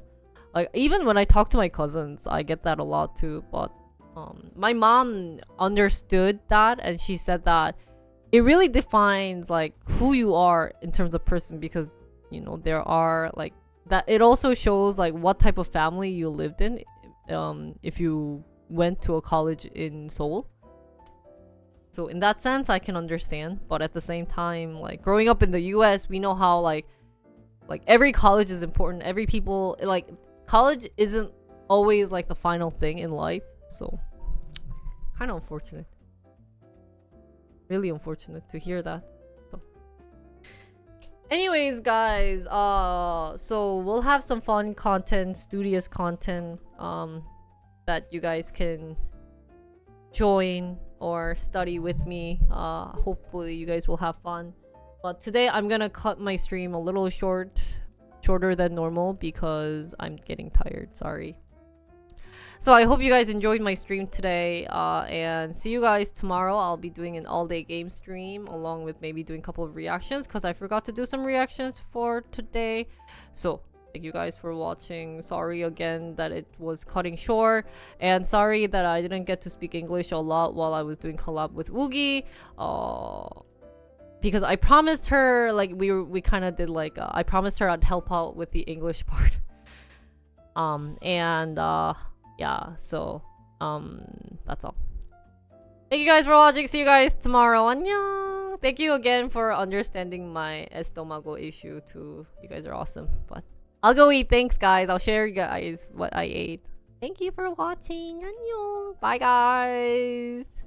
like even when I talk to my cousins, I get that a lot too. But my mom understood that, and she said that it really defines like who you are in terms of person, because you know there are like that. It also shows like what type of family you lived in if you went to a college in Seoul. So in that sense, I can understand. But at the same time, like growing up in the US, we know how like every college is important. Every people, like college isn't always like the final thing in life. So kind of unfortunate. Really unfortunate to hear that. So. Anyways, guys, so we'll have some fun content, studious content that you guys can join or study with me. Hopefully you guys will have fun. But today I'm gonna cut my stream a little shorter than normal, because I'm getting tired. Sorry. So I hope you guys enjoyed my stream today, and see you guys tomorrow. I'll be doing an all-day game stream along with maybe doing a couple of reactions, because I forgot to do some reactions for today. So thank you guys for watching. Sorry again that it was cutting short, and sorry that I didn't get to speak English a lot while I was doing collab with Woogi, because I promised her, like we kind of did like I promised her I'd help out with the English part. Yeah, so that's all. Thank you guys for watching. See you guys tomorrow. Annyeong. Thank you again for understanding my estomago issue too. You guys are awesome. But I'll go eat. Thanks, guys. I'll share you guys what I ate. Thank you for watching. Annyeong. Bye, guys.